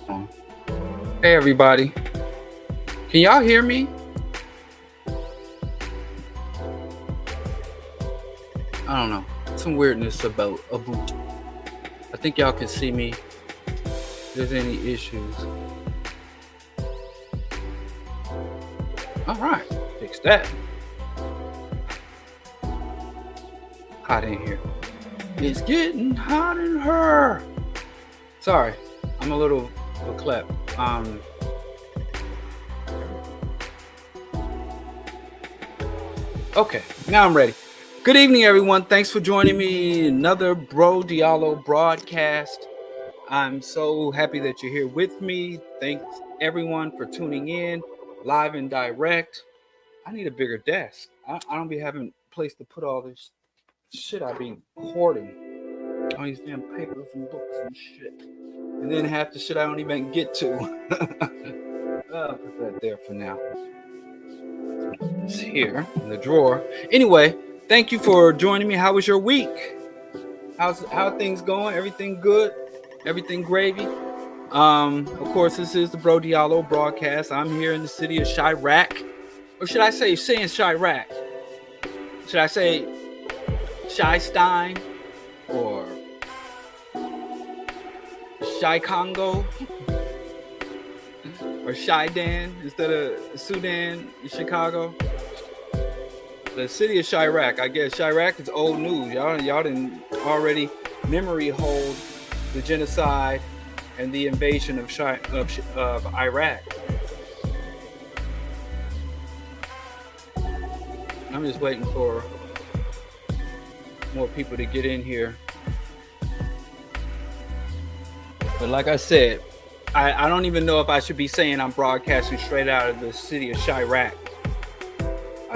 Hey everybody, can y'all hear me? I don't know, some weirdness about a boot. I think y'all can see me. If there's any issues. All right, fix that. Hot in here. It's getting hot in her. Sorry, I'm a little clap. Okay, now I'm ready. Good evening, everyone. Thanks for joining me. Another BroDiallo broadcast. I'm so happy that you're here with me. Thanks everyone for tuning in, live and direct. I need a bigger desk. I don't be having a place to put all this shit I be hoarding. All these damn papers and books and shit. And then half the shit I don't even get to. I'll put that there for now. It's here in the drawer. Anyway, thank you for joining me. How was your week? How are things going? Everything good? Everything gravy? Of course, this is the BroDiallo broadcast. I'm here in the city of Chirac. Or should I say saying Chirac? Should I say Chi-Stein? Or Chi-Congo? Or Chi-Dan instead of Sudan in Chicago? The city of Chirac. I guess Chirac is old news. Y'all didn't already memory hold the genocide and the invasion of Iraq. I'm just waiting for more people to get in here. But like I said, I don't even know if I should be saying I'm broadcasting straight out of the city of Chirac.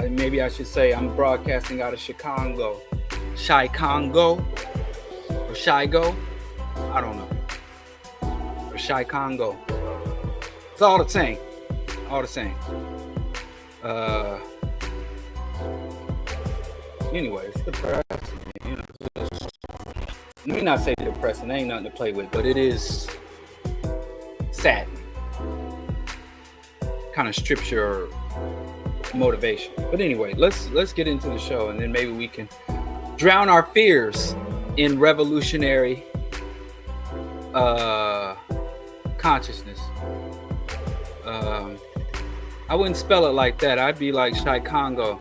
Maybe I should say I'm broadcasting out of Chicago. Chi-Congo? Or Chi-Go? I don't know. Or Chi-Congo. It's all the same. All the same. Anyway, it's depressing. You know, let me not say depressing. There ain't nothing to play with, but it is sad. Kind of strips your motivation. But anyway, let's get into the show, and then maybe we can drown our fears in revolutionary consciousness. I wouldn't spell it like that. I'd be like Chi-Congo.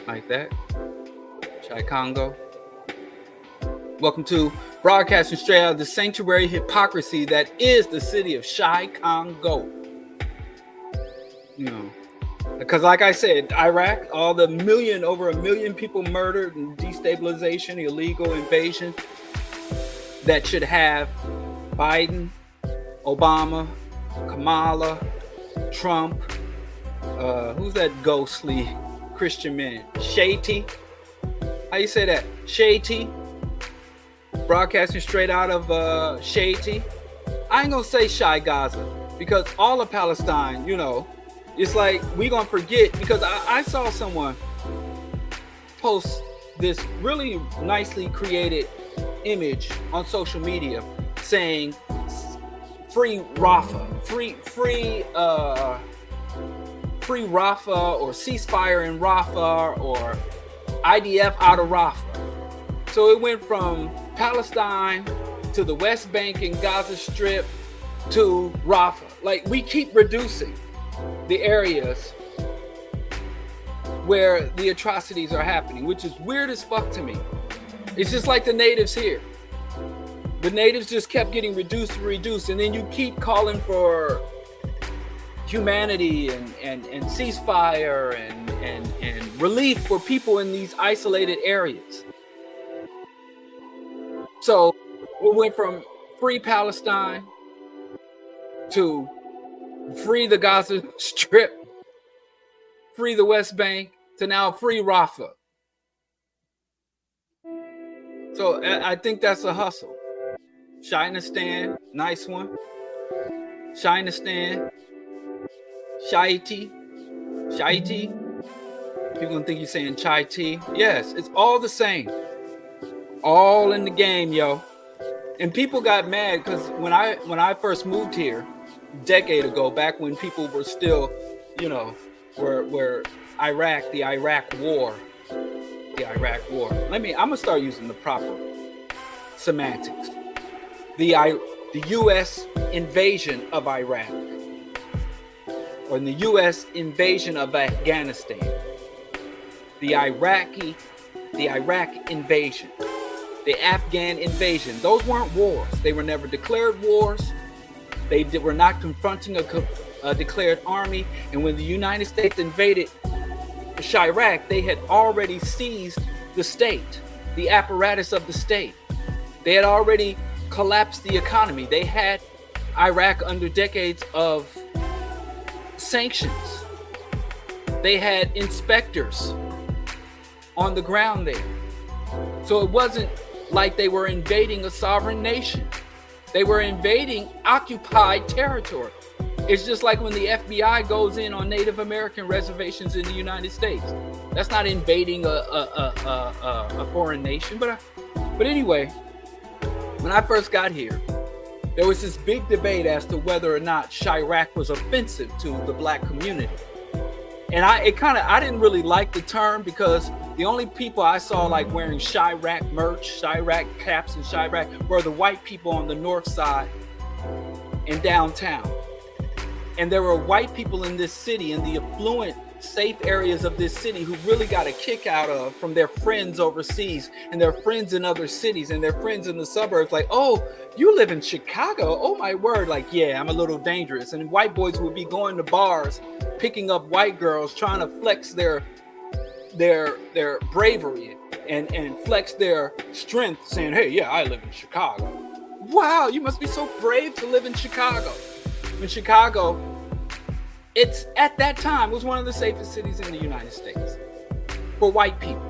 Like that. Chi-Congo. Welcome to broadcasting straight out of the sanctuary hypocrisy that is the city of Chi-Congo. You know, because like I said, Iraq, all the over a million people murdered and destabilization, illegal invasion that should have Biden, Obama, Kamala, Trump, who's that ghostly Christian man? Shady? How you say that? Shady? Broadcasting straight out of Shady. I ain't gonna say Shy Gaza because all of Palestine, you know, it's like we gonna forget because I saw someone post this really nicely created image on social media saying free Rafah, free Rafah, or ceasefire in Rafah, or IDF out of Rafah. So it went from Palestine to the West Bank and Gaza Strip to Rafah. Like, we keep reducing the areas where the atrocities are happening, which is weird as fuck to me. It's just like the natives here. The natives just kept getting reduced, and then you keep calling for humanity and ceasefire and relief for people in these isolated areas. So we went from free Palestine to free the Gaza Strip, free the West Bank, to now free Rafah. So I think that's a hustle. Shinestan, nice one. Shinestan, Shai-T. People gonna think you're saying chai tea. Yes, it's all the same. All in the game, yo. And people got mad because when I first moved here a decade ago, back when people were still, you know, were Iraq, the Iraq War. I'm gonna start using the proper semantics. The U.S. invasion of Iraq, or the U.S. invasion of Afghanistan, the Iraq invasion, the Afghan invasion. Those weren't wars. They were never declared wars. They were not confronting a declared army. And when the United States invaded Iraq, they had already seized the state, the apparatus of the state. They had already collapsed the economy. They had Iraq under decades of sanctions. They had inspectors on the ground there. So it wasn't like they were invading a sovereign nation. They were invading occupied territory. It's just like when the FBI goes in on Native American reservations in the United States. That's not invading a foreign nation. But anyway, when I first got here, there was this big debate as to whether or not Chirac was offensive to the black community. And I didn't really like the term, because the only people I saw like wearing Chirac merch, Chirac caps and Chirac were the white people on the north side and downtown. And there were white people in this city, in the affluent, safe areas of this city, who really got a kick out of from their friends overseas and their friends in other cities and their friends in the suburbs. Like, oh, you live in Chicago? Oh my word. Like, yeah, I'm a little dangerous. And white boys would be going to bars, picking up white girls, trying to flex their bravery and flex their strength, saying, hey, yeah, I live in Chicago. Wow, you must be so brave to live in Chicago. In Chicago, it's at that time was one of the safest cities in the United States for white people.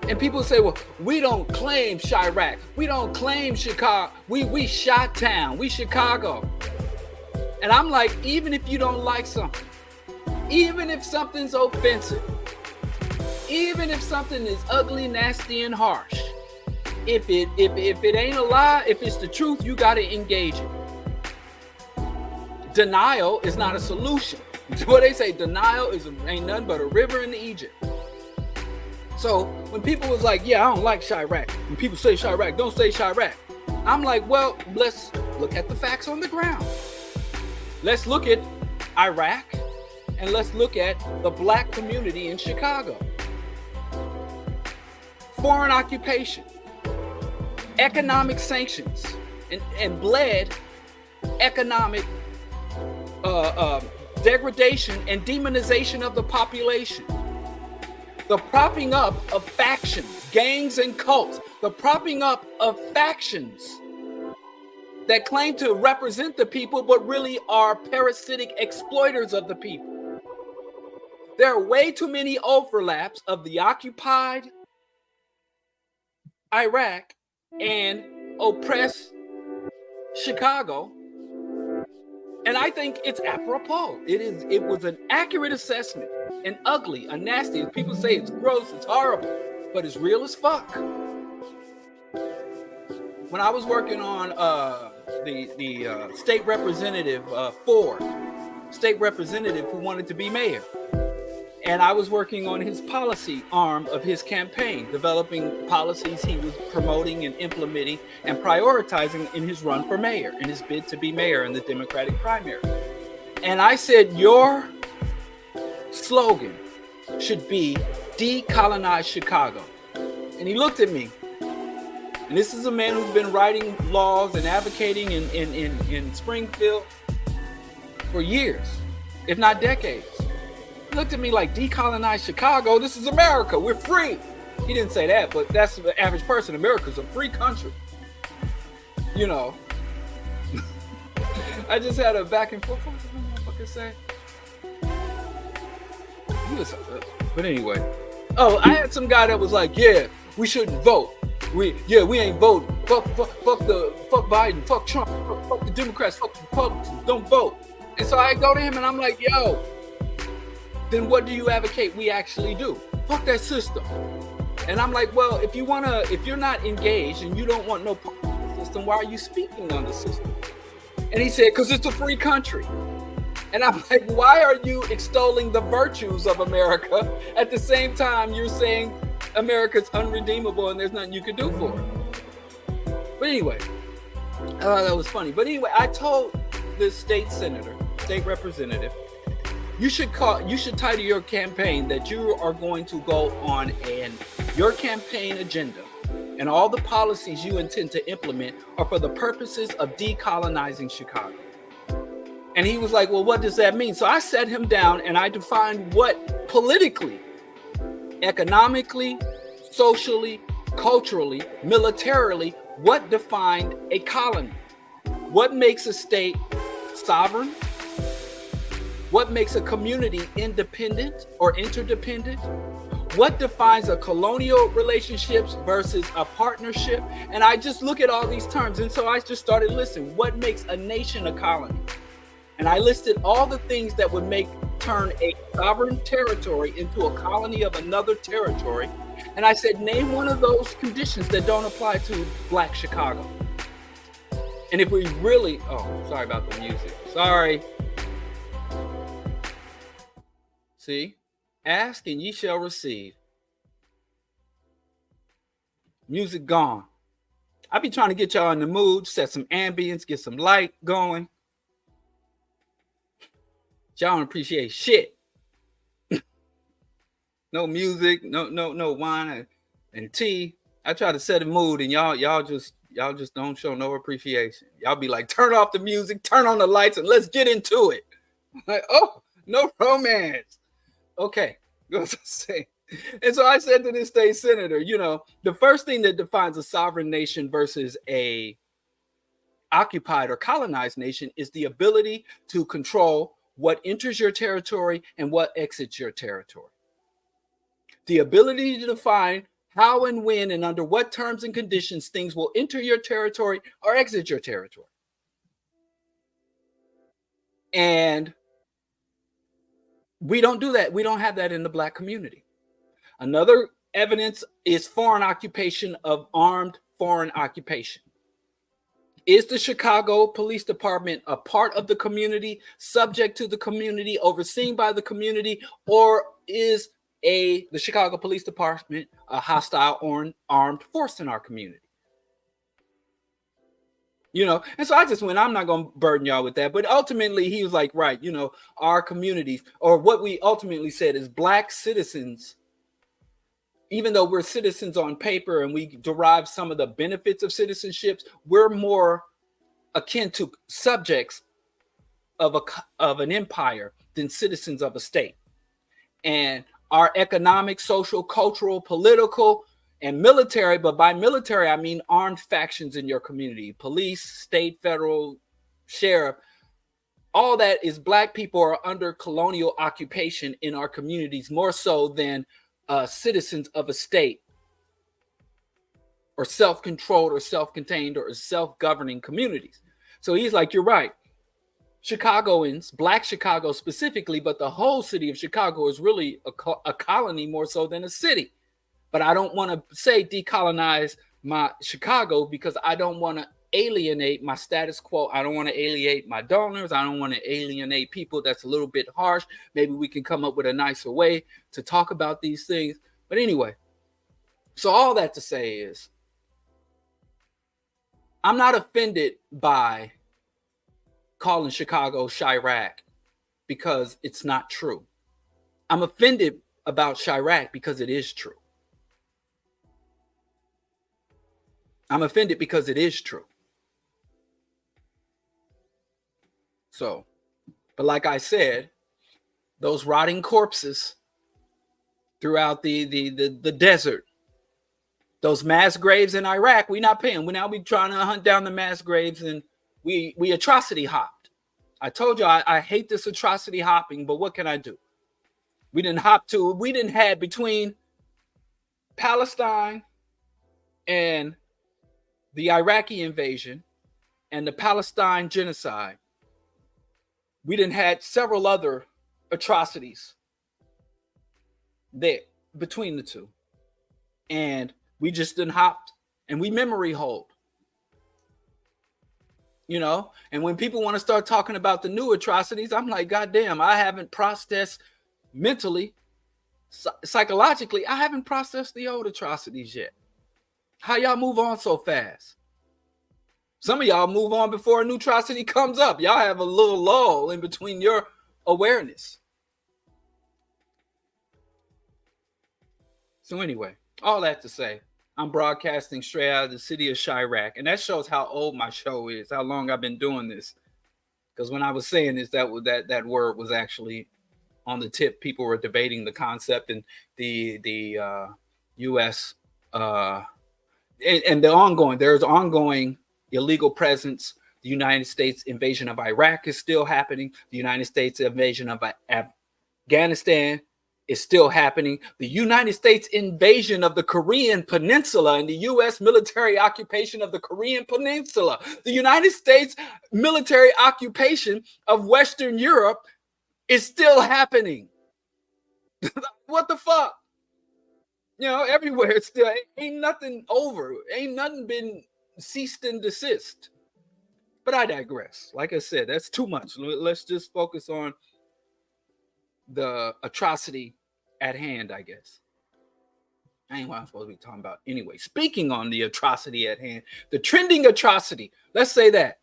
And people say, well, we don't claim Chirac. We don't claim Chicago. We Chi-town. We Chicago. And I'm like, even if you don't like something, even if something's offensive, even if something is ugly, nasty, and harsh, if it ain't a lie, if it's the truth, you got to engage it. Denial is not a solution. What they say, denial ain't nothing but a river in Egypt. So when people was like, yeah, I don't like Chirac, when people say Chirac, don't say Chirac, I'm like, well, let's look at the facts on the ground. Let's look at Iraq, and let's look at the black community in Chicago. Foreign occupation, economic sanctions, and bled economic degradation and demonization of the population. The propping up of factions, gangs and cults, the propping up of factions that claim to represent the people but really are parasitic exploiters of the people. There are way too many overlaps of the occupied Iraq and oppressed Chicago. And I think it's apropos. It was an accurate assessment, and ugly, and nasty. People say it's gross, it's horrible, but it's real as fuck. When I was working on the state representative, Ford, state representative who wanted to be mayor, and I was working on his policy arm of his campaign, developing policies he was promoting and implementing and prioritizing in his run for mayor, in his bid to be mayor in the Democratic primary. And I said, your slogan should be Decolonize Chicago. And he looked at me. And this is a man who's been writing laws and advocating in Springfield for years, if not decades. Looked at me like, decolonize Chicago? This is America. We're free. He didn't say that, but that's the average person. America's a free country. You know. I just had a back and forth. What was the motherfucker say? But anyway. Oh, I had some guy that was like, yeah, we shouldn't vote. We ain't voting. Fuck Biden. Fuck Trump. Fuck the Democrats. Fuck the Republicans. Don't vote. And so I go to him and I'm like, yo, then what do you advocate we actually do? Fuck that system. And I'm like, well, if you're not engaged and you don't want no part of the system, why are you speaking on the system? And he said, because it's a free country. And I'm like, why are you extolling the virtues of America at the same time you're saying America's unredeemable and there's nothing you can do for it? But anyway, I thought that was funny. But anyway, I told this state representative, you should title your campaign that you are going to go on your campaign agenda and all the policies you intend to implement are for the purposes of decolonizing Chicago. And he was like, well, what does that mean? So I sat him down and I defined what politically, economically, socially, culturally, militarily, what defined a colony? What makes a state sovereign? What makes a community independent or interdependent? What defines a colonial relationships versus a partnership? And I just look at all these terms. And so I just started listening. What makes a nation a colony? And I listed all the things that would turn a sovereign territory into a colony of another territory. And I said, name one of those conditions that don't apply to Black Chicago. And if we really, sorry about the music. Sorry. See, ask and ye shall receive. Music gone. I be trying to get y'all in the mood, set some ambience, get some light going. Y'all don't appreciate shit. No music, no wine and tea. I try to set a mood, and y'all just don't show no appreciation. Y'all be like, turn off the music, turn on the lights, and let's get into it. Like, oh, no romance. Okay, goes to say. And so I said to this state senator, the first thing that defines a sovereign nation versus a occupied or colonized nation is the ability to control what enters your territory and what exits your territory. The ability to define how and when and under what terms and conditions things will enter your territory or exit your territory. And we don't do that. We don't have that in the Black community. Another evidence is foreign occupation of armed foreign occupation. Is the Chicago Police Department a part of the community, subject to the community, overseen by the community, or is the Chicago Police Department a hostile or armed force in our community? And so I just went, I'm not going to burden y'all with that. But ultimately, he was like, right, our communities, or what we ultimately said is Black citizens, even though we're citizens on paper and we derive some of the benefits of citizenships, we're more akin to subjects of an empire than citizens of a state. And our economic, social, cultural, political, and military, but by military, I mean armed factions in your community, police, state, federal, sheriff, all that is Black people are under colonial occupation in our communities, more so than citizens of a state or self-controlled or self-contained or self-governing communities. So he's like, you're right. Chicagoans, Black Chicago specifically, but the whole city of Chicago is really a colony more so than a city. But I don't want to say decolonize my Chicago because I don't want to alienate my status quo. I don't want to alienate my donors. I don't want to alienate people. That's a little bit harsh. Maybe we can come up with a nicer way to talk about these things. But anyway, so all that to say is I'm not offended by calling Chicago Chirac because it's not true. I'm offended about Chirac because it is true. I'm offended because it is true. So, but like I said, those rotting corpses throughout the desert, those mass graves in Iraq, we not paying. We now be trying to hunt down the mass graves, and we atrocity hopped. I told you I hate this atrocity hopping, but what can I do? We didn't have between Palestine and the Iraqi invasion and the Palestine genocide. We didn't had several other atrocities there between the two. and we just done hopped and we memory hold. You know, and when people want to start talking about the new atrocities, I'm like, God damn, I haven't processed mentally, psychologically, I haven't processed the old atrocities yet. How y'all move on so fast? Some of y'all move on before a new atrocity comes up. Y'all have a little lull in between your awareness. So anyway, all that to say, I'm broadcasting straight out of the city of Chirac, and that shows how old my show is, how long I've been doing this. Because when I was saying this, that word was actually on the tip. People were debating the concept and the U.S. And there's ongoing illegal presence. The United States invasion of Iraq is still happening. The United States invasion of Afghanistan is still happening. The United States invasion of the Korean Peninsula and the U.S. military occupation of the Korean Peninsula. The United States military occupation of Western Europe is still happening. What the fuck? You know, everywhere it's still ain't nothing over. Ain't nothing been ceased and desist. But I digress. Like I said, that's too much. Let's just focus on the atrocity at hand, I guess. I ain't what I'm supposed to be talking about. Anyway, speaking on the atrocity at hand, the trending atrocity. Let's say that.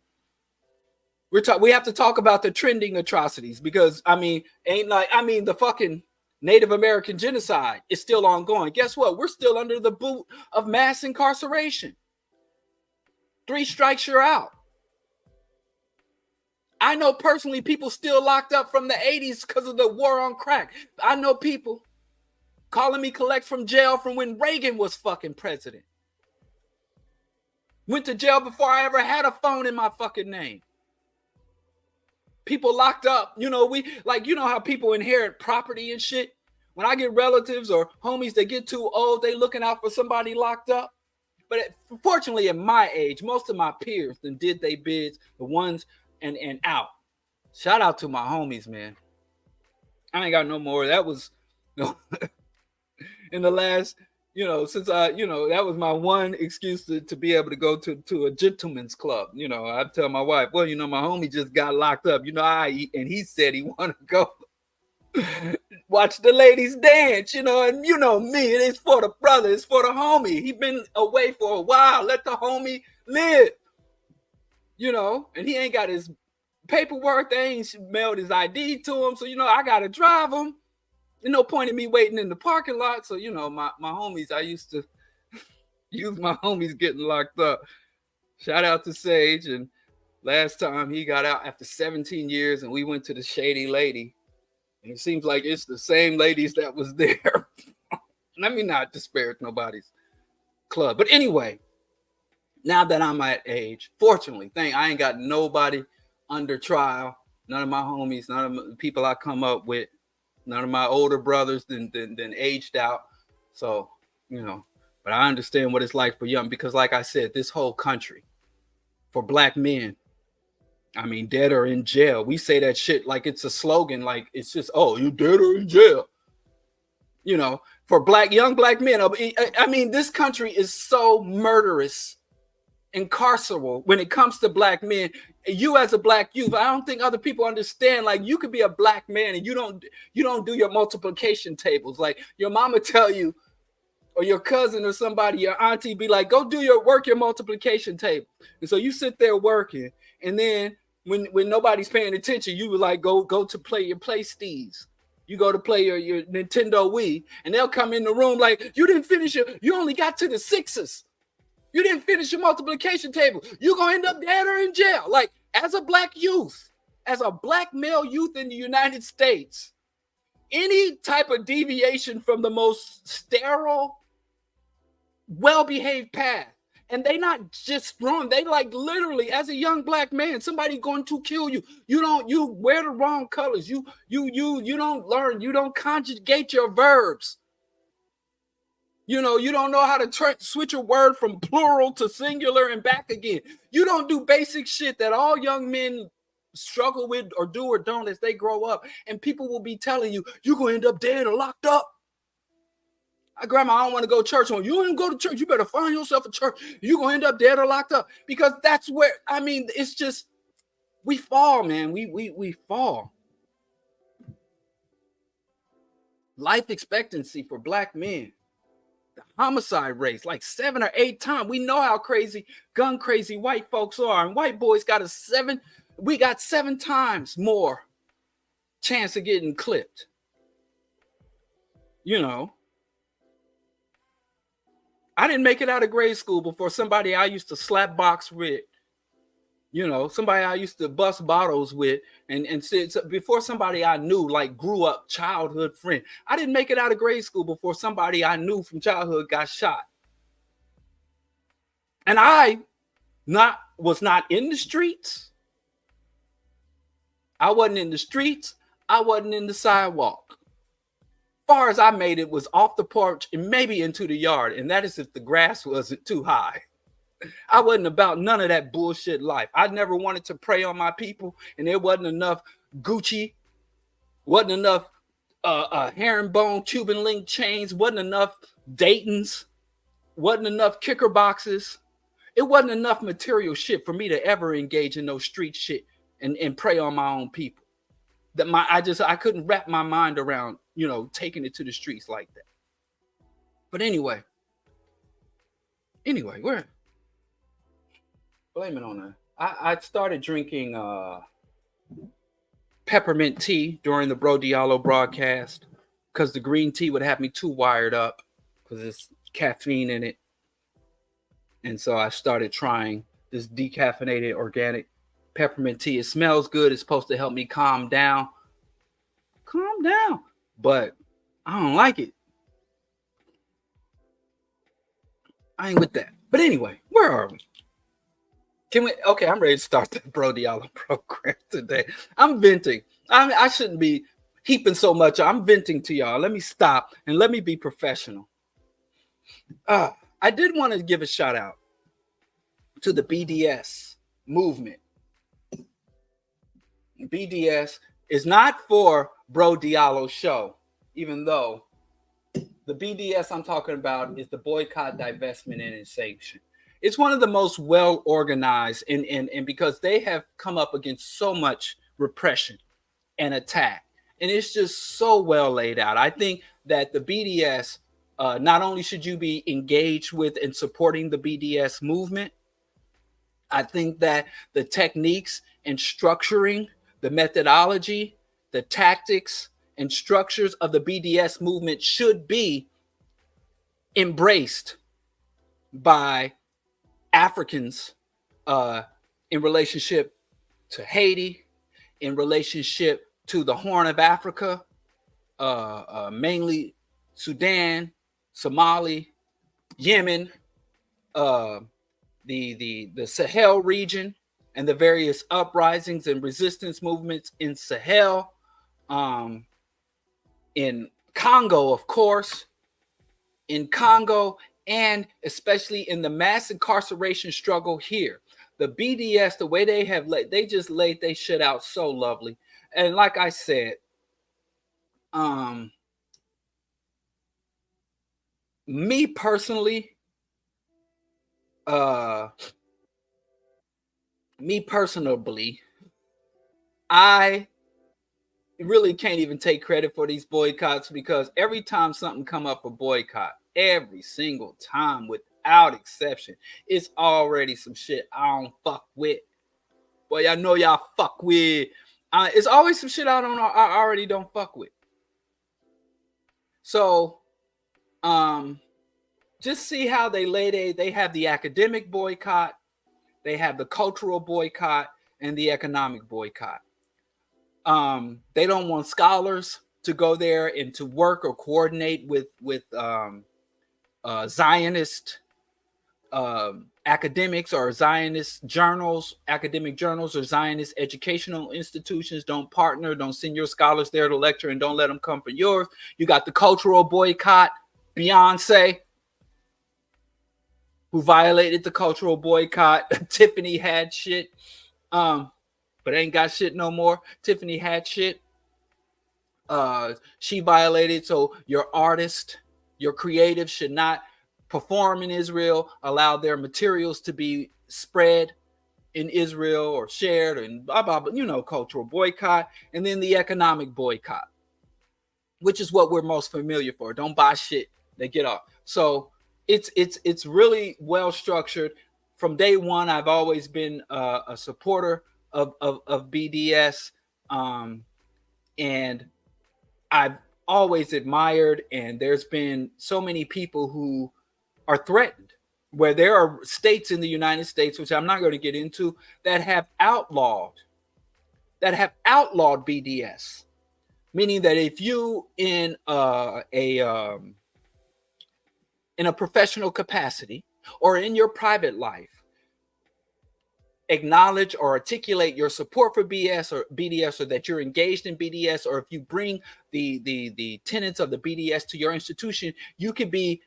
We have to talk about the trending atrocities because the fucking Native American genocide is still ongoing. Guess what? We're still under the boot of mass incarceration. 3 strikes, you're out. I know personally people still locked up from the 80s because of the war on crack. I know people calling me collect from jail from when Reagan was fucking president. Went to jail before I ever had a phone in my fucking name. People locked up, you know, how people inherit property and shit. When I get relatives or homies that get too old, they looking out for somebody locked up. But fortunately, at my age, most of my peers then did they bids, the ones and out. Shout out to my homies, man. I ain't got no more. That was in the last, since that was my one excuse to be able to go to a gentleman's club. I tell my wife, well, my homie just got locked up. And he said he wanted to go watch the ladies dance, and me, it's for the brother, it's for the homie. He been away for a while. Let the homie live, and he ain't got his paperwork. They ain't mailed his ID to him. So, I got to drive him. There's no point in me waiting in the parking lot. So, my homies, I used to use my homies getting locked up. Shout out to Sage. And last time he got out after 17 years and we went to the Shady Lady. And it seems like it's the same ladies that was there. Let me not disparage nobody's club. But anyway, now that I'm at age, fortunately, I ain't got nobody under trial. None of my homies, none of the people I come up with, none of my older brothers than aged out. So, but I understand what it's like for young, because like I said, this whole country, for black men, dead or in jail. We say that shit like it's a slogan, like it's just, oh, you dead or in jail. For young black men, this country is so murderous, incarcerable when it comes to black men. You as a black youth, I don't think other people understand. Like, you could be a black man and you don't do your multiplication tables. Like, your mama tell you, or your cousin or somebody, your auntie be like, go do your multiplication table. And so you sit there working, and then when nobody's paying attention, you would like go to play your PlayStation. You go to play your Nintendo Wii, and they'll come in the room like, you didn't finish you only got to the sixes. You didn't finish your multiplication table. You're going to end up dead or in jail. Like, as a black youth, as a black male youth in the United States, any type of deviation from the most sterile, well-behaved path, and they not just wrong, they like literally, as a young black man, somebody going to kill you. You wear the wrong colors. You don't learn. You don't conjugate your verbs. You don't know how to switch a word from plural to singular and back again. You don't do basic shit that all young men struggle with or do or don't as they grow up. And people will be telling you, you're going to end up dead or locked up. Grandma, I don't want to go to church. You don't even go to church. You better find yourself a church. You're going to end up dead or locked up. Because that's where, I mean, it's just, we fall, man. We fall. Life expectancy for black men, the homicide rates, like 7 or 8 times. We know how crazy, gun crazy white folks are. And white boys got we got 7 times more chance of getting clipped. You know, I didn't make it out of grade school before somebody I used to slap box with, you know, somebody I used to bust bottles with, and before somebody I knew, like grew up childhood friend. I didn't make it out of grade school before somebody I knew from childhood got shot. And I was not in the streets. I wasn't in the streets. I wasn't in the sidewalk. Far as I made it was off the porch and maybe into the yard. And that is if the grass wasn't too high. I wasn't about none of that bullshit life. I never wanted to prey on my people, and there wasn't enough Gucci, wasn't enough herringbone Cuban link chains, wasn't enough Dayton's, wasn't enough kicker boxes. It wasn't enough material shit for me to ever engage in those street shit and prey on my own people. I couldn't wrap my mind around, you know, taking it to the streets like that. But anyway, where? Blame it on her. I started drinking peppermint tea during the BroDiallo broadcast because the green tea would have me too wired up because there's caffeine in it. And so I started trying this decaffeinated organic peppermint tea. It smells good. It's supposed to help me calm down. But I don't like it. I ain't with that. But anyway, where are we? Okay, I'm ready to start the BroDiallo program today. I'm venting. I shouldn't be heaping so much. I'm venting to y'all. Let me stop and let me be professional. I did want to give a shout out to the BDS movement. BDS is not for BroDiallo show, even though the BDS I'm talking about is the boycott, divestment, and sanction. It's one of the most well organized, and because they have come up against so much repression and attack, and it's just so well laid out. I think that the BDS, not only should you be engaged with and supporting the BDS movement, I think that the techniques and structuring, the methodology, the tactics and structures of the BDS movement should be embraced by Africans in relationship to Haiti, in relationship to the Horn of Africa, mainly Sudan, Somali, Yemen, the Sahel region, and the various uprisings and resistance movements in Sahel, in Congo, of course, in Congo, and especially in the mass incarceration struggle here. The BDS, the way they just laid they shit out so lovely. And like I said, me personally, I really can't even take credit for these boycotts, because every time something come up for boycott, every single time without exception, it's already some shit I don't fuck with. Boy, y'all know y'all fuck with. It's always some shit I already don't fuck with. So, just see how they have the academic boycott, they have the cultural boycott, and the economic boycott. They don't want scholars to go there and to work or coordinate with Zionist academics or Zionist journals, academic journals, or Zionist educational institutions. Don't partner, don't send your scholars there to lecture, and don't let them come for yours. You got the cultural boycott, Beyonce, who violated the cultural boycott. Tiffany had shit, but ain't got shit no more. Tiffany had shit. She violated, so your artist Your creatives should not perform in Israel, allow their materials to be spread in Israel or shared, and blah, blah, blah, cultural boycott. And then the economic boycott, which is what we're most familiar for. Don't buy shit, they get off. So it's really well structured. From day one, I've always been a supporter of BDS, and I've always admired, and there's been so many people who are threatened, where there are states in the United States, which I'm not going to get into, that have outlawed BDS, meaning that if you in a professional capacity or in your private life acknowledge or articulate your support for BDS, or that you're engaged in BDS, or if you bring the tenets of the BDS to your institution, you can be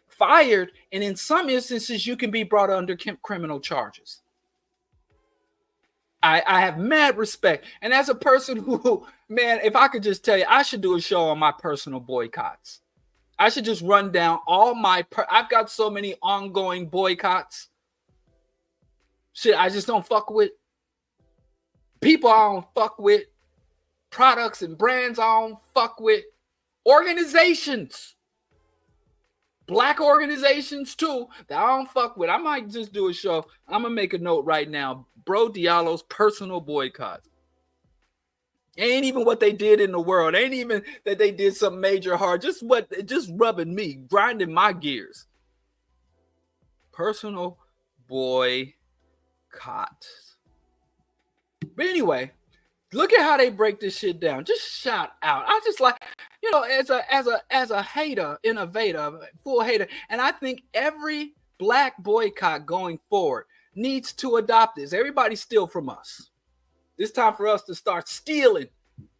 fired, and in some instances you can be brought under criminal charges. I have mad respect, and as a person who, man, if I could just tell you, I should do a show on my personal boycotts. I should just run down all I've got so many ongoing boycotts. Shit, I just don't fuck with. People I don't fuck with. Products and brands I don't fuck with. Organizations. Black organizations too that I don't fuck with. I might just do a show. I'm going to make a note right now. BroDiallo's personal boycotts. Ain't even what they did in the world. Ain't even that they did something major hard. Just rubbing me, grinding my gears. Personal boycott. But anyway, look at how they break this shit down. Just shout out. I just like, as a hater, innovator, full hater, and I think every black boycott going forward needs to adopt this. Everybody steal from us. It's time for us to start stealing.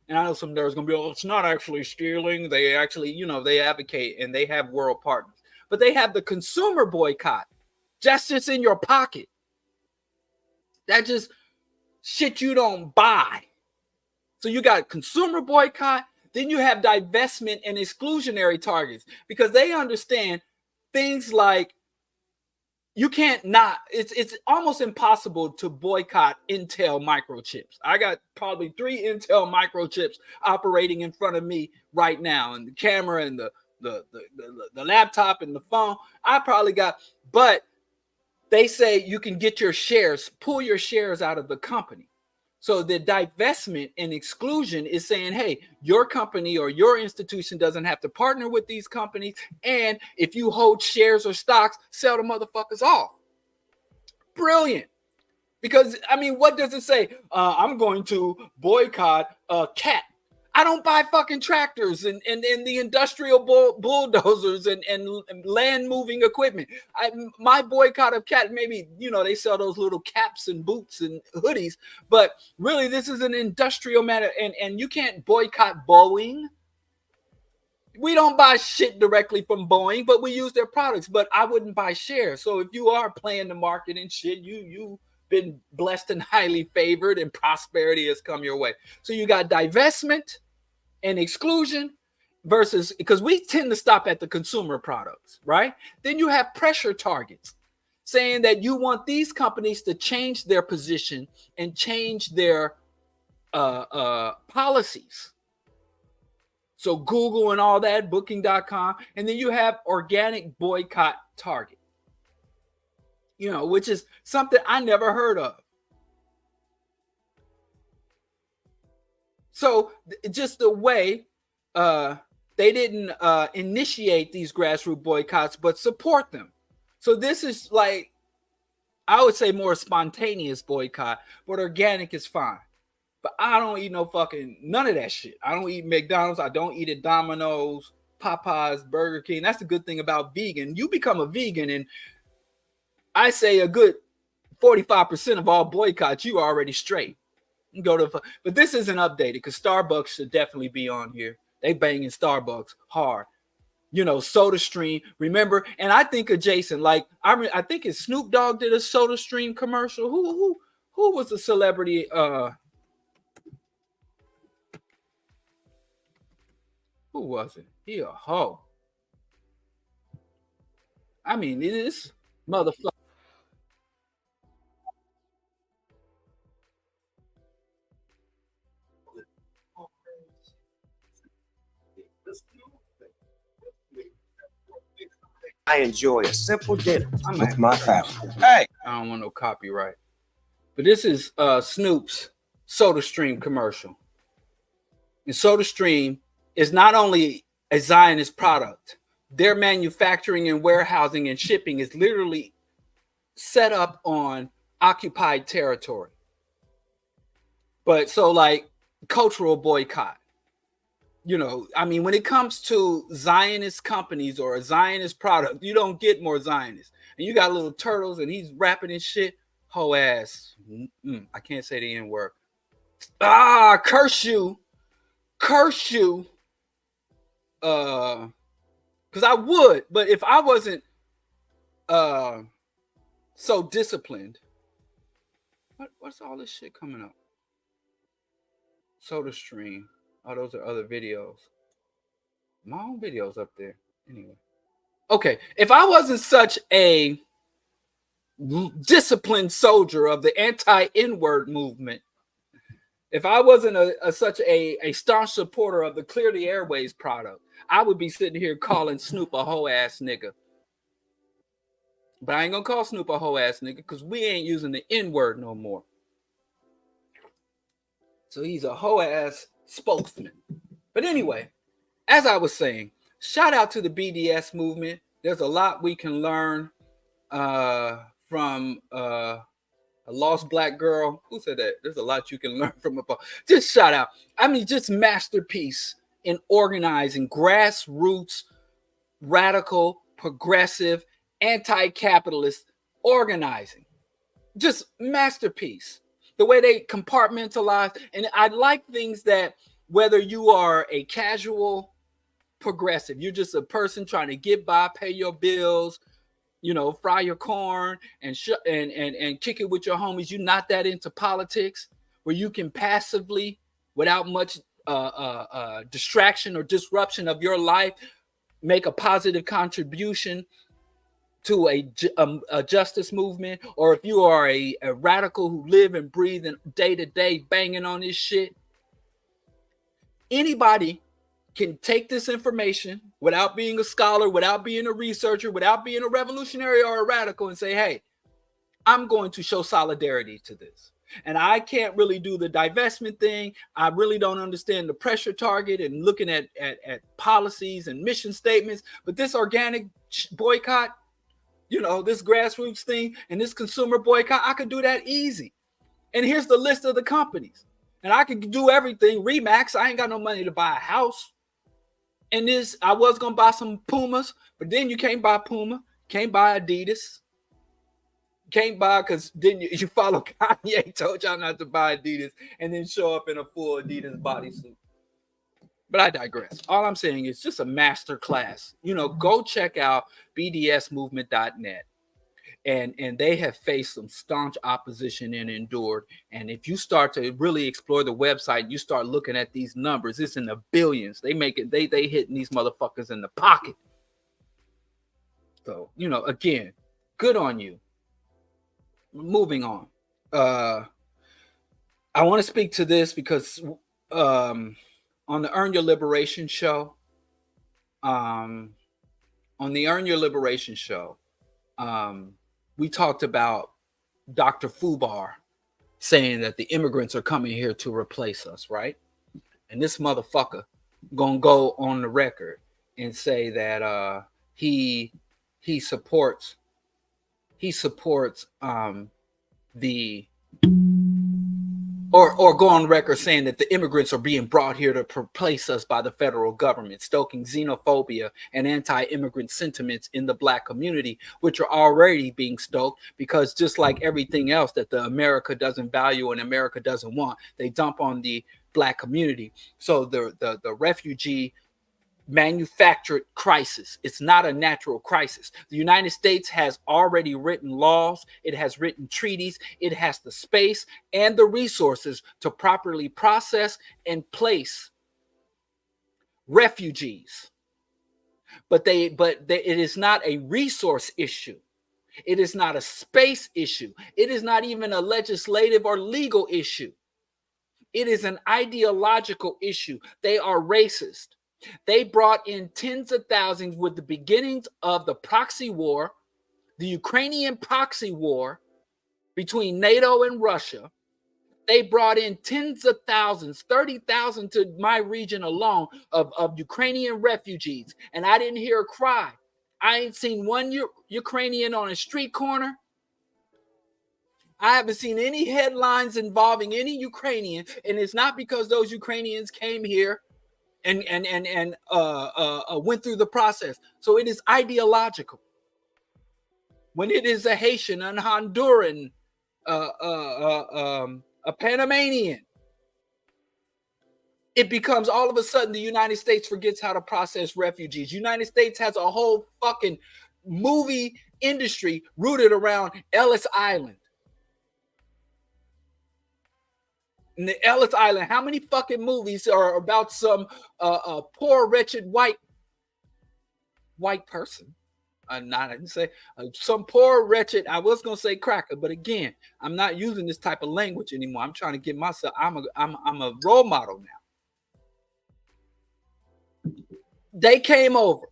And I know some nerds going to be, oh, it's not actually stealing. They actually, they advocate and they have world partners. But they have the consumer boycott. That's just in your pocket. That just shit you don't buy. So you got consumer boycott. Then you have divestment and exclusionary targets, because they understand things like you can't not, it's almost impossible to boycott Intel microchips. I got probably 3 Intel microchips operating in front of me right now, and the camera and the laptop and the phone. I probably got, but they say you can get your shares, pull your shares out of the company. So the divestment and exclusion is saying, hey, your company or your institution doesn't have to partner with these companies. And if you hold shares or stocks, sell the motherfuckers off. Brilliant. Because, I mean, what does it say? I'm going to boycott CAT. I don't buy fucking tractors and the industrial bulldozers and land moving equipment. My boycott of CAT, maybe, they sell those little caps and boots and hoodies, but really this is an industrial matter, and you can't boycott Boeing. We don't buy shit directly from Boeing, but we use their products, but I wouldn't buy shares. So if you are playing the market and shit, you've been blessed and highly favored, and prosperity has come your way. So you got divestment and exclusion versus, because we tend to stop at the consumer products, right? Then you have pressure targets saying that you want these companies to change their position and change their policies. So Google and all that, booking.com. And then you have organic boycott target, which is something I never heard of. So just the way they didn't initiate these grassroots boycotts, but support them. So this is like, I would say more spontaneous boycott, but organic is fine. But I don't eat none of that shit. I don't eat McDonald's. I don't eat at Domino's, Popeyes, Burger King. That's the good thing about vegan. You become a vegan, and I say a good 45% of all boycotts, you are already straight. But this isn't updated, because Starbucks should definitely be on here. They banging Starbucks hard. SodaStream, remember? And I think adjacent, like I think it's Snoop Dogg did a SodaStream commercial. Who was the celebrity? Who was it? He a hoe. I mean, it is motherfucker. I enjoy a simple dinner I'm with my family. Hey, I don't want no copyright. But this is Snoop's SodaStream commercial. And SodaStream is not only a Zionist product, their manufacturing and warehousing and shipping is literally set up on occupied territory. But so, like, cultural boycott. You know, I mean, when it comes to Zionist companies or a Zionist product, you don't get more Zionists. And you got little turtles and he's rapping and shit. Ho ass. I can't say the N word. Curse you. Curse you. Because I would, but if I wasn't so disciplined, what's all this shit coming up? SodaStream. Oh, those are other videos. My own videos up there. Anyway. Okay, if I wasn't such a disciplined soldier of the anti-N-word movement, if I wasn't such a staunch supporter of the Clear the Airways product, I would be sitting here calling Snoop a hoe ass nigga. But I ain't gonna call Snoop a hoe ass nigga because we ain't using the N-word no more. So he's a hoe ass spokesman. But anyway, as I was saying, shout out to the BDS movement. There's a lot we can learn from a lost black girl. Who said that? There's a lot you can learn from a just shout out. I mean, just masterpiece in organizing grassroots, radical, progressive, anti-capitalist organizing. Just masterpiece. The way they compartmentalize. And I like things that whether you are a casual progressive, you're just a person trying to get by, pay your bills, you know, fry your corn and kick it with your homies. You're not that into politics where you can passively, without much distraction or disruption of your life, make a positive contribution to a justice movement. Or if you are a radical who live and breathe and day to day banging on this shit, anybody can take this information without being a scholar, without being a researcher, without being a revolutionary or a radical and say, hey, I'm going to show solidarity to this. And I can't really do the divestment thing. I really don't understand the pressure target and looking at policies and mission statements. But this organic boycott, you know, this grassroots thing and this consumer boycott, I could do that easy. And here's the list of the companies. And I could do everything. Remax, I ain't got no money to buy a house. And this, I was going to buy some Pumas, but then you can't buy Puma, can't buy Adidas. Can't buy because then you follow Kanye, told y'all not to buy Adidas, and then show up in a full Adidas bodysuit. But I digress. All I'm saying is just a master class. You know, go check out bdsmovement.net. And they have faced some staunch opposition and endured. And if you start to really explore the website, you start looking at these numbers, it's in the billions. They make it, they hitting these motherfuckers in the pocket. So, you know, again, good on you. Moving on. I want to speak to this because on the Earn Your Liberation show, we talked about Dr. Fubar saying that the immigrants are coming here to replace us, right? And this motherfucker gonna go on the record and say that he supports the or go on record saying that the immigrants are being brought here to replace us by the federal government, stoking xenophobia and anti-immigrant sentiments in the black community, which are already being stoked because just like everything else that the America doesn't value and America doesn't want, they dump on the black community. So the refugee manufactured crisis. It's not a natural crisis. The United States has already written laws, it has written treaties, it has the space and the resources to properly process and place refugees. it is not a resource issue. It is not a space issue. It is not even a legislative or legal issue. It is an ideological issue. They are racist. They brought in tens of thousands with the beginnings of the proxy war, the Ukrainian proxy war between NATO and Russia. They brought in tens of thousands, 30,000 to my region alone of Ukrainian refugees. And I didn't hear a cry. I ain't seen one Ukrainian on a street corner. I haven't seen any headlines involving any Ukrainian. And it's not because those Ukrainians came here and went through the process. So it is ideological. When it is a Haitian, a Honduran, a Panamanian, it becomes all of a sudden the United States forgets how to process refugees. United States has a whole fucking movie industry rooted around Ellis Island. And the Ellis Island, how many fucking movies are about some poor, wretched white person? I didn't say some poor, wretched. I was gonna say cracker, but again, I'm not using this type of language anymore. I'm trying to get myself. I'm a role model now. They came over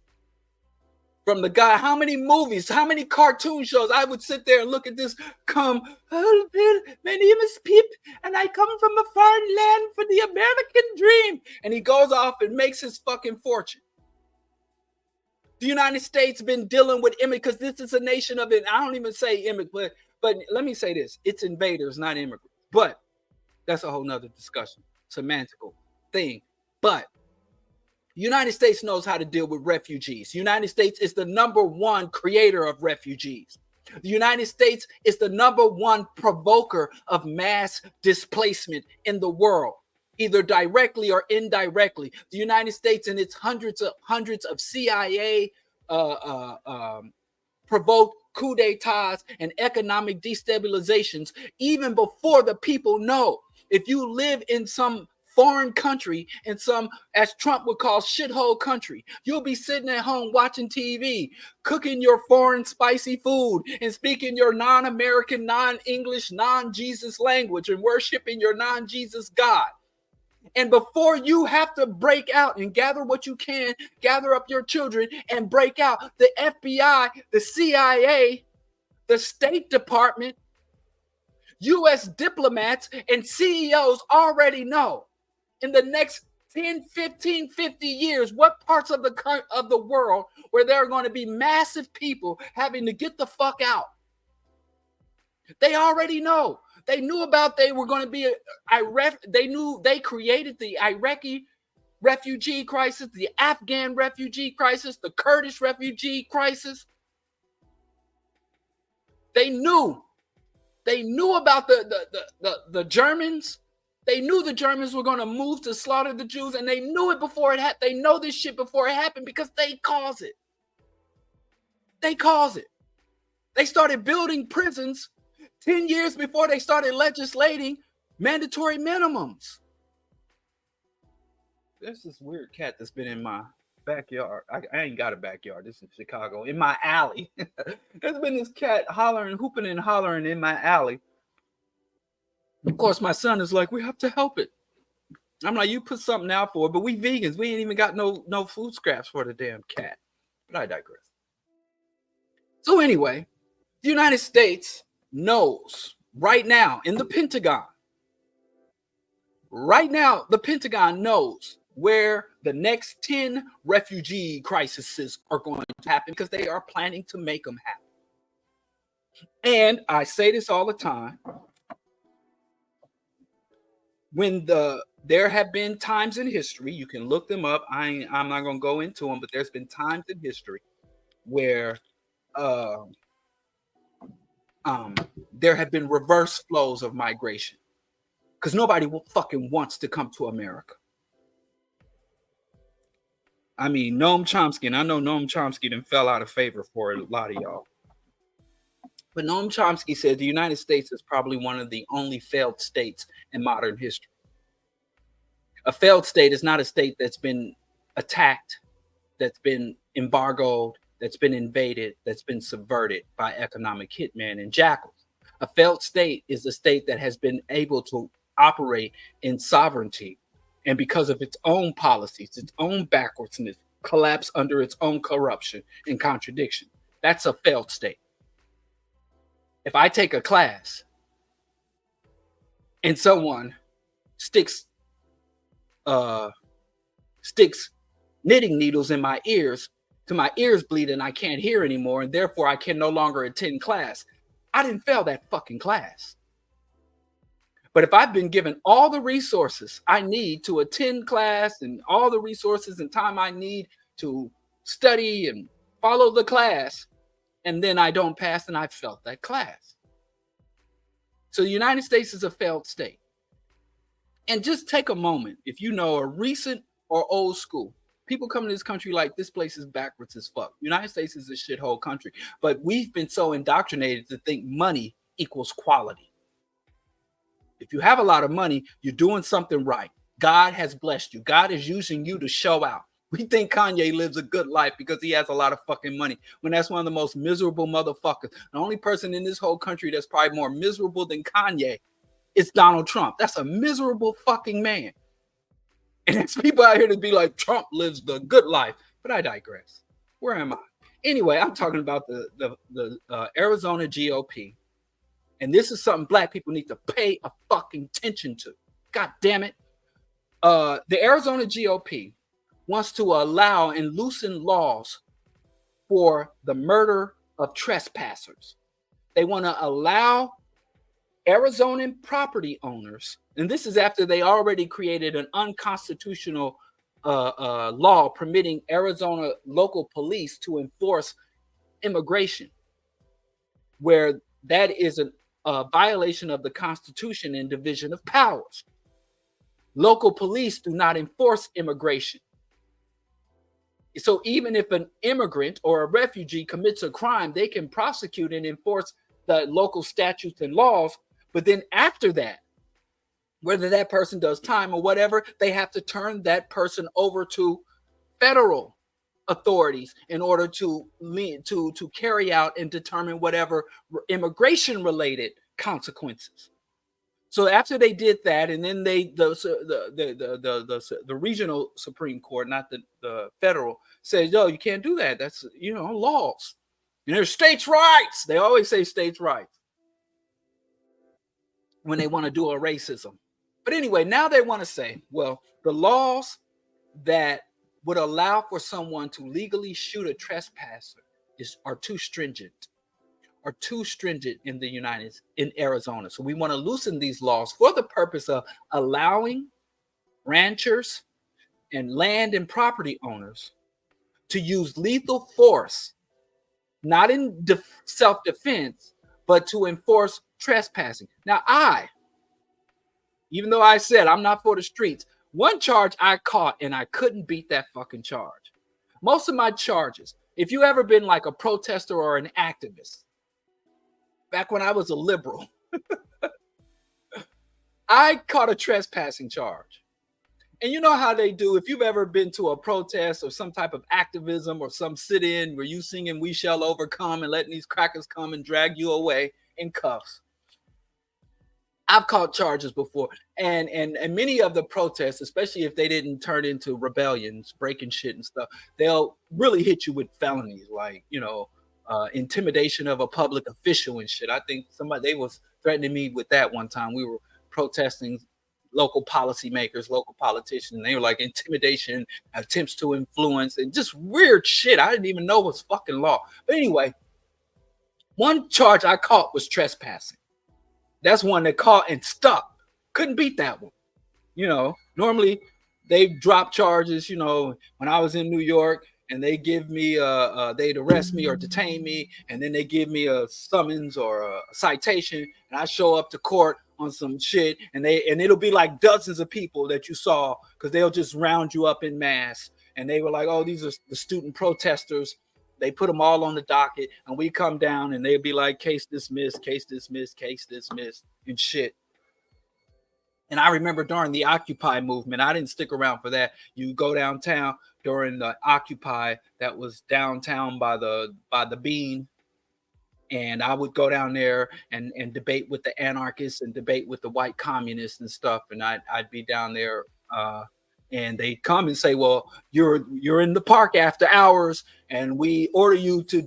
from the guy. How many movies? How many cartoon shows? I would sit there and look at this. My name is Pip, and I come from a foreign land for the American dream. And he goes off and makes his fucking fortune. The United States been dealing with immigrants because this is a nation of it. I don't even say immigrants, but let me say this: it's invaders, not immigrants. But that's a whole nother discussion, semantical thing. But the United States knows how to deal with refugees. The United States is the number one creator of refugees. The United States is the number one provoker of mass displacement in the world, either directly or indirectly. The United States and its hundreds of CIA provoked coup d'etats and economic destabilizations even before the people know. If you live in some foreign country, in some, as Trump would call, shithole country, you'll be sitting at home watching TV, cooking your foreign spicy food and speaking your non-American, non-English, non-Jesus language and worshiping your non-Jesus God. And before you have to break out and gather what you can, gather up your children and break out, the FBI, the CIA, the State Department, U.S. diplomats and CEOs already know in the next 10, 15, 50 years, what parts of the world where there are going to be massive people having to get the fuck out. They already know. They knew about they were going to be they knew they created the Iraqi refugee crisis, the Afghan refugee crisis, the Kurdish refugee crisis. They knew about the Germans. They knew the Germans were going to move to slaughter the Jews, and they knew it before it happened. They know this shit before it happened because they cause it. They cause it. They started building prisons 10 years before they started legislating mandatory minimums. There's this weird cat that's been in my backyard. I ain't got a backyard. This is Chicago. In my alley. There's been this cat hollering, hooping and hollering in my alley. Of course, my son is like, we have to help it. I'm like, you put something out for it, but we vegans. We ain't even got no food scraps for the damn cat. But I digress. So anyway, the United States knows right now in the Pentagon. Right now, the Pentagon knows where the next 10 refugee crises are going to happen because they are planning to make them happen. And I say this all the time. When there have been times in history, you can look them up. I'm not going to go into them, but there's been times in history where there have been reverse flows of migration because nobody fucking wants to come to America. I mean, Noam Chomsky, and I know Noam Chomsky done fell out of favor for a lot of y'all. But Noam Chomsky said the United States is probably one of the only failed states in modern history. A failed state is not a state that's been attacked, that's been embargoed, that's been invaded, that's been subverted by economic hitmen and jackals. A failed state is a state that has been able to operate in sovereignty and because of its own policies, its own backwardsness, collapse under its own corruption and contradiction. That's a failed state. If I take a class and someone sticks uh sticks knitting needles in my ears to my ears bleed and I can't hear anymore, and therefore I can no longer attend class, I didn't fail that fucking class. But if I've been given all the resources I need to attend class and all the resources and time I need to study and follow the class, and then I don't pass, and I've failed that class. So the United States is a failed state. And just take a moment, if you know a recent or old school, people come to this country like this place is backwards as fuck. United States is a shithole country, but we've been so indoctrinated to think money equals quality. If you have a lot of money, you're doing something right. God has blessed you. God is using you to show out. We think Kanye lives a good life because he has a lot of fucking money, when that's one of the most miserable motherfuckers. The only person in this whole country that's probably more miserable than Kanye is Donald Trump. That's a miserable fucking man. And there's people out here to be like, Trump lives the good life. But I digress. Where am I? Anyway, I'm talking about the Arizona GOP. And this is something black people need to pay a fucking attention to. God damn it. The Arizona GOP wants to allow and loosen laws for the murder of trespassers. They want to allow Arizonan property owners, and this is after they already created an unconstitutional law permitting Arizona local police to enforce immigration, where that is a violation of the Constitution and division of powers. Local police do not enforce immigration. So even if an immigrant or a refugee commits a crime, they can prosecute and enforce the local statutes and laws. But then after that, whether that person does time or whatever, they have to turn that person over to federal authorities in order to carry out and determine whatever immigration related consequences. So after they did that, and then the regional Supreme Court, not the federal, says, "Yo, you can't do that. That's laws. And there's states' rights." They always say states' rights when they want to do a racism. But anyway, now they want to say, well, the laws that would allow for someone to legally shoot a trespasser are too stringent. In Arizona. So we want to loosen these laws for the purpose of allowing ranchers and land and property owners to use lethal force, not in self-defense, but to enforce trespassing. Now, even though I said I'm not for the streets, one charge I caught and I couldn't beat that fucking charge. Most of my charges, if you ever been like a protester or an activist, back when I was a liberal, I caught a trespassing charge. And you know how they do, if you've ever been to a protest or some type of activism or some sit-in where you singing "We Shall Overcome" and letting these crackers come and drag you away in cuffs. I've caught charges before. And many of the protests, especially if they didn't turn into rebellions, breaking shit and stuff, they'll really hit you with felonies like, intimidation of a public official and shit. I think they was threatening me with that one time. We were protesting local policymakers, local politicians, and they were like intimidation, attempts to influence, and just weird shit I didn't even know was fucking law. But anyway, one charge I caught was trespassing. That's one that caught and stuck. Couldn't beat that one. Normally they drop charges, when I was in New York, and they give me they'd arrest me or detain me, and then they give me a summons or a citation, and I show up to court on some shit, and it'll be like dozens of people that you saw, because they'll just round you up in mass. And they were like, "Oh, these are the student protesters." They put them all on the docket, and we come down, and they'd be like, "Case dismissed, case dismissed, case dismissed," and shit. And I remember during the Occupy movement, I didn't stick around for that. You go downtown during the Occupy that was downtown by the Bean, and I would go down there and debate with the anarchists and debate with the white communists and stuff. And I'd be down there, and they'd come and say, "Well, you're in the park after hours, and we order you to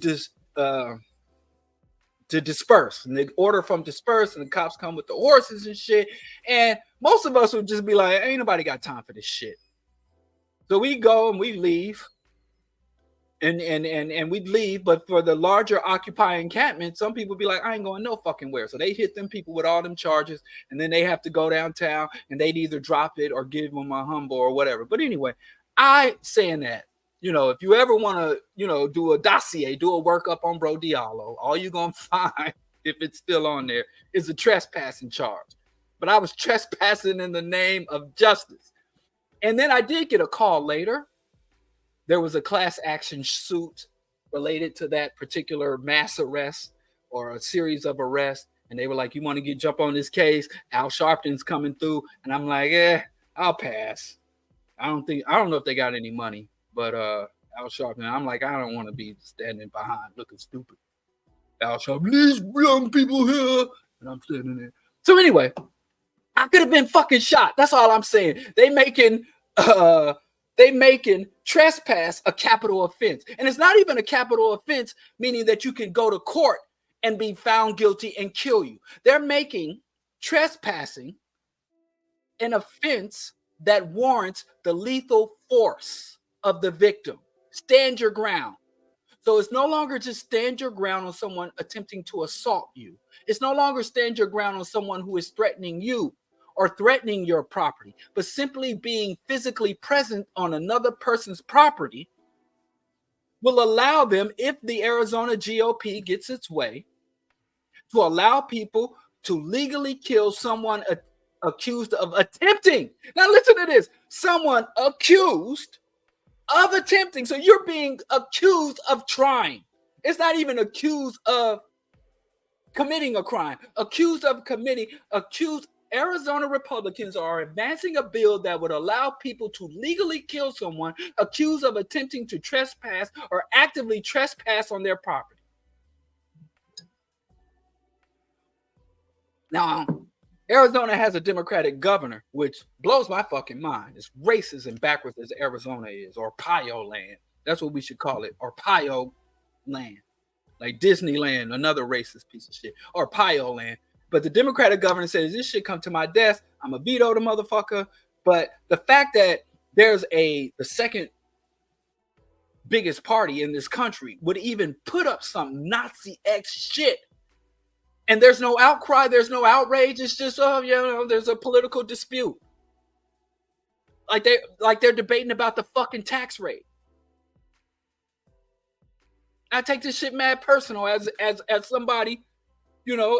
disperse." And they order from disperse, and the cops come with the horses and shit. And most of us would just be like, "Ain't nobody got time for this shit." So we go and we leave. And we'd leave, but for the larger Occupy encampment, some people be like, "I ain't going no fucking where." So they hit them people with all them charges, and then they have to go downtown, and they'd either drop it or give them a humble or whatever. But anyway, I saying that, if you ever want to, do a dossier, do a workup on BroDiallo, all you're gonna find, if it's still on there, is a trespassing charge. But I was trespassing in the name of justice. And then I did get a call later. There was a class action suit related to that particular mass arrest or a series of arrests. And they were like, "You want to jump on this case? Al Sharpton's coming through." And I'm like, I'll pass. I don't know if they got any money, but Al Sharpton, I'm like, I don't want to be standing behind looking stupid. Al Sharpton, "These young people here," and I'm standing there. So anyway, I could have been fucking shot. That's all I'm saying. They making trespass a capital offense. And it's not even a capital offense, meaning that you can go to court and be found guilty and kill you. They're making trespassing an offense that warrants the lethal force of the victim. Stand your ground. So it's no longer just stand your ground on someone attempting to assault you. It's no longer stand your ground on someone who is threatening you or threatening your property, but simply being physically present on another person's property will allow them, if the Arizona GOP gets its way, to allow people to legally kill someone accused of attempting. Now listen to this. Someone accused of attempting. So you're being accused of trying. It's not even accused of committing a crime. Accused. Arizona Republicans are advancing a bill that would allow people to legally kill someone accused of attempting to trespass or actively trespass on their property. Now, Arizona has a Democratic governor, which blows my fucking mind. As racist and backwards as Arizona is, or Pio land. That's what we should call it, or Pio land. Like Disneyland, another racist piece of shit, or Pio land. But the Democratic governor says this shit come to my desk, I'm a veto the motherfucker. But the fact that there's the second biggest party in this country would even put up some Nazi-X shit, and there's no outcry, there's no outrage. It's just, there's a political dispute. Like they're debating about the fucking tax rate. I take this shit mad personal as somebody,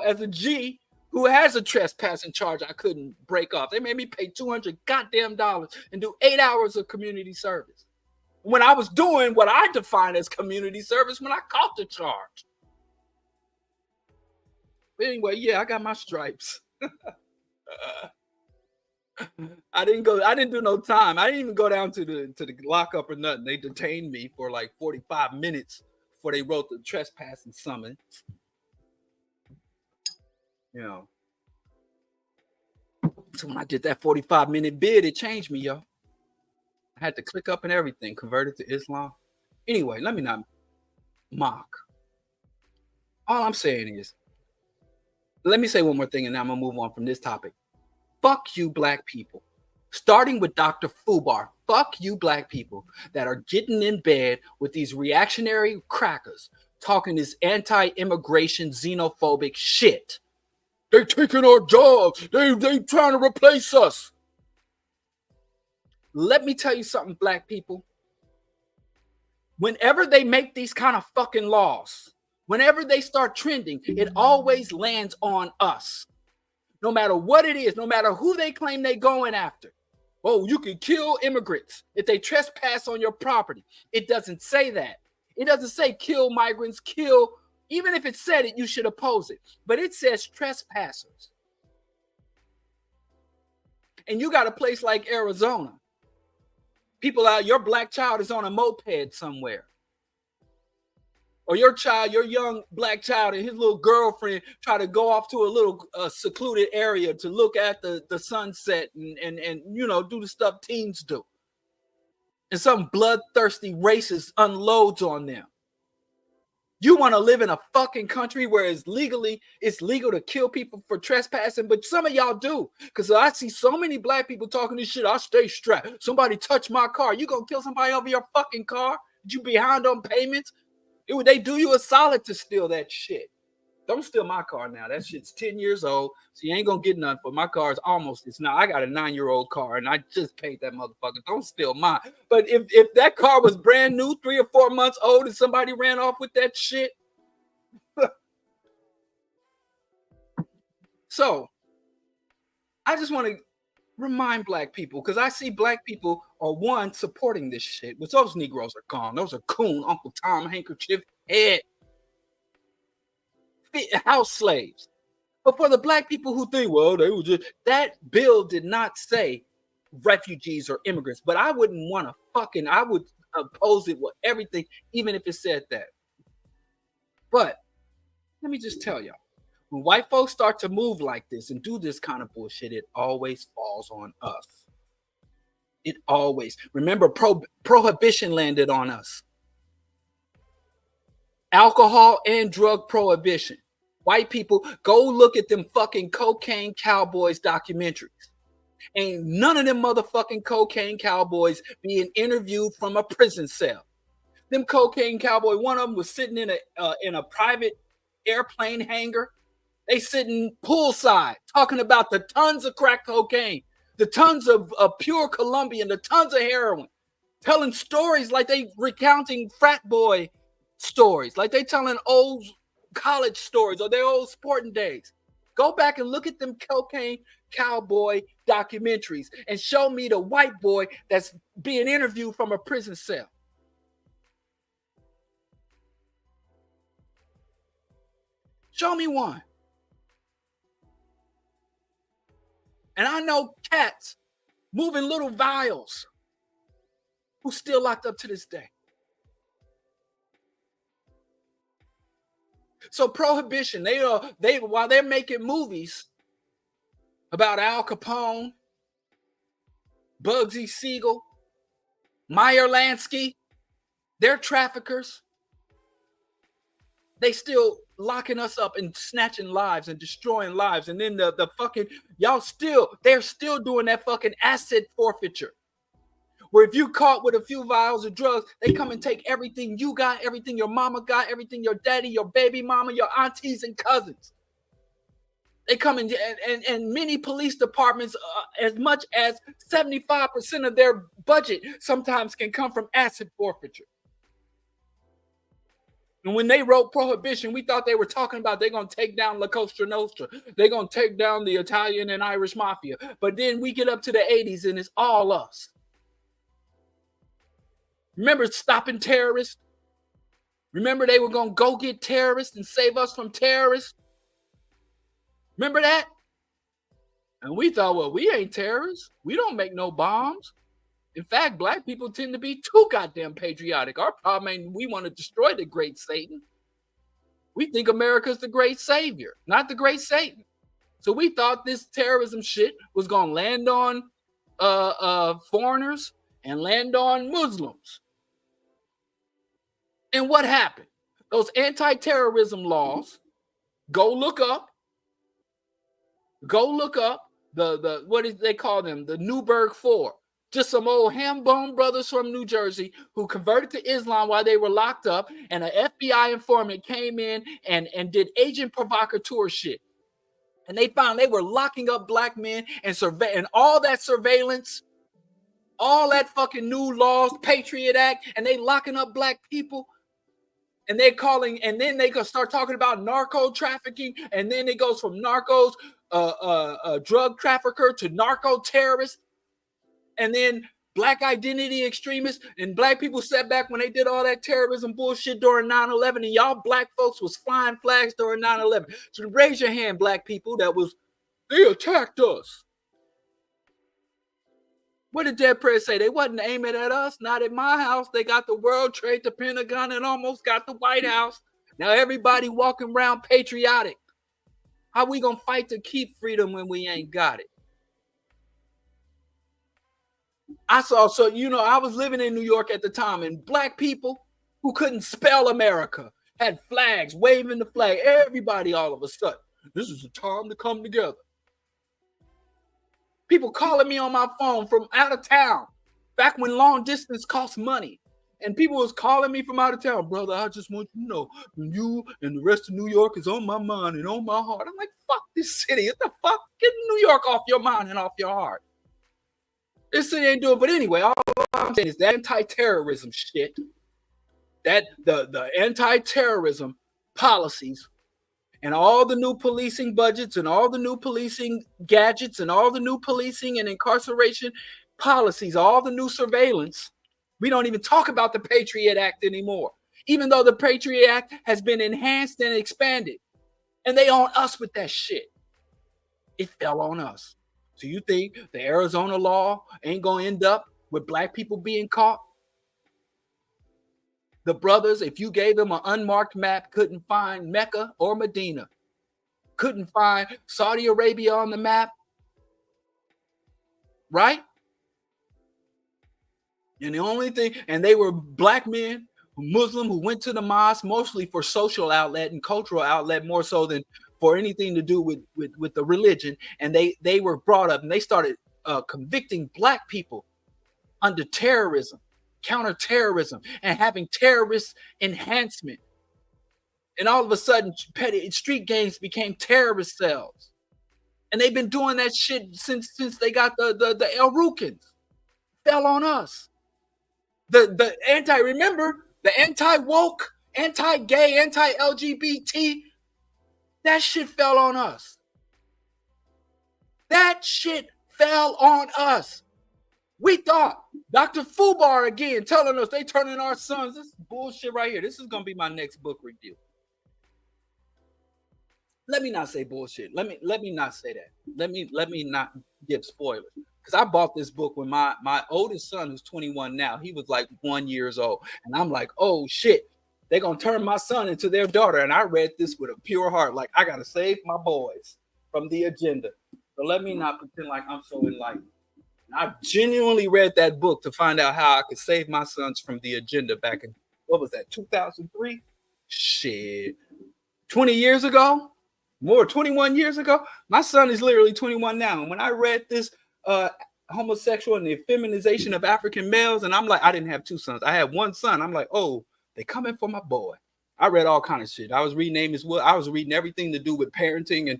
as a G who has a trespassing charge I couldn't break off. They made me pay $200 goddamn dollars and do 8 hours of community service when I was doing what I define as community service when I caught the charge. But anyway, yeah, I got my stripes. I didn't do no time. I didn't even go down to the lockup or nothing. They detained me for like 45 minutes before they wrote the trespassing summons. So when I did that 45-minute bid, it changed me, yo. I had to click up and everything, converted to Islam. Anyway, let me not mock. All I'm saying is, let me say one more thing, and then I'm gonna move on from this topic. Fuck you, black people. Starting with Dr. Fubar. Fuck you, black people that are getting in bed with these reactionary crackers talking this anti-immigration, xenophobic shit. They taking our jobs. They trying to replace us. Let me tell you something, black people. Whenever they make these kind of fucking laws, whenever they start trending, it always lands on us. No matter what it is, no matter who they claim they going after. Oh, you can kill immigrants if they trespass on your property. It doesn't say that. It doesn't say kill migrants, kill. Even if it said it, you should oppose it. But it says trespassers. And you got a place like Arizona. People out, your black child is on a moped somewhere. Or your young black child and his little girlfriend try to go off to a little secluded area to look at the sunset and do the stuff teens do. And some bloodthirsty racist unloads on them. You want to live in a fucking country where it's legal to kill people for trespassing, but some of y'all do. Because I see so many black people talking this shit. I stay strapped. Somebody touch my car. You gonna kill somebody over your fucking car? Did you behind on payments? They do you a solid to steal that shit. Don't steal my car now. That shit's 10 years old, so you ain't gonna get none for my car. It's not. I got a 9-year-old car, and I just paid that motherfucker. Don't steal mine. But if that car was brand new, 3 or 4 months old, and somebody ran off with that shit, so I just want to remind black people, because I see black people are supporting this shit, which those Negroes are gone. Those are coon, Uncle Tom, handkerchief, head, house slaves. But for the black people who think, well, they were just, that bill did not say refugees or immigrants, but I wouldn't want to I would oppose it with everything, even if it said that. But let me just tell y'all, when white folks start to move like this and do this kind of bullshit, it always falls on us. It always. Remember, prohibition landed on us. Alcohol and drug prohibition. White people, go look at them fucking cocaine cowboys documentaries. Ain't none of them motherfucking cocaine cowboys being interviewed from a prison cell. Them cocaine cowboy, one of them was sitting in a private airplane hangar. They sitting poolside talking about the tons of crack cocaine, the tons of pure Colombian, the tons of heroin, telling stories like they recounting frat boy stories, like they telling old college stories or their old sporting days. Go back and look at them cocaine cowboy documentaries and show me the white boy that's being interviewed from a prison cell. Show me one. And I know cats moving little vials who's still locked up to this day. So prohibition, while they're making movies about Al Capone, Bugsy Siegel, Meyer Lansky, they're traffickers. They still locking us up and snatching lives and destroying lives. And then the fucking, they're still doing that fucking asset forfeiture. Where if you caught with a few vials of drugs, they come and take everything you got, everything your mama got, everything your daddy, your baby mama, your aunties and cousins. They come in and many police departments, as much as 75% of their budget sometimes can come from asset forfeiture. And when they wrote prohibition, we thought they were talking about they're going to take down La Cosa Nostra. They're going to take down the Italian and Irish mafia. But then we get up to the 80s and it's all us. Remember stopping terrorists? Remember they were going to go get terrorists and save us from terrorists? Remember that? And we thought, well, we ain't terrorists. We don't make no bombs. In fact, black people tend to be too goddamn patriotic. Our problem ain't we want to destroy the great Satan. We think America's the great savior, not the great Satan. So we thought this terrorism shit was going to land on foreigners and land on Muslims. And what happened? Those anti-terrorism laws, go look up the what is they call them? The Newburgh Four. Just some old ham-bone brothers from New Jersey who converted to Islam while they were locked up, and an FBI informant came in and did agent provocateur shit. And they found they were locking up black men and all that surveillance, all that fucking new laws, Patriot Act, and they locking up black people. And they're calling, and then they can start talking about narco trafficking, and then it goes from narcos, drug trafficker to narco terrorist. And then black identity extremists and black people sat back when they did all that terrorism bullshit during 9/11, and y'all black folks was flying flags during 9/11. So raise your hand, black people, they attacked us. What did Dead Prez say? They wasn't aiming at us, not at my house. They got the World Trade, the Pentagon, and almost got the White House. Now everybody walking around patriotic. How we gonna fight to keep freedom when we ain't got it? I was living in New York at the time, and black people who couldn't spell America had flags, waving the flag. Everybody all of a sudden, this is the time to come together. People calling me on my phone from out of town, back when long distance cost money. And people was calling me from out of town, brother, I just want you to know, you and the rest of New York is on my mind and on my heart. I'm like, fuck this city. What the fuck? Get New York off your mind and off your heart. This city ain't doing, but anyway, all I'm saying is that anti-terrorism shit, that the anti-terrorism policies and all the new policing budgets and all the new policing gadgets and all the new policing and incarceration policies, all the new surveillance. We don't even talk about the Patriot Act anymore, even though the Patriot Act has been enhanced and expanded. And they on us with that shit. It fell on us. So you think the Arizona law ain't going to end up with black people being caught? The brothers, if you gave them an unmarked map, couldn't find Mecca or Medina, couldn't find Saudi Arabia on the map, right? And the only thing, and they were black men, Muslim, who went to the mosque mostly for social outlet and cultural outlet, more so than for anything to do with the religion. And they were brought up and they started convicting black people under terrorism, counterterrorism, and having terrorist enhancement. And all of a sudden, petty street gangs became terrorist cells. And they've been doing that shit since they got the El Rukins. Fell on us. The anti-woke, anti-gay, anti-LGBT, that shit fell on us. That shit fell on us. We thought Dr. Fubar again telling us they turning our sons. This is bullshit right here. This is gonna be my next book review. Let me not say bullshit. Let me not say that. Let me not give spoilers. Because I bought this book when my oldest son, who's 21 now, he was like 1 year old. And I'm like, oh shit, they're gonna turn my son into their daughter. And I read this with a pure heart. Like, I gotta save my boys from the agenda. So let me not pretend like I'm so enlightened. I genuinely read that book to find out how I could save my sons from the agenda back in, what was that, 2003? Shit. 20 years ago? More, 21 years ago? My son is literally 21 now. And when I read this homosexual and the feminization of African males, and I'm like, I didn't have two sons. I had one son. I'm like, oh, they coming for my boy. I read all kind of shit. I was reading Amos Wood. I was reading everything to do with parenting and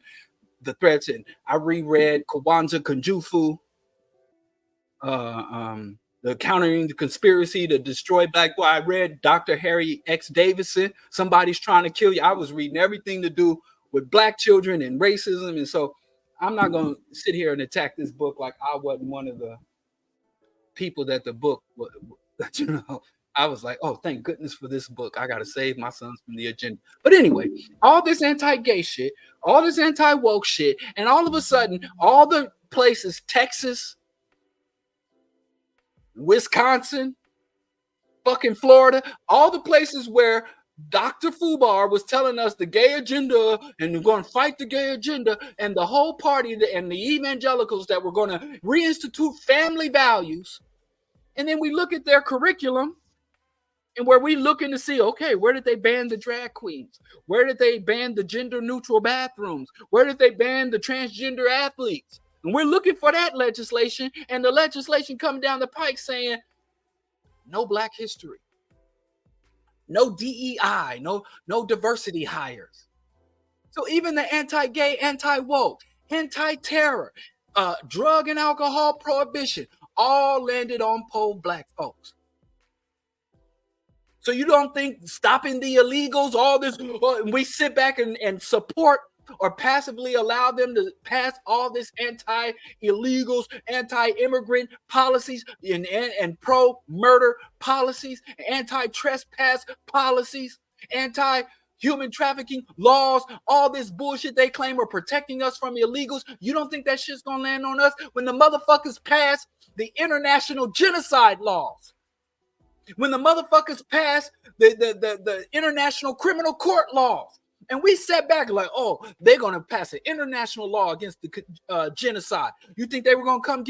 the threats. And I reread Kwanzaa Kunjufu, the Countering the Conspiracy to Destroy Black Boy. I read Dr. Harry X. Davison, Somebody's Trying to Kill You. I was reading everything to do with black children and racism. And so I'm not going to sit here and attack this book like I wasn't one of the people that the book, that, you know, I was like, oh, thank goodness for this book. I got to save my sons from the agenda. But anyway, all this anti-gay shit, all this anti-woke shit, and all of a sudden, all the places, Texas, Wisconsin, fucking Florida, all the places where Dr. Fubar was telling us the gay agenda and we're going to fight the gay agenda, and the whole party and the evangelicals that were going to reinstitute family values. And then we look at their curriculum and where we looking to see, okay, where did they ban the drag queens? Where did they ban the gender neutral bathrooms? Where did they ban the transgender athletes? And we're looking for that legislation, and the legislation coming down the pike saying no black history, no DEI, no diversity hires. So even the anti-gay, anti-woke, anti-terror, drug and alcohol prohibition, all landed on poor black folks. So you don't think stopping the illegals, all this, we sit back and support or passively allow them to pass all this anti-illegals, anti-immigrant policies and pro-murder policies, anti-trespass policies, human trafficking laws, all this bullshit they claim are protecting us from illegals. You don't think that shit's gonna land on us when the motherfuckers pass the international genocide laws? When the motherfuckers pass the international criminal court laws? And we sat back like, oh, they're going to pass an international law against the genocide. You think they were going to come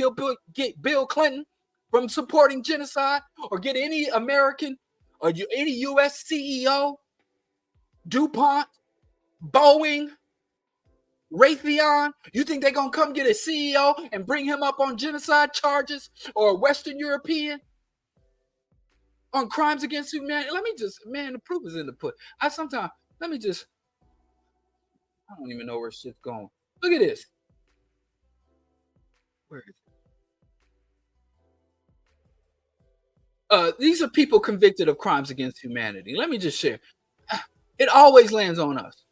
get Bill Clinton from supporting genocide, or get any American or any U.S. CEO, DuPont, Boeing, Raytheon? You think they're going to come get a CEO and bring him up on genocide charges, or a Western European on crimes against humanity? Let me just, man, the proof is in the pudding. I don't even know where shit's going. Look at this. Where is it? These are people convicted of crimes against humanity. Let me just share. It always lands on us.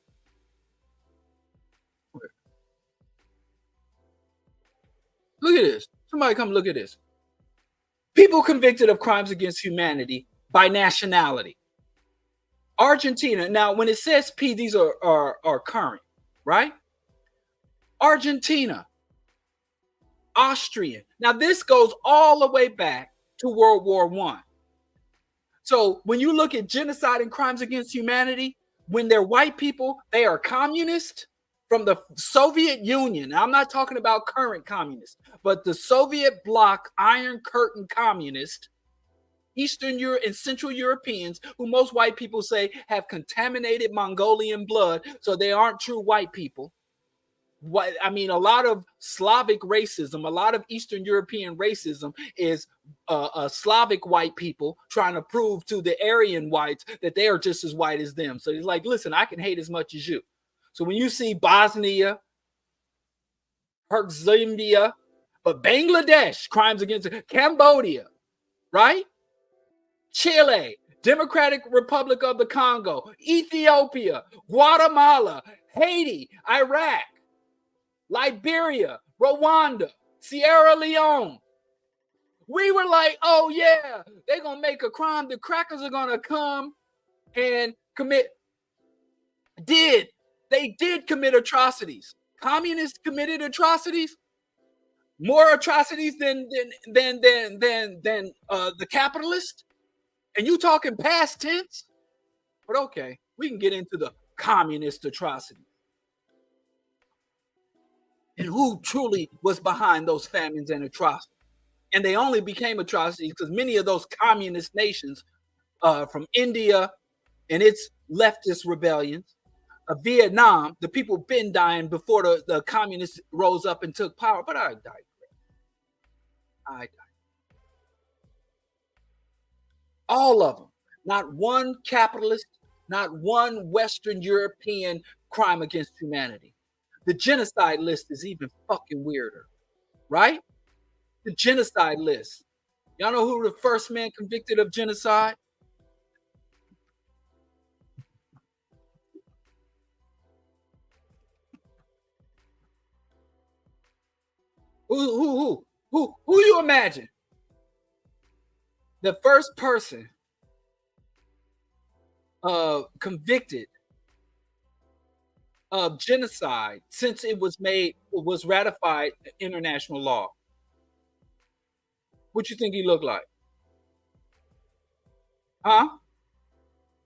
Look at this. Somebody come look at this. People convicted of crimes against humanity by nationality. Argentina. Now, when it says P, these are current, right? Argentina, Austrian. Now, this goes all the way back to World War I. So when you look at genocide and crimes against humanity, when they're white people, they are communist from the Soviet Union. Now, I'm not talking about current communists, but the Soviet bloc, Iron Curtain communist, Eastern Europe and Central Europeans, who most white people say have contaminated Mongolian blood, so they aren't true white people. I mean, a lot of Slavic racism, a lot of Eastern European racism is Slavic white people trying to prove to the Aryan whites that they are just as white as them. So he's like, listen, I can hate as much as you. So when you see Bosnia, Herzegovina, but Bangladesh, crimes against Cambodia, right? Chile, Democratic Republic of the Congo, Ethiopia, Guatemala, Haiti, Iraq, Liberia, Rwanda, Sierra Leone. We were like, oh yeah, they're going to make a crime. The crackers are going to come and commit. They did commit atrocities. Communists committed atrocities. More atrocities than the capitalists. And you talking past tense? But okay, we can get into the communist atrocity. And who truly was behind those famines and atrocities? And they only became atrocities because many of those communist nations, from India and its leftist rebellions, Vietnam, the people been dying before the communists rose up and took power. But I digress. All of them. Not one capitalist, not one Western European crime against humanity. The genocide list is even fucking weirder, right? The genocide list. Y'all know who the first man convicted of genocide? Who you imagine? The first person convicted of genocide since it was ratified international law. What you think he looked like? Huh?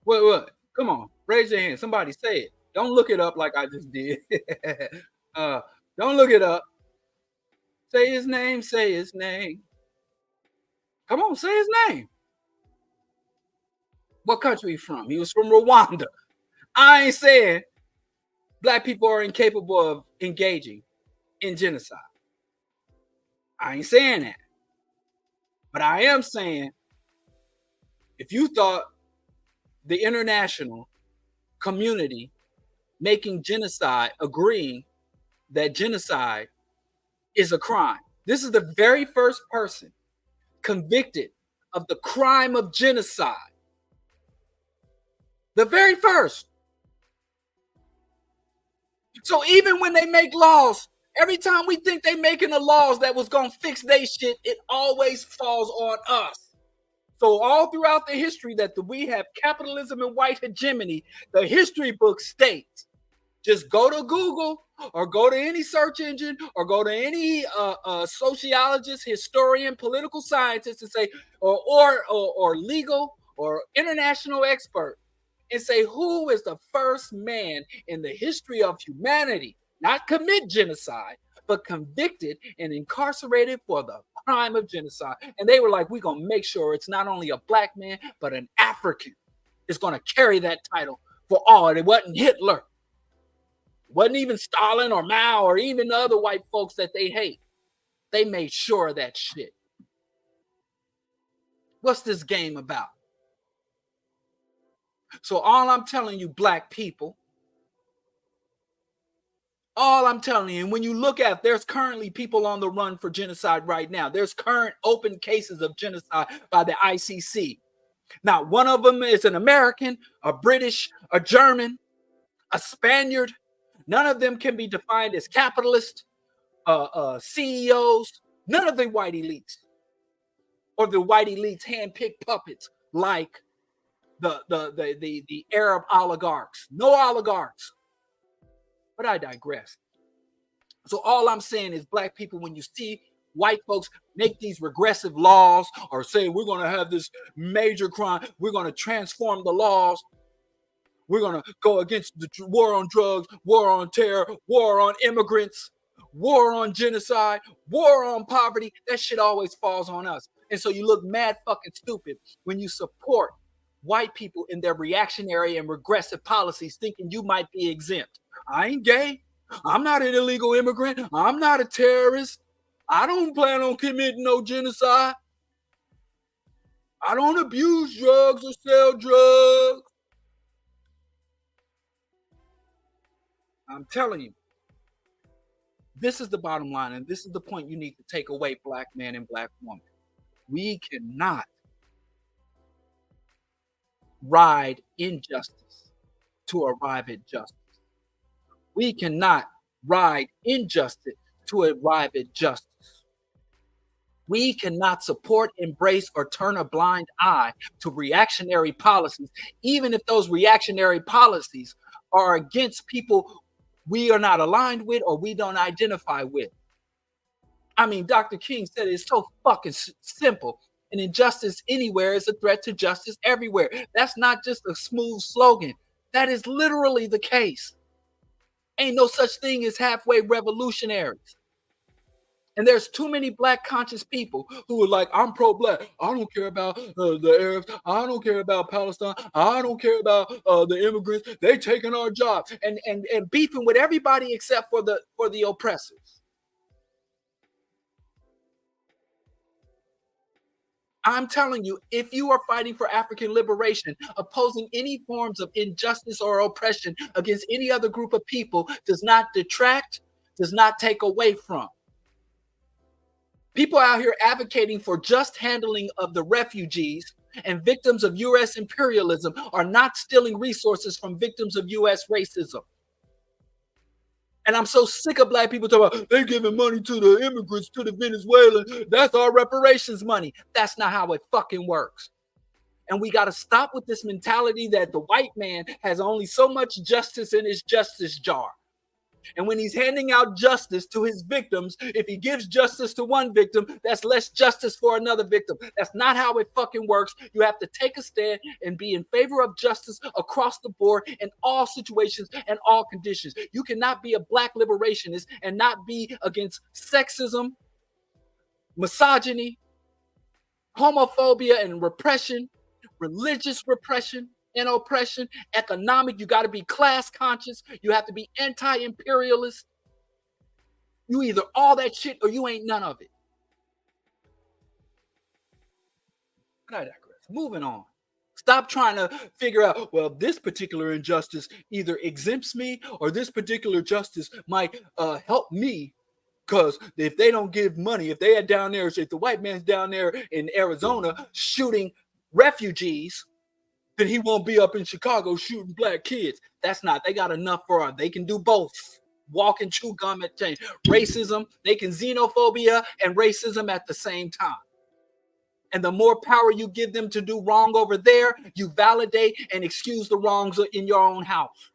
What? Come on, raise your hand. Somebody say it. Don't look it up like I just did. Don't look it up. Say his name. Say his name. Come on, say his name. What country he from? He was from Rwanda. I ain't saying black people are incapable of engaging in genocide. I ain't saying that. But I am saying, if you thought the international community making genocide, agreeing that genocide is a crime, this is the very first person convicted of the crime of genocide. The very first. So even when they make laws, every time we think they making the laws that was going to fix their shit, it always falls on us. So all throughout the history that we have capitalism and white hegemony, the history book states, just go to Google or go to any search engine or go to any sociologist, historian, political scientist and say, or legal or international expert and say, who is the first man in the history of humanity, not commit genocide, but convicted and incarcerated for the crime of genocide? And they were like, we're going to make sure it's not only a black man, but an African is going to carry that title for all. And it wasn't Hitler. It wasn't even Stalin or Mao or even the other white folks that they hate. They made sure of that shit. What's this game about? So all I'm telling you, black people, all I'm telling you, and when you look at, there's currently people on the run for genocide right now. There's current open cases of genocide by the ICC. Now, one of them is an American, a British, a German, a Spaniard. None of them can be defined as capitalist, CEOs. None of the white elites or the white elites handpicked puppets like the Arab oligarchs. No oligarchs. But I digress. So all I'm saying is, black people, when you see white folks make these regressive laws or say we're going to have this major crime, we're going to transform the laws, we're going to go against the war on drugs, war on terror, war on immigrants, war on genocide, war on poverty, that shit always falls on us. And so you look mad fucking stupid when you support white people in their reactionary and regressive policies thinking you might be exempt. I ain't gay. I'm not an illegal immigrant. I'm not a terrorist. I don't plan on committing no genocide. I don't abuse drugs or sell drugs. I'm telling you, this is the bottom line, and this is the point you need to take away, black man and black woman. We cannot ride injustice to arrive at justice. We cannot ride injustice to arrive at justice. We cannot support, embrace, or turn a blind eye to reactionary policies, even if those reactionary policies are against people we are not aligned with or we don't identify with. I mean, Dr. King said it's so fucking simple. An injustice anywhere is a threat to justice everywhere. That's not just a smooth slogan. That is literally the case. Ain't no such thing as halfway revolutionaries. And there's too many black conscious people who are like, I'm pro-black. I don't care about the Arabs. I don't care about Palestine. I don't care about the immigrants. They taking our jobs and beefing with everybody except for the oppressors. I'm telling you, if you are fighting for African liberation, opposing any forms of injustice or oppression against any other group of people does not detract, does not take away from. People out here advocating for just handling of the refugees and victims of U.S. imperialism are not stealing resources from victims of U.S. racism. And I'm so sick of black people talking about they're giving money to the immigrants, to the Venezuelans. That's our reparations money. That's not how it fucking works. And we got to stop with this mentality that the white man has only so much justice in his justice jar. And when he's handing out justice to his victims, if he gives justice to one victim, that's less justice for another victim. That's not how it fucking works. You have to take a stand and be in favor of justice across the board in all situations and all conditions. You cannot be a black liberationist and not be against sexism, misogyny, homophobia and repression, religious repression and oppression, economic. You got to be class conscious. You have to be anti-imperialist. You either all that shit or you ain't none of it. But I digress. Moving on. Stop trying to figure out, well, this particular injustice either exempts me or this particular justice might help me. Because if they don't give money, if they are down there, if the white man's down there in Arizona shooting refugees, then he won't be up in Chicago shooting black kids. That's not. They got enough for us. They can do both. Walk and chew gum at the same. Racism, they can xenophobia and racism at the same time. And the more power you give them to do wrong over there, you validate and excuse the wrongs in your own house.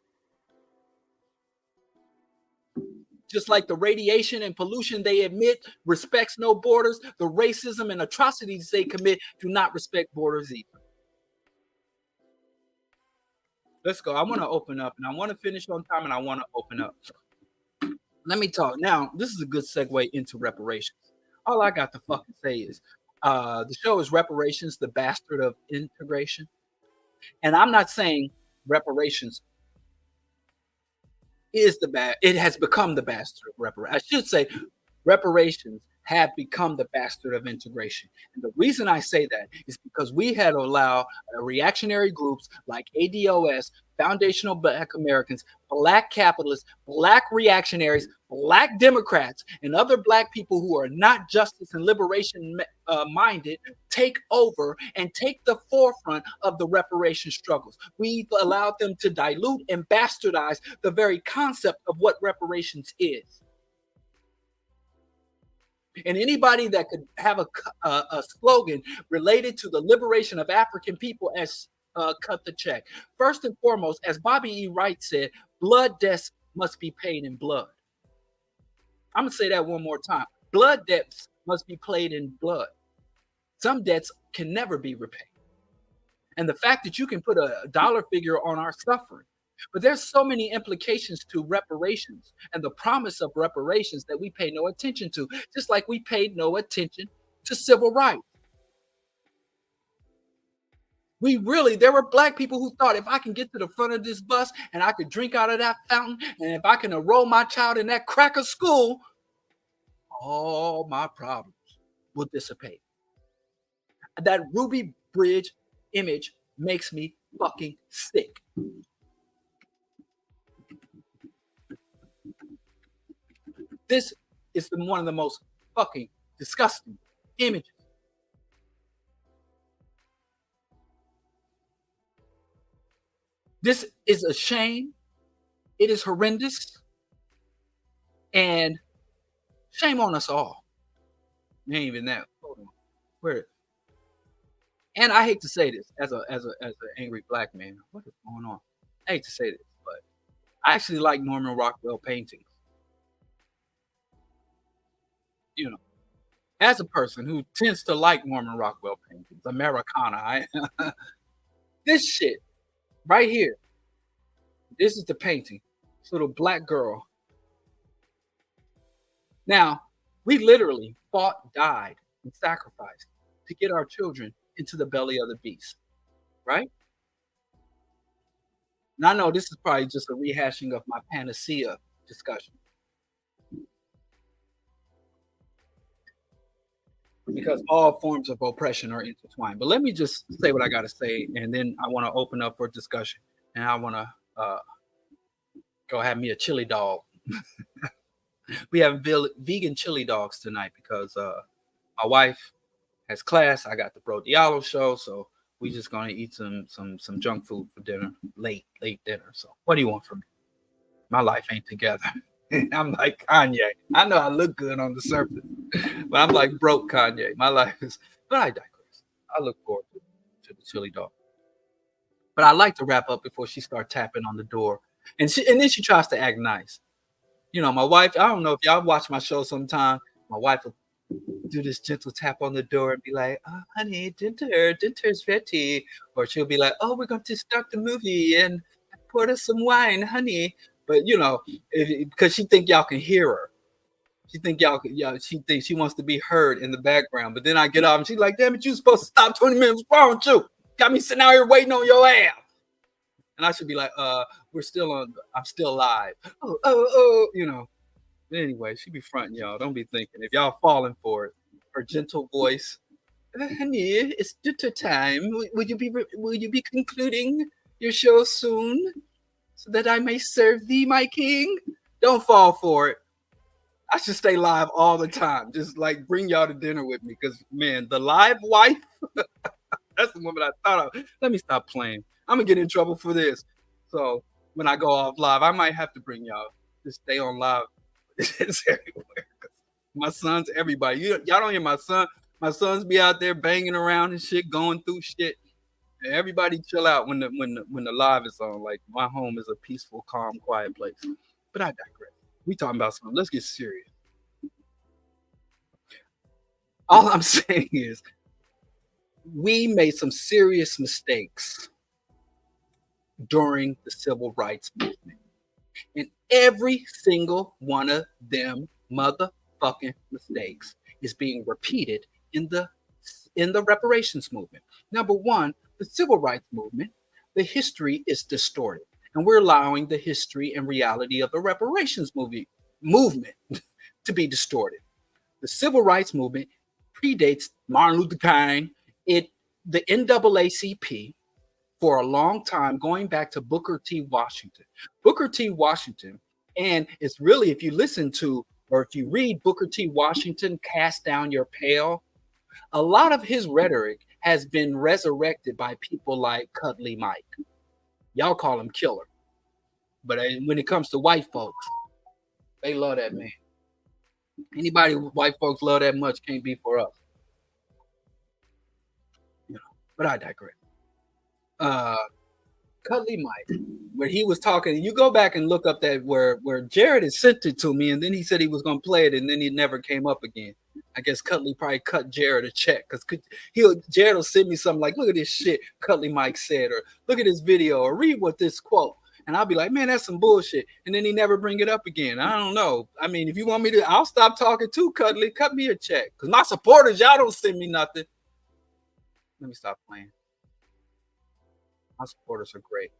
Just like the radiation and pollution they emit respects no borders, the racism and atrocities they commit do not respect borders either. Let's go. I want to open up, and I want to finish on time, and I want to open up. Let me talk. Now, this is a good segue into reparations. All I got to fucking say is the show is Reparations, the Bastard of Integration. And I'm not saying reparations is the bad. It has become the bastard of reparations. I should say reparations have become the bastard of integration. And the reason I say that is because we had allowed reactionary groups like ADOS, Foundational Black Americans, Black capitalists, Black reactionaries, Black Democrats, and other Black people who are not justice and liberation minded take over and take the forefront of the reparation struggles. We've allowed them to dilute and bastardize the very concept of what reparations is. And anybody that could have a slogan related to the liberation of African people as cut the check. First and foremost, as Bobby E. Wright said, blood debts must be paid in blood. I'm going to say that one more time. Blood debts must be paid in blood. Some debts can never be repaid. And the fact that you can put a dollar figure on our suffering, but there's so many implications to reparations and the promise of reparations that we pay no attention to, just like we paid no attention to civil rights. There were Black people who thought if I can get to the front of this bus and I could drink out of that fountain, and if I can enroll my child in that cracker school, all my problems will dissipate. That Ruby Bridge image makes me fucking sick. This is one of the most fucking disgusting images. This is a shame. It is horrendous. And shame on us all. Ain't even that. Hold on. Where? And I hate to say this as an angry Black man. What is going on? I hate to say this, but I actually like Norman Rockwell paintings. You know, as a person who tends to like Norman Rockwell paintings, Americana, this shit right here, this is the painting. This little Black girl. Now, we literally fought, died, and sacrificed to get our children into the belly of the beast, right? Now, I know this is probably just a rehashing of my panacea discussion. Because all forms of oppression are intertwined. But let me just say what I got to say, and then I want to open up for discussion. And I want to go have me a chili dog. We have vegan chili dogs tonight because my wife has class. I got the BroDiallo show, so we just gonna eat some junk food for dinner, late dinner. So what do you want from me? My life ain't together. I'm like Kanye. I know I look good on the surface, but I'm like broke Kanye. My life is, but I digress. I look forward to the chili dog. But I like to wrap up before she starts tapping on the door. And then she tries to act nice. You know, my wife, I don't know if y'all watch my show sometime. My wife will do this gentle tap on the door and be like, "Oh, honey, dinner's ready." Or she'll be like, "Oh, we're going to start the movie and pour us some wine, honey." But you know, because she think y'all can hear her. She think she thinks she wants to be heard in the background. But then I get off and she's like, "Damn it, you supposed to stop 20 minutes. What's wrong with you? Got me sitting out here waiting on your ass." And I should be like, I'm still live. Oh, you know. But anyway, she be fronting y'all. Don't be thinking. If y'all falling for it, her gentle voice, "Honey, it's dinner time. Will you be concluding your show soon, so that I may serve thee, my king?" Don't fall for it. I should stay live all the time. Just like bring y'all to dinner with me, because man, the live wife, that's the woman I thought of. Let me stop playing. I'm gonna get in trouble for this. So when I go off live, I might have to bring y'all. Just stay on live. It's everywhere. My son's everybody. Y'all don't hear my son. My sons be out there banging around and shit, going through shit. And everybody chill out when the live is on. Like my home is a peaceful, calm, quiet place. But I digress. We talking about something. Let's get serious. All I'm saying is we made some serious mistakes during the civil rights movement. And every single one of them motherfucking mistakes is being repeated in the reparations movement. Number one, the civil rights movement, the history is distorted. And we're allowing the history and reality of the reparations movement to be distorted. The civil rights movement predates Martin Luther King. The NAACP for a long time, going back to Booker T. Washington. Booker T. Washington, and it's really, if you listen to or if you read Booker T. Washington, Cast Down Your Pail, a lot of his rhetoric has been resurrected by people like Cuddly Mike. Y'all call him Killer. But when it comes to white folks, they love that man. Anybody white folks love that much can't be for us. But I digress. Cuddly Mike, where he was talking, you go back and look up that where Jared had sent it to me, and then he said he was going to play it, and then he never came up again. I guess Cuddly probably cut Jared a check because Jared will send me something like, look at this shit Cuddly Mike said, or look at this video, or read what this quote. And I'll be like, man, that's some bullshit. And then he never bring it up again. I don't know. I mean, if you want me to, I'll stop talking too, Cuddly. Cut me a check. Because my supporters, y'all don't send me nothing. Let me stop playing. My supporters are great.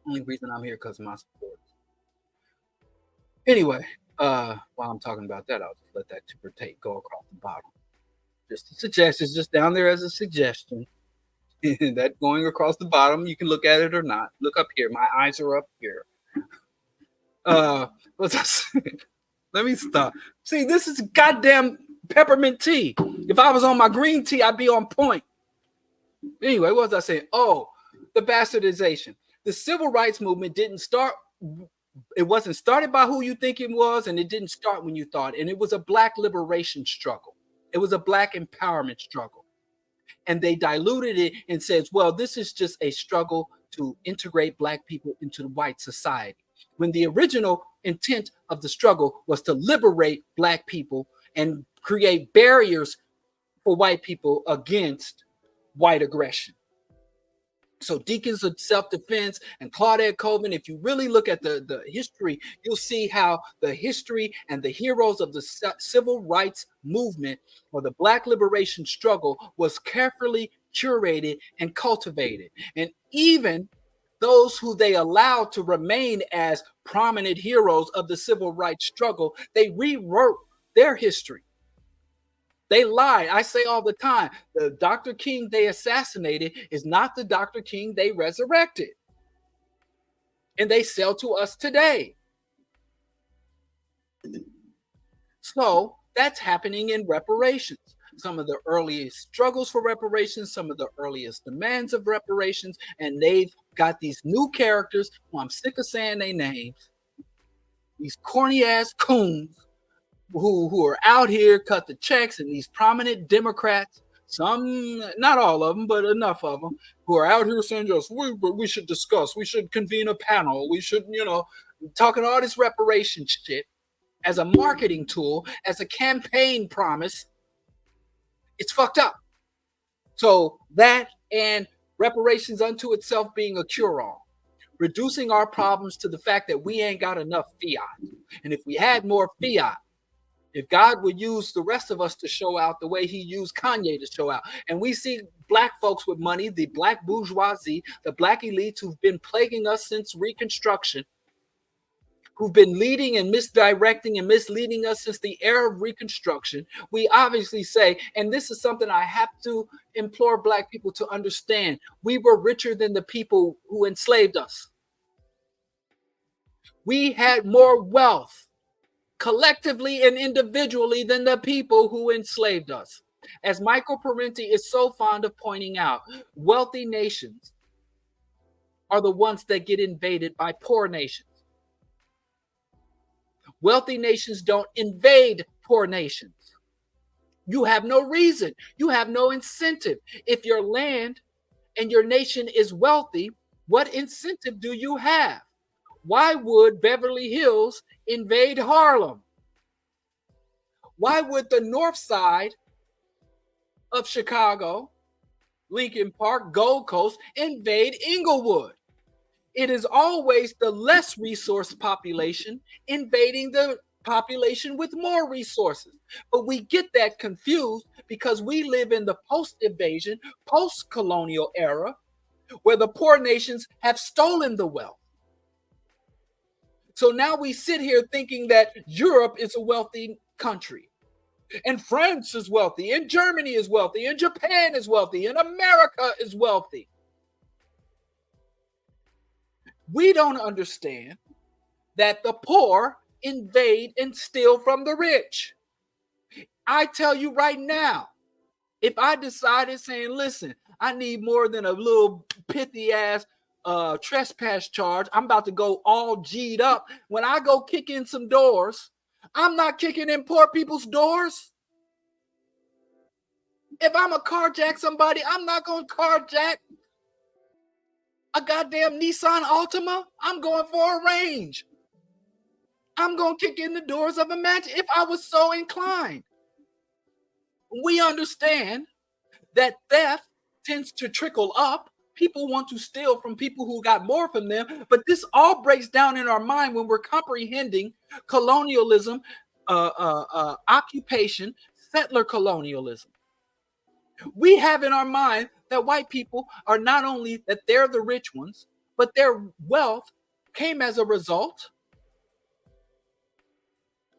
Only reason I'm here because of my supporters. Anyway, while I'm talking about that, I'll just let that super tape go across the bottom. Just a suggestion, it's just down there as a suggestion. That going across the bottom, you can look at it or not. Look up here. My eyes are up here. What's I saying? Let me stop. See, this is goddamn peppermint tea. If I was on my green tea, I'd be on point. Anyway, what was I saying? Oh, the bastardization. The civil rights movement didn't start. It wasn't started by who you think it was, and it didn't start when you thought. And it was a black liberation struggle. It was a black empowerment struggle. And they diluted it and says, well, this is just a struggle to integrate black people into the white society. When the original intent of the struggle was to liberate black people and create barriers for white people against white aggression. So Deacons of Self-Defense and Claudette Colvin, if you really look at the history, you'll see how the history and the heroes of the civil rights movement or the black liberation struggle was carefully curated and cultivated. And even those who they allowed to remain as prominent heroes of the civil rights struggle, they rewrote their history. They lied. I say all the time, the Dr. King they assassinated is not the Dr. King they resurrected. And they sell to us today. So that's happening in reparations. Some of the earliest struggles for reparations, some of the earliest demands of reparations, and they've got these new characters who I'm sick of saying their names, these corny ass coons who are out here, cut the checks, and these prominent Democrats, some, not all of them, but enough of them, who are out here saying, just, we should discuss, we should convene a panel, we should, talking all this reparation shit as a marketing tool, as a campaign promise. It's fucked up. So that and reparations unto itself being a cure-all, reducing our problems to the fact that we ain't got enough fiat. And if we had more fiat, if God would use the rest of us to show out the way he used Kanye to show out, and we see black folks with money, the black bourgeoisie, the black elites who've been plaguing us since Reconstruction, who've been leading and misdirecting and misleading us since the era of Reconstruction, we obviously say, and this is something I have to implore black people to understand, we were richer than the people who enslaved us. We had more wealth collectively and individually than the people who enslaved us. As Michael Parenti is so fond of pointing out, wealthy nations are the ones that get invaded by poor nations. Wealthy nations don't invade poor nations. You have no reason. You have no incentive. If your land and your nation is wealthy, what incentive do you have? Why would Beverly Hills invade Harlem? Why would the north side of Chicago, Lincoln Park, Gold Coast, invade Inglewood? It is always the less resource population invading the population with more resources. But we get that confused because we live in the post-invasion, post-colonial era where the poor nations have stolen the wealth. So now we sit here thinking that Europe is a wealthy country, and France is wealthy, and Germany is wealthy, and Japan is wealthy, and America is wealthy. We don't understand that the poor invade and steal from the rich. I tell you right now, if I decided saying, listen, I need more than a little pithy ass trespass charge, I'm about to go all G'd up. When I go kick in some doors, I'm not kicking in poor people's doors. If I'm a carjack somebody, I'm not going to carjack a goddamn Nissan Altima. I'm going for a range. I'm going to kick in the doors of a mansion if I was so inclined. We understand that theft tends to trickle up. People want to steal from people who got more from them, but this all breaks down in our mind when we're comprehending colonialism, occupation, settler colonialism. We have in our mind that white people are not only that they're the rich ones, but their wealth came as a result.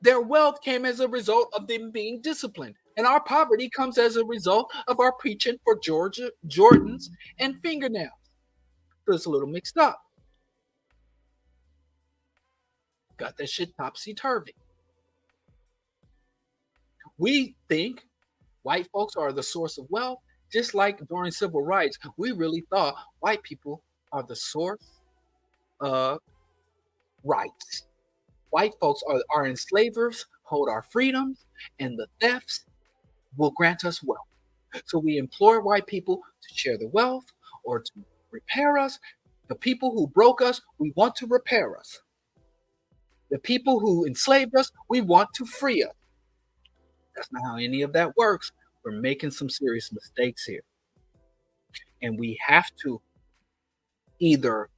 Their wealth came as a result of them being disciplined. And our poverty comes as a result of our preaching for Jordans and fingernails. So it's a little mixed up. Got that shit topsy-turvy. We think white folks are the source of wealth, just like during civil rights. We really thought white people are the source of rights. White folks are enslavers, hold our freedoms, and the thefts will grant us wealth. So we implore white people to share the wealth or to repair us. The people who broke us, we want to repair us. The people who enslaved us, we want to free us. That's not how any of that works. We're making some serious mistakes here. And we have to either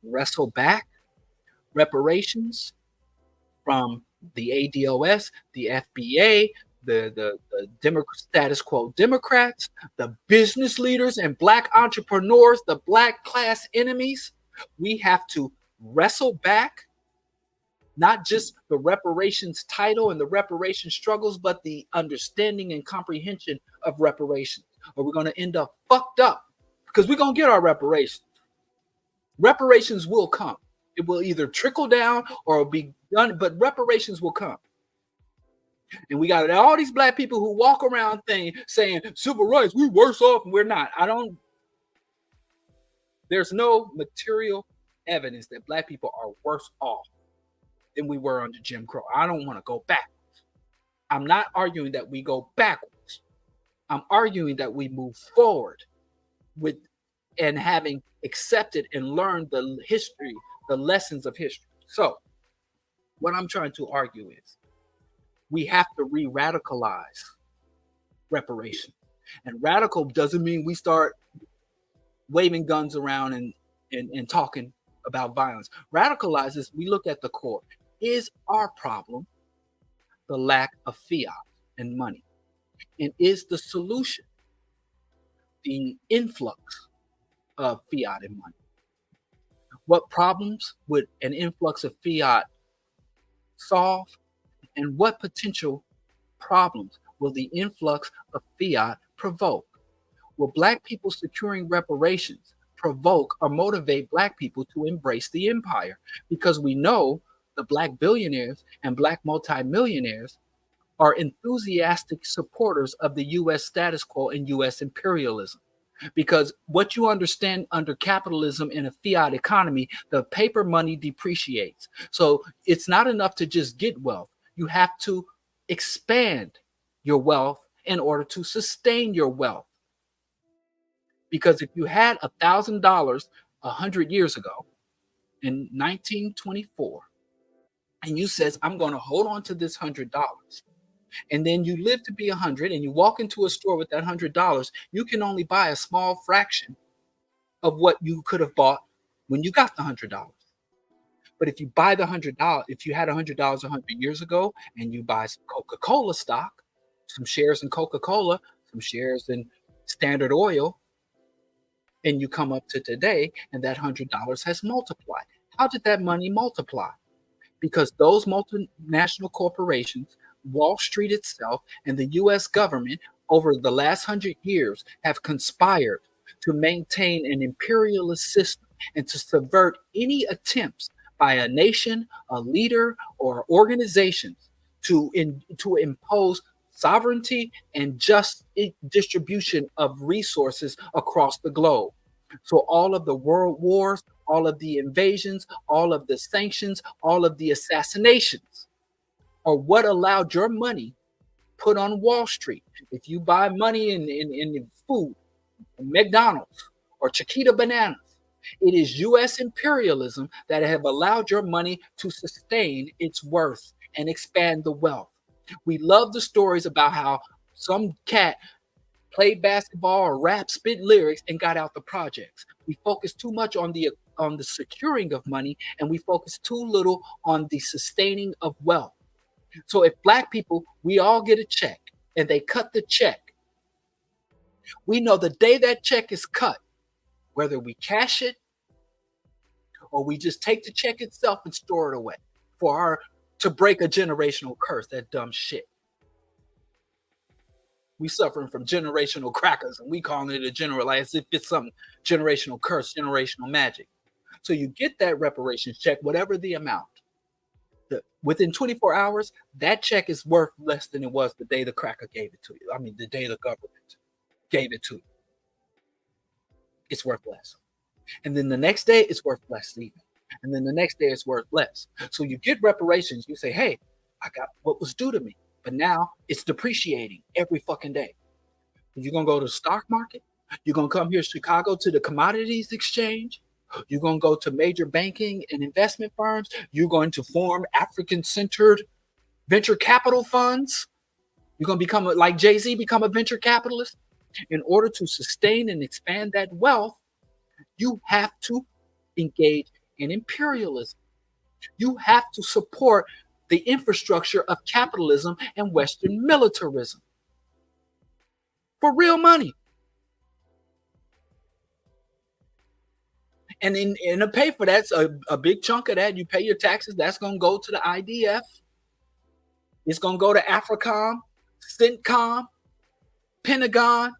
wrestle back reparations from the ADOS, the FBA, the status quo Democrats, the business leaders and Black entrepreneurs, the Black class enemies. We have to wrestle back not just the reparations title and the reparation struggles, but the understanding and comprehension of reparations, or we're going to end up fucked up because we're going to get our reparations. Reparations will come. It will either trickle down or be done, but reparations will come. And we got all these Black people who walk around saying civil rights, we're worse off, and we're not. There's no material evidence that Black people are worse off than we were under Jim Crow. I don't want to go backwards. I'm not arguing that we go backwards. I'm arguing that we move forward with and having accepted and learned the history, the lessons of history. So what I'm trying to argue is we have to re-radicalize reparation. And radical doesn't mean we start waving guns around and talking about violence. Radicalizes, we look at the core. Is our problem the lack of fiat and money? And is the solution the influx of fiat and money? What problems would an influx of fiat solve? And what potential problems will the influx of fiat provoke? Will Black people securing reparations provoke or motivate Black people to embrace the empire? Because we know the Black billionaires and Black multimillionaires are enthusiastic supporters of the U.S. status quo and U.S. imperialism. Because what you understand under capitalism in a fiat economy, the paper money depreciates. So it's not enough to just get wealth. You have to expand your wealth in order to sustain your wealth. Because if you had $1,000 100 years ago in 1924, and you says, I'm going to hold on to this $100, and then you live to be 100, and you walk into a store with that $100, you can only buy a small fraction of what you could have bought when you got the $100. But if you buy the $100, if you had $100 100 years ago, and you buy some Coca-Cola stock, some shares in Coca-Cola, some shares in Standard Oil, and you come up to today, and that $100 has multiplied. How did that money multiply? Because those multinational corporations, Wall Street itself, and the US government over the last 100 years have conspired to maintain an imperialist system and to subvert any attempts by a nation, a leader, or organizations to impose sovereignty and just distribution of resources across the globe. So all of the world wars, all of the invasions, all of the sanctions, all of the assassinations are what allowed your money put on Wall Street. If you buy money in food, McDonald's or Chiquita bananas, it is US imperialism that have allowed your money to sustain its worth and expand the wealth. We love the stories about how some cat played basketball or rap, spit lyrics, and got out the projects. We focus too much on the securing of money, and we focus too little on the sustaining of wealth. So if black people, we all get a check and they cut the check, we know the day that check is cut, whether we cash it or we just take the check itself and store it away to break a generational curse, that dumb shit. We suffering from generational crackers, and we calling it a general, as if it's some generational curse, generational magic. So you get that reparations check, whatever the amount. Within 24 hours, that check is worth less than it was the day the cracker gave it to you. I mean, the day the government gave it to you. It's worth less. And then the next day, it's worth less even. And then the next day, it's worth less. So you get reparations. You say, hey, I got what was due to me. But now it's depreciating every fucking day. You're going to go to the stock market. You're going to come here to Chicago to the commodities exchange. You're going to go to major banking and investment firms. You're going to form African-centered venture capital funds. You're going to become, like Jay-Z, become a venture capitalist. In order to sustain and expand that wealth, you have to engage in imperialism. You have to support the infrastructure of capitalism and Western militarism for real money. And to pay for that, a big chunk of that, you pay your taxes, that's going to go to the IDF. It's going to go to AFRICOM, CENTCOM, Pentagon,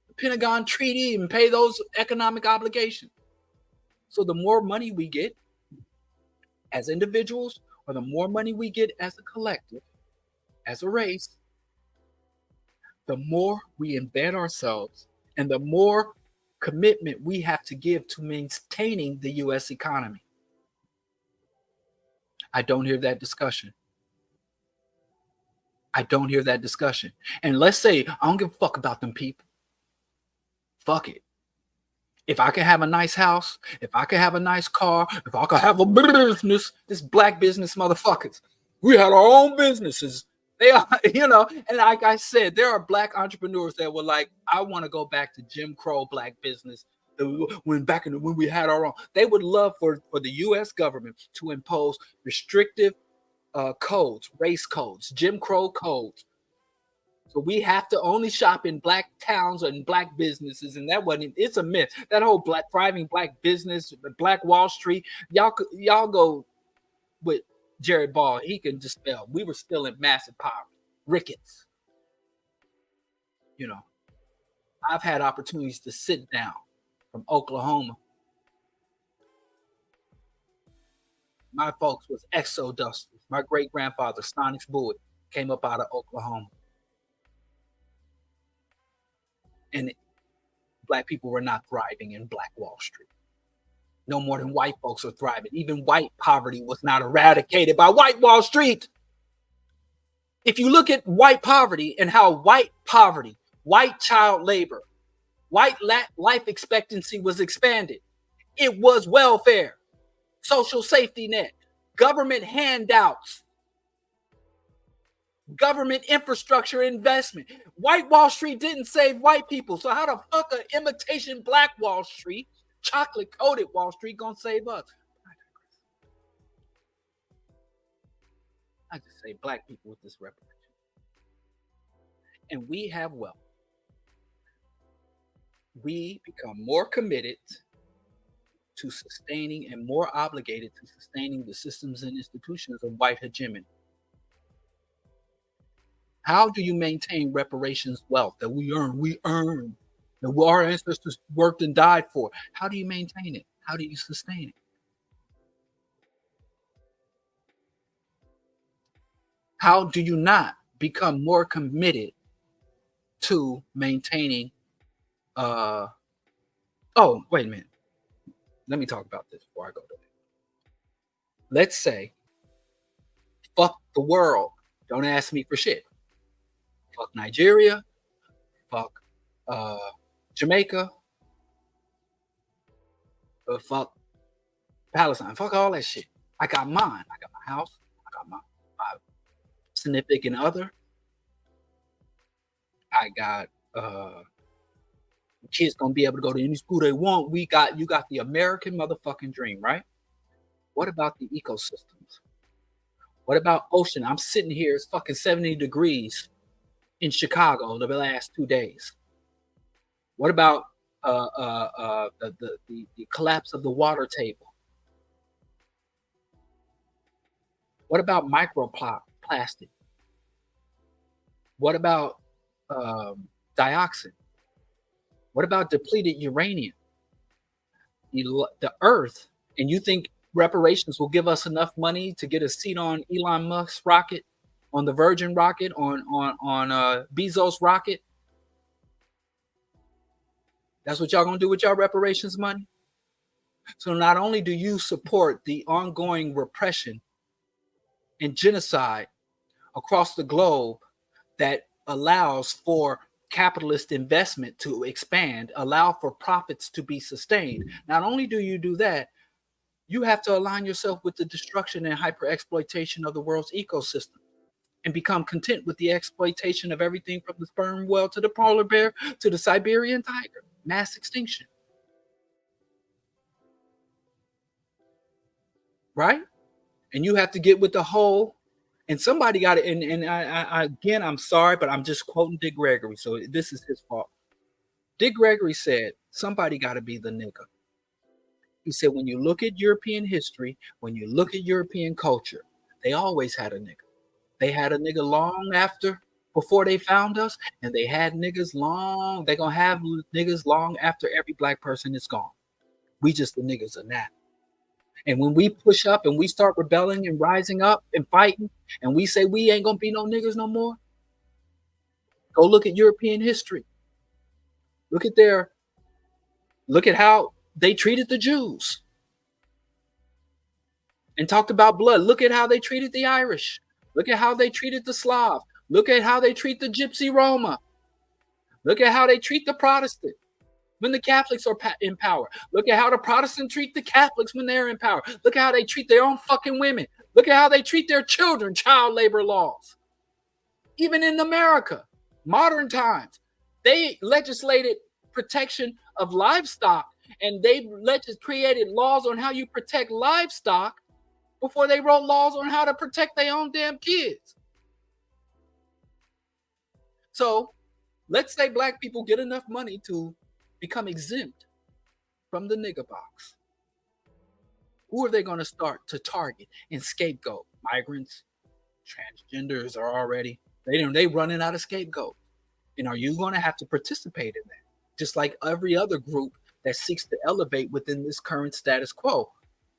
the Pentagon Treaty, and pay those economic obligations. So the more money we get as individuals, or the more money we get as a collective, as a race, the more we embed ourselves and the more commitment we have to give to maintaining the U.S. economy. I don't hear that discussion. I don't hear that discussion. And let's say I don't give a fuck about them people. Fuck it. If I can have a nice house, if I can have a nice car, if I can have a business, this black business motherfuckers, we had our own businesses. They are, and like I said, there are black entrepreneurs that were like, I want to go back to Jim Crow black business. When we had our own, they would love for the U.S. government to impose restrictive codes, race codes, Jim Crow codes. So we have to only shop in black towns and black businesses, and it's a myth. That whole thriving black business, Black Wall Street, y'all go with Jared Ball. He can dispel. We were still in massive poverty, rickets. I've had opportunities to sit down from Oklahoma. My folks was exodusters. My great grandfather, Stonix Bowie, came up out of Oklahoma. And black people were not thriving in Black Wall Street. No more than white folks are thriving. Even white poverty was not eradicated by White Wall Street. If you look at white poverty and how white poverty, white child labor, white life expectancy was expanded, it was welfare, social safety net, government handouts, government infrastructure investment. White Wall Street didn't save white people. So how the fuck a imitation black Wall Street, chocolate coated Wall Street, gonna save us? I just say black people with this reparation. And we have wealth. We become more committed to sustaining and more obligated to sustaining the systems and institutions of white hegemony. How do you maintain reparations wealth that we earn? We earn that our ancestors worked and died for. How do you maintain it? How do you sustain it? How do you not become more committed to maintaining? Oh, wait a minute. Let me talk about this before I go to it. Let's say, fuck the world. Don't ask me for shit. Fuck Nigeria. Fuck Jamaica. Fuck Palestine. Fuck all that shit. I got mine. I got my house. I got my significant other. I got kids gonna be able to go to any school they want. You got the American motherfucking dream, right? What about the ecosystems? What about ocean? I'm sitting here, it's fucking 70 degrees in Chicago the last 2 days. What about the collapse of the water table? What about microplastic? What about dioxin? What about depleted uranium? The earth, and you think reparations will give us enough money to get a seat on Elon Musk's rocket, on the Virgin rocket, on Bezos' rocket? That's what y'all gonna do with y'all reparations money? So not only do you support the ongoing repression and genocide across the globe that allows for capitalist investment to expand, allow for profits to be sustained. Not only do you do that, you have to align yourself with the destruction and hyper exploitation of the world's ecosystem and become content with the exploitation of everything from the sperm whale to the polar bear to the Siberian tiger. Mass extinction. Right? And you have to get with the whole, and somebody got it. And I again, I'm sorry, but I'm just quoting Dick Gregory. So this is his fault. Dick Gregory said, somebody got to be the nigga. He said, when you look at European history, when you look at European culture, they always had a nigga. They had a nigga long before they found us, and they had niggas long. They're going to have niggas long after every black person is gone. We just the niggas of now. And when we push up and we start rebelling and rising up and fighting, and we say we ain't going to be no niggas no more, go look at European history. Look at how they treated the Jews and talked about blood. Look at how they treated the Irish. Look at how they treated the Slav. Look at how they treat the Gypsy Roma. Look at how they treat the Protestant when the Catholics are in power. Look at how the Protestants treat the Catholics when they're in power. Look at how they treat their own fucking women. Look at how they treat their children, child labor laws. Even in America, modern times, they legislated protection of livestock, and they created laws on how you protect livestock before they wrote laws on how to protect their own damn kids. So let's say black people get enough money to become exempt from the nigger box. Who are they going to start to target and scapegoat? Migrants, transgenders are already, they running out of scapegoat. And are you going to have to participate in that? Just like every other group that seeks to elevate within this current status quo.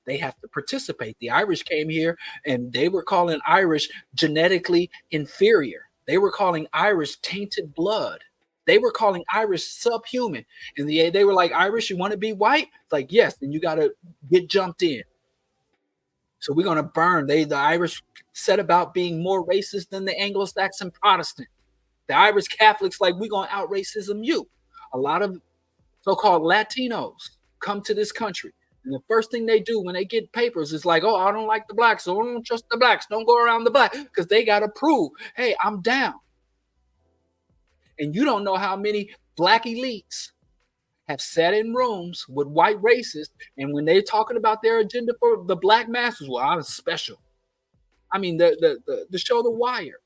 They have to participate. The Irish came here and they were calling Irish genetically inferior. They were calling Irish tainted blood. They were calling Irish subhuman. And they were like, Irish, you want to be white? It's like, yes, then you got to get jumped in. So we're going to burn. The Irish set about being more racist than the Anglo-Saxon Protestant. The Irish Catholics, like, we're going to out racism you. A lot of so-called Latinos come to this country. And the first thing they do when they get papers is like, oh, I don't like the blacks, so I don't trust the blacks. Don't go around the black, because they got to prove, hey, I'm down. And you don't know how many black elites have sat in rooms with white racists, and when they're talking about their agenda for the black masses, well, I'm special. I mean, the show The Wire.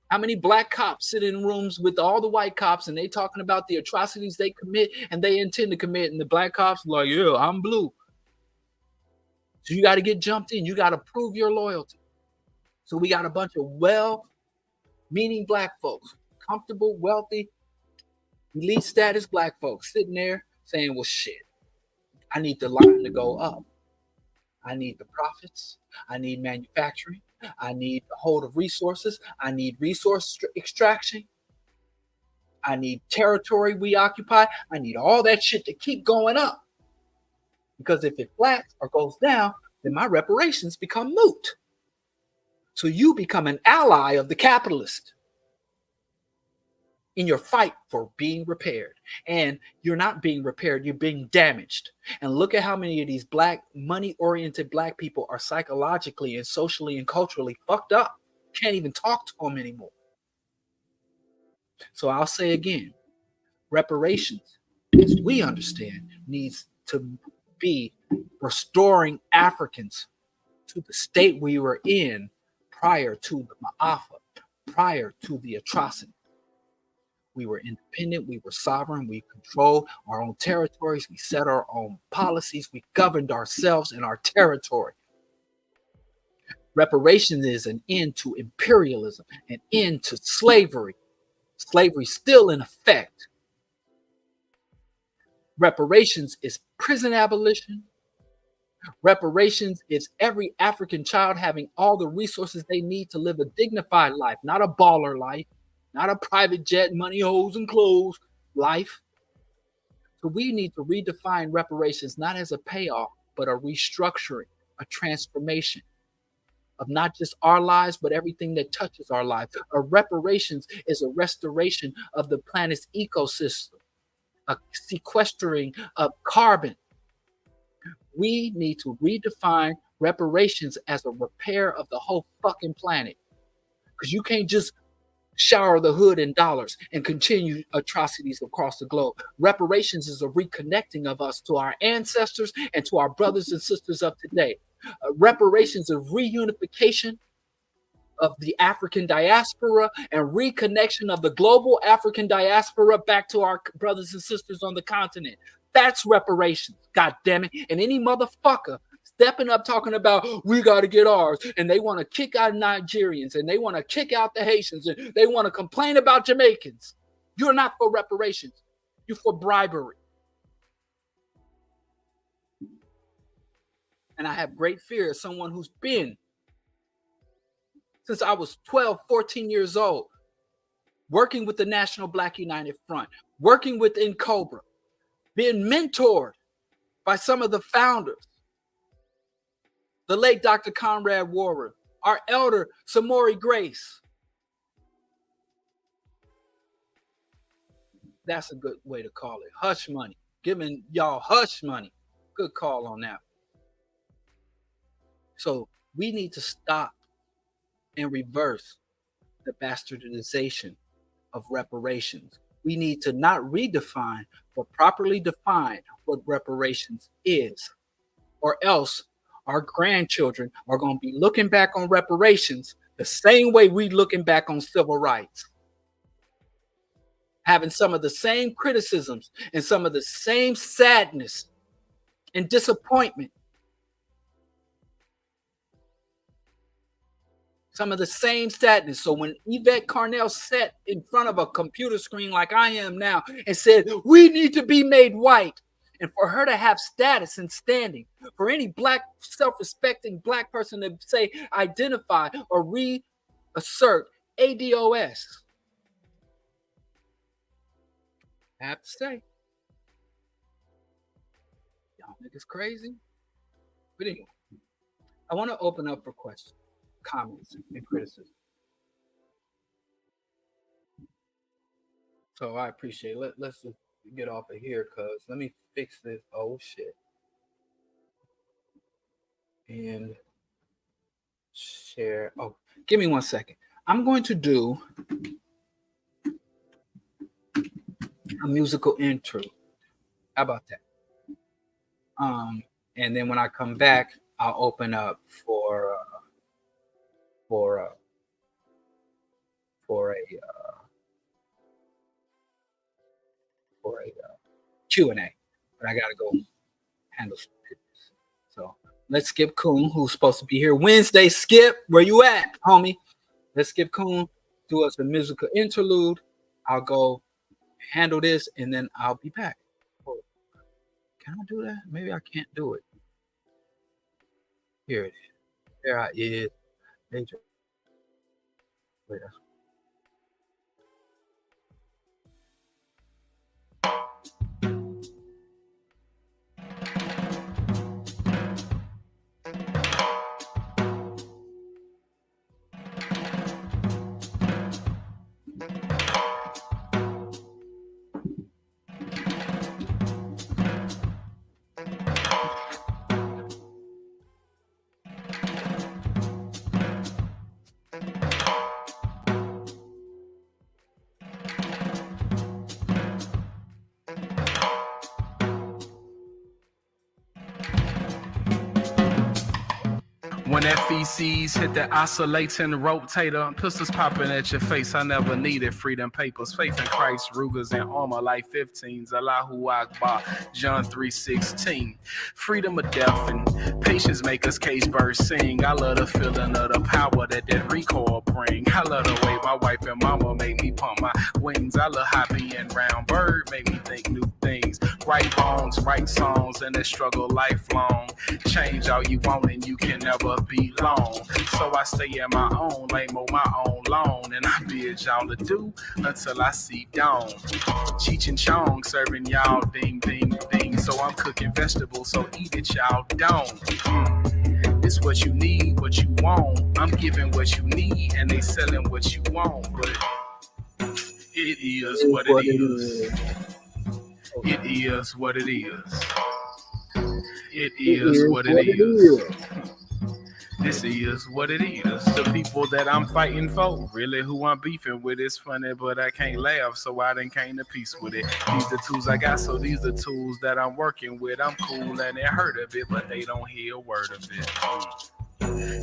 How many black cops sit in rooms with all the white cops and they talking about the atrocities they commit and they intend to commit, and the black cops are like, yeah, I'm blue. So you got to get jumped in. You got to prove your loyalty. So we got a bunch of well-meaning black folks, comfortable, wealthy, elite status black folks sitting there saying, well, shit, I need the line to go up. I need the profits. I need manufacturing. I need the hold of resources. I need resource extraction. I need territory we occupy. I need all that shit to keep going up. Because if it flats or goes down, then my reparations become moot. So you become an ally of the capitalist in your fight for being repaired. And you're not being repaired, you're being damaged. And look at how many of these black, money-oriented black people are psychologically and socially and culturally fucked up. Can't even talk to them anymore. So I'll say again, reparations, as we understand, needs to be restoring Africans to the state we were in prior to the Ma'afa, prior to the atrocity. We were independent, we were sovereign, we controlled our own territories, we set our own policies, we governed ourselves in our territory. Reparations is an end to imperialism, an end to slavery. Slavery still in effect. Reparations is prison abolition. Reparations is every African child having all the resources they need to live a dignified life, not a baller life, not a private jet, money, hoes, and clothes life. So we need to redefine reparations not as a payoff, but a restructuring, a transformation of not just our lives, but everything that touches our lives. A reparations is a restoration of the planet's ecosystem, a sequestering of carbon. We need to redefine reparations as a repair of the whole fucking planet. Because you can't just shower the hood in dollars and continue atrocities across the globe. Reparations is a reconnecting of us to our ancestors and to our brothers and sisters of today. Reparations is reunification of the African diaspora and reconnection of the global African diaspora back to our brothers and sisters on the continent. That's reparations, god damn it. And any motherfucker stepping up talking about we got to get ours, and they want to kick out Nigerians, and they want to kick out the Haitians, and they want to complain about Jamaicans. You're not for reparations. You're for bribery. And I have great fear as someone who's been, since I was 12, 14 years old, working with the National Black United Front, working within Cobra, being mentored by some of the founders, the late Dr. Conrad Warren, our elder Samori Grace. That's a good way to call it. Hush money. Giving y'all hush money. Good call on that. So we need to stop and reverse the bastardization of reparations. We need to not redefine, but properly define what reparations is. Or else our grandchildren are going to be looking back on reparations the same way we looking back on civil rights. Having some of the same criticisms and some of the same sadness and disappointment. Some of the same sadness. So when Yvette Carnell sat in front of a computer screen like I am now and said, we need to be made white, and for her to have status and standing, for any black, self-respecting black person to say, identify or reassert ADOS, I have to say, y'all niggas crazy. But anyway, I want to open up for questions, comments, and criticism. So I appreciate it. Let's just get off of here because let me fix this. Oh shit. And share. Oh, give me 1 second. I'm going to do a musical interlude. How about that? And then when I come back, I'll open up for a Q&A, but I gotta go handle some business. So let's skip Coon, who's supposed to be here Wednesday. Skip, where you at, homie? Let's skip Coon, do us a musical interlude. I'll go handle this, and then I'll be back. Oh, can I do that? Maybe I can't do it. Here it is. There it is. Major. Wait, When that feces hit the oscillating rotator, pistols popping at your face, I never needed freedom papers. Faith in Christ, Rugers and armor like 15s. Allahu Akbar, John 3:16. Freedom of death and patience make us cage birds sing. I love the feeling of the power that recoil bring. I love the way my wife and mama make me pump my wings. I love happy and round bird, make me think new things. Right bones, right songs, and that struggle lifelong. Change all you want and you can never be long. So I stay in my own lane, mow my own lawn, and I bid y'all to do until I see dawn. Cheech and Chong serving y'all ding, ding, ding. So I'm cooking vegetables, so eat it, y'all don't. It's what you need, what you want. I'm giving what you need, and they selling what you want. But it is what it is. It is what it is. It is what it is. This is what it is. The people that I'm fighting for, really who I'm beefing with. It's funny, but I can't laugh, so I done came to peace with it. These the tools I got, so these the tools that I'm working with. I'm cool and they heard of it, but they don't hear a word of it.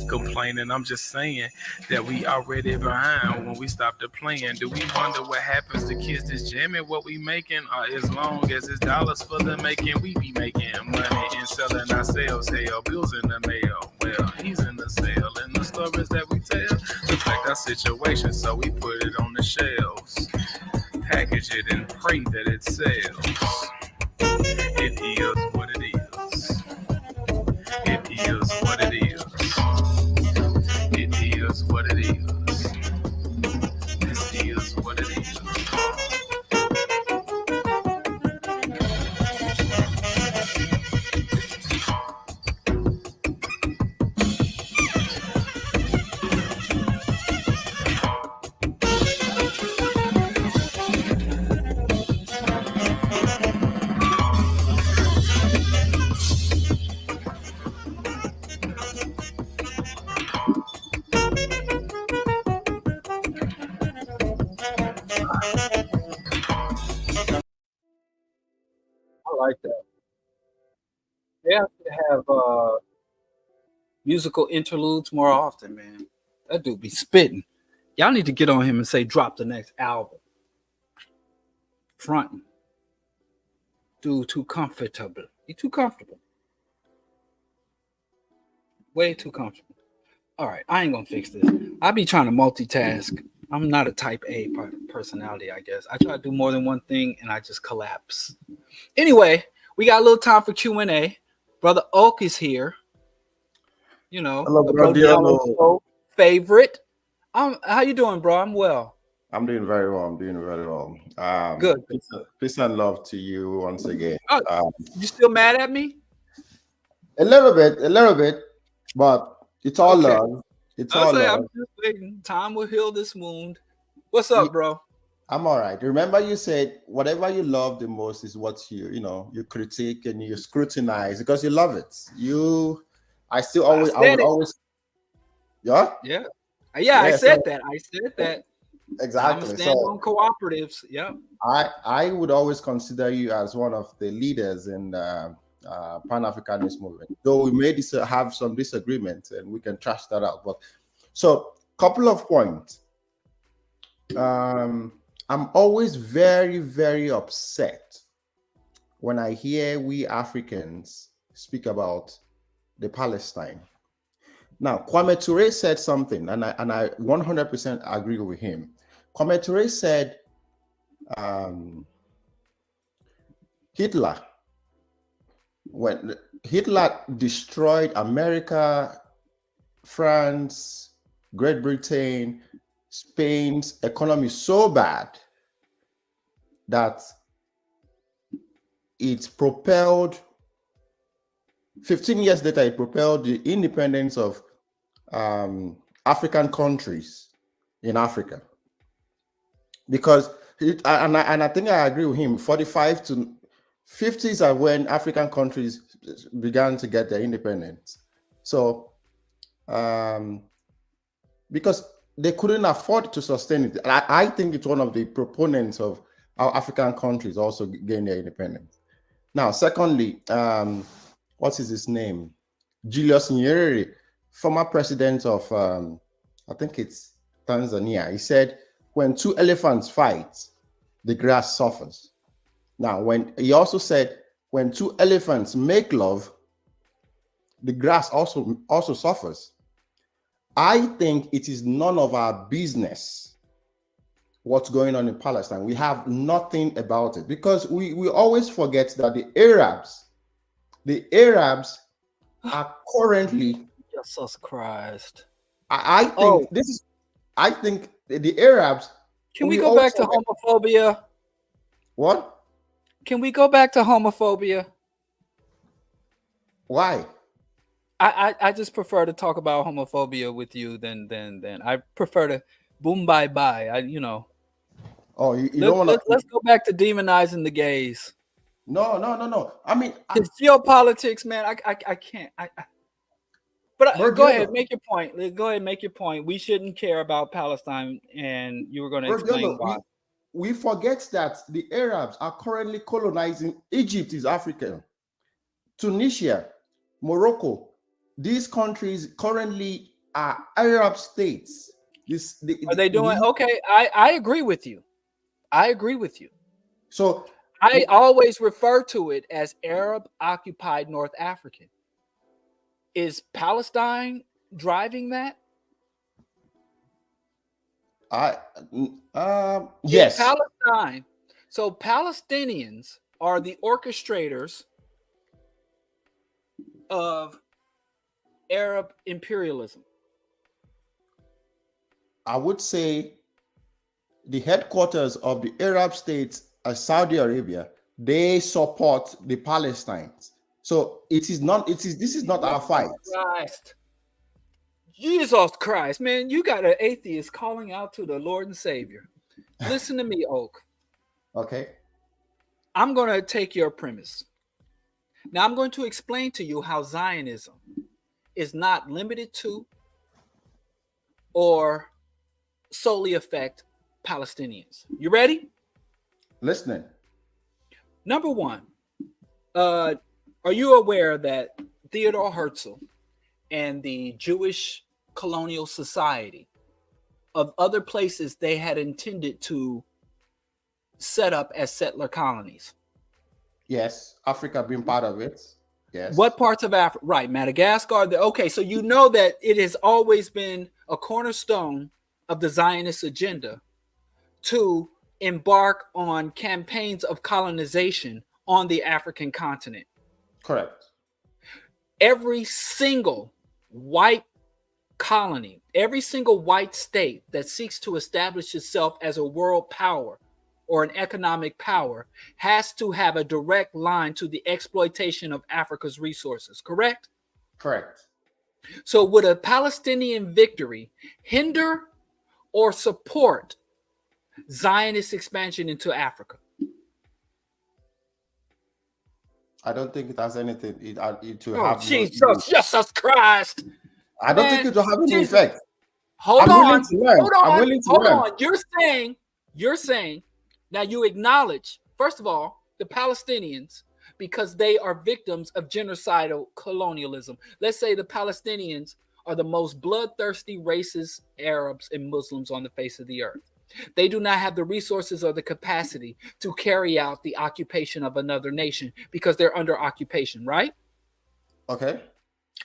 Complaining, I'm just saying that we already behind when we stop the playing. Do we wonder what happens to kids that's jamming what we making? Or as long as it's dollars for the making, we be making money and selling ourselves. Hell, bills in the mail. Well, he's in the sale, and the stories that we tell reflect our situation, so we put it on the shelves, package it and pray that it sells. It is what it is. It is what it is. It is what it is. This is what it is. I like that. They have to have musical interludes more often, man. That dude be spitting. Y'all need to get on him and say, drop the next album. Fronting. Dude, too comfortable. He too comfortable. Way too comfortable. All right, I ain't gonna fix this. I be trying to multitask. I'm not a type A personality, I guess. I try to do more than one thing and I just collapse. Anyway, we got a little time for Q&A. Brother Oak is here. You know, Hello, the BroDiallo. favorite. How you doing, bro? I'm well. I'm doing very well. Good. Peace and love to you once again. You still mad at me? A little bit, but It's all Okay. love. It's I'll all say I'm love. just waiting. Time will heal this wound. What's up, bro? I'm all right. Remember, you said whatever you love the most is what you critique and you scrutinize because you love it. I said would it. always, yeah, Yeah. Yeah, I yeah. said So that. I said that. I'm gonna exactly. stand So on cooperatives. Yep. I would always consider you as one of the leaders in the Pan-Africanist movement. Though we may have some disagreements, and we can trash that out. But so, couple of points. I'm always very, very upset when I hear we Africans speak about the Palestine. Now, Kwame Ture said something, and I 100% agree with him. Kwame Ture said, when Hitler destroyed America, France, Great Britain, Spain's economy so bad that it propelled 15 years later, it propelled the independence of African countries in Africa. Because, I think I agree with him, 45 to 50s are when African countries began to get their independence. So, because they couldn't afford to sustain it. I think it's one of the proponents of how African countries also gain their independence. Now, secondly, what is his name? Julius Nyerere, former president of, I think it's Tanzania. He said, when two elephants fight, the grass suffers. Now, he also said, when two elephants make love, the grass also suffers. I think it is none of our business what's going on in Palestine. We have nothing about it because we always forget that the Arabs are currently. Jesus Christ. I think this is. I think the Arabs. Can we go back to homophobia? What? Can we go back to homophobia? Why? I just prefer to talk about homophobia with you than I prefer to boom bye bye. Oh, you don't want to. Let's go back to demonizing the gays. No. I mean, it's geopolitics, man. I can't. But go ahead, make your point. Go ahead, make your point. We shouldn't care about Palestine, and you were going to explain why. We forget that the Arabs are currently colonizing Egypt is Africa, Tunisia, Morocco. These countries currently are Arab states. Are they doing okay? I agree with you. I agree with you. So I always refer to it as Arab occupied North African. Is Palestine driving that? Yes. Palestine. So Palestinians are the orchestrators of Arab imperialism. I would say the headquarters of the Arab states are Saudi Arabia. They support the Palestinians. So this is not our fight. Christ. Jesus Christ, man, you got an atheist calling out to the Lord and Savior. Listen to me, Oak. Okay. I'm going to take your premise. Now I'm going to explain to you how Zionism is not limited to or solely affect Palestinians. You ready? Listening. Number one, are you aware that Theodore Herzl and the Jewish colonial society of other places they had intended to set up as settler colonies? Yes, Africa being part of it. Yes. What parts of Africa? Right, Madagascar. Okay, so you know that it has always been a cornerstone of the Zionist agenda to embark on campaigns of colonization on the African continent. Correct. Every single white colony, every single white state that seeks to establish itself as a world power or an economic power has to have a direct line to the exploitation of Africa's resources, correct? Correct. So would a Palestinian victory hinder or support Zionist expansion into Africa? I don't think it has anything. It will Oh, have no. Jesus Christ. I don't think it will have any effect. Hold I'm on. willing to learn. I'm willing to learn. Hold on. You're saying now you acknowledge, first of all, the Palestinians, because they are victims of genocidal colonialism. Let's say the Palestinians are the most bloodthirsty racist Arabs and Muslims on the face of the earth. They do not have the resources or the capacity to carry out the occupation of another nation because they're under occupation, right? Okay.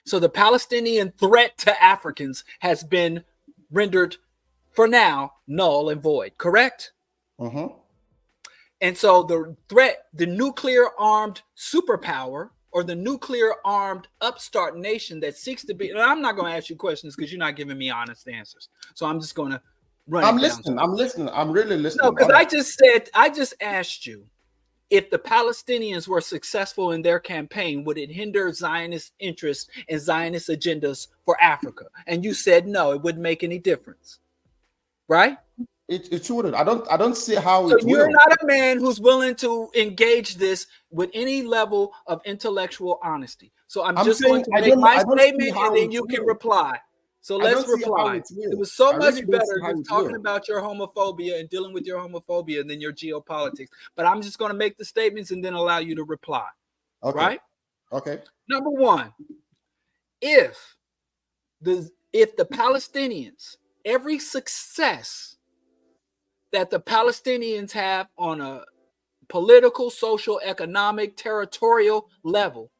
So the Palestinian threat to Africans has been rendered, for now, null and void, correct? Mm-hmm. And so the threat, the nuclear armed superpower or the nuclear armed upstart nation that seeks to be, and I'm not going to ask you questions because you're not giving me honest answers. So I'm just going to run. I'm listening. I'm really listening. No, because I just asked you, if the Palestinians were successful in their campaign, would it hinder Zionist interests and Zionist agendas for Africa? And you said no, it wouldn't make any difference, right? It wouldn't. I don't see how so it will. You're not a man who's willing to engage this with any level of intellectual honesty. So I'm just going to make my statement and then you can reply. So let's reply. It was so much better just talking about your homophobia and dealing with your homophobia than your geopolitics. But I'm just going to make the statements and then allow you to reply. Okay. Right? Okay. Number one, if the Palestinians, every success that the Palestinians have on a political, social, economic, territorial level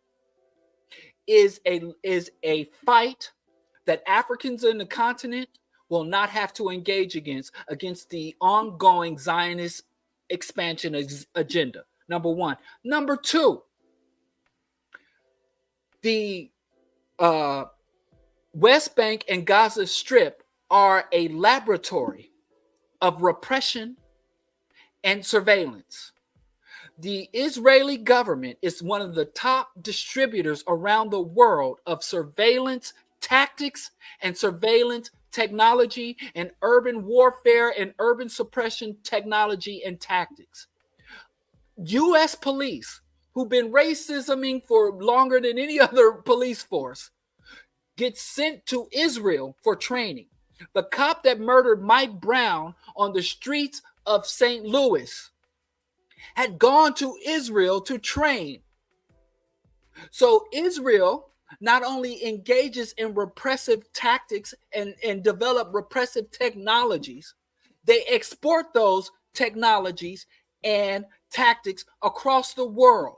is a fight that Africans in the continent will not have to engage against the ongoing Zionist expansion agenda. Number one. Number two, the West Bank and Gaza Strip are a laboratory of repression and surveillance. The Israeli government is one of the top distributors around the world of surveillance tactics and surveillance technology and urban warfare and urban suppression technology and tactics. U.S. police, who've been racisming for longer than any other police force, get sent to Israel for training. The cop that murdered Mike Brown on the streets of St. Louis had gone to Israel to train. So Israel not only engages in repressive tactics and develop repressive technologies, they export those technologies and tactics across the world.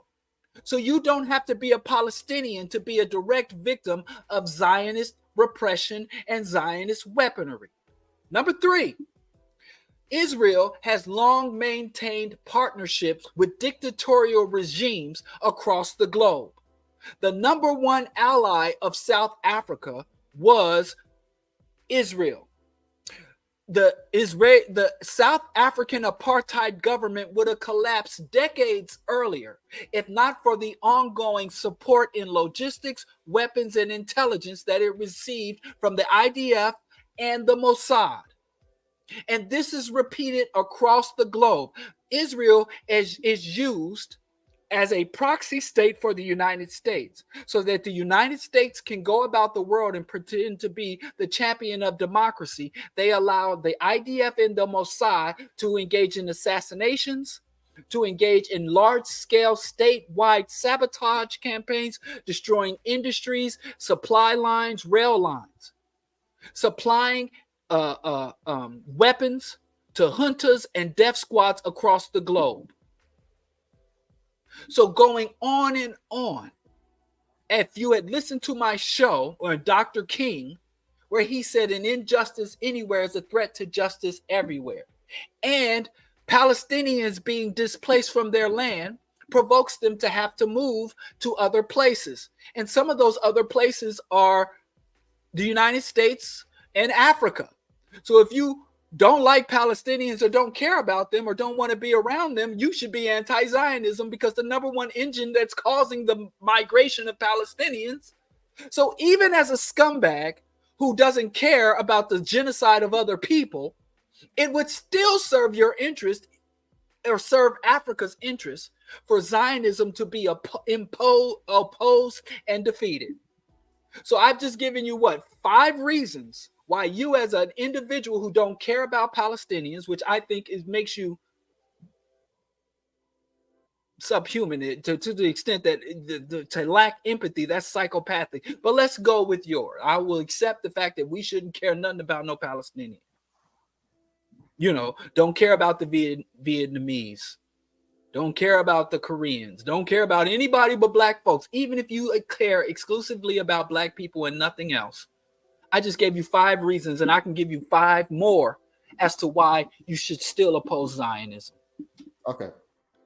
So you don't have to be a Palestinian to be a direct victim of Zionist repression and Zionist weaponry. Number three, Israel has long maintained partnerships with dictatorial regimes across the globe. The number one ally of South Africa was Israel. The South African apartheid government would have collapsed decades earlier if not for the ongoing support in logistics, weapons, and intelligence that it received from the IDF and the Mossad. And this is repeated across the globe. Israel is used as a proxy state for the United States, so that the United States can go about the world and pretend to be the champion of democracy. They allow the IDF and the Mossad to engage in assassinations, to engage in large-scale statewide sabotage campaigns, destroying industries, supply lines, rail lines, supplying weapons to juntas and death squads across the globe. So going on and on. If you had listened to my show on Dr. King, where he said an injustice anywhere is a threat to justice everywhere, and Palestinians being displaced from their land provokes them to have to move to other places. And some of those other places are the United States and Africa. So if you don't like Palestinians or don't care about them or don't want to be around them, you should be anti-Zionism, because the number one engine that's causing the migration of Palestinians So even as a scumbag who doesn't care about the genocide of other people, it would still serve your interest or serve Africa's interest for Zionism to be opposed and defeated. So I've just given you 5 reasons why you, as an individual who don't care about Palestinians, which I think makes you subhuman to the extent that to lack empathy, that's psychopathic. But let's go with yours. I will accept the fact that we shouldn't care nothing about no Palestinian. Don't care about the Vietnamese. Don't care about the Koreans. Don't care about anybody but black folks, even if you care exclusively about black people and nothing else. I just gave you 5 reasons, and I can give you 5 more as to why you should still oppose Zionism. Okay.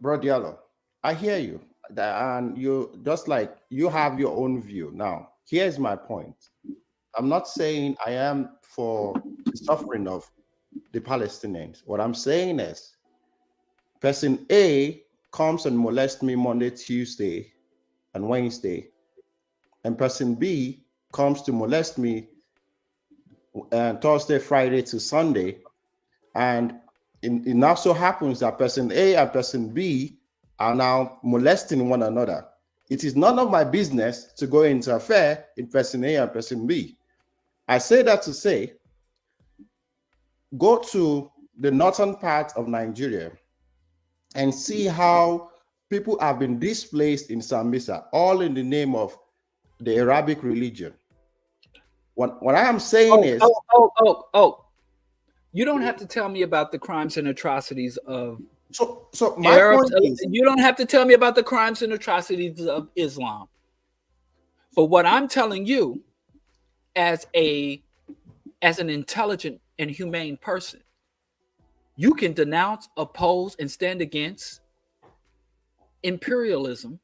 BroDiallo, I hear you. And you just like you have your own view. Now, here's my point. I'm not saying I am for the suffering of the Palestinians. What I'm saying is person A comes and molests me Monday, Tuesday, and Wednesday, and person B comes to molest me Thursday, Friday to Sunday, and it now so happens that person A and person B are now molesting one another. It is none of my business to go into affair in person A and person B. I say that to say, go to the northern part of Nigeria and see how people have been displaced in Sambisa, all in the name of the Arabic religion. What I am saying is... You don't have to tell me about the crimes and atrocities of so my Arabs. point is, you don't have to tell me about the crimes and atrocities of Islam. But what I'm telling you, as an intelligent and humane person, you can denounce, oppose, and stand against imperialism.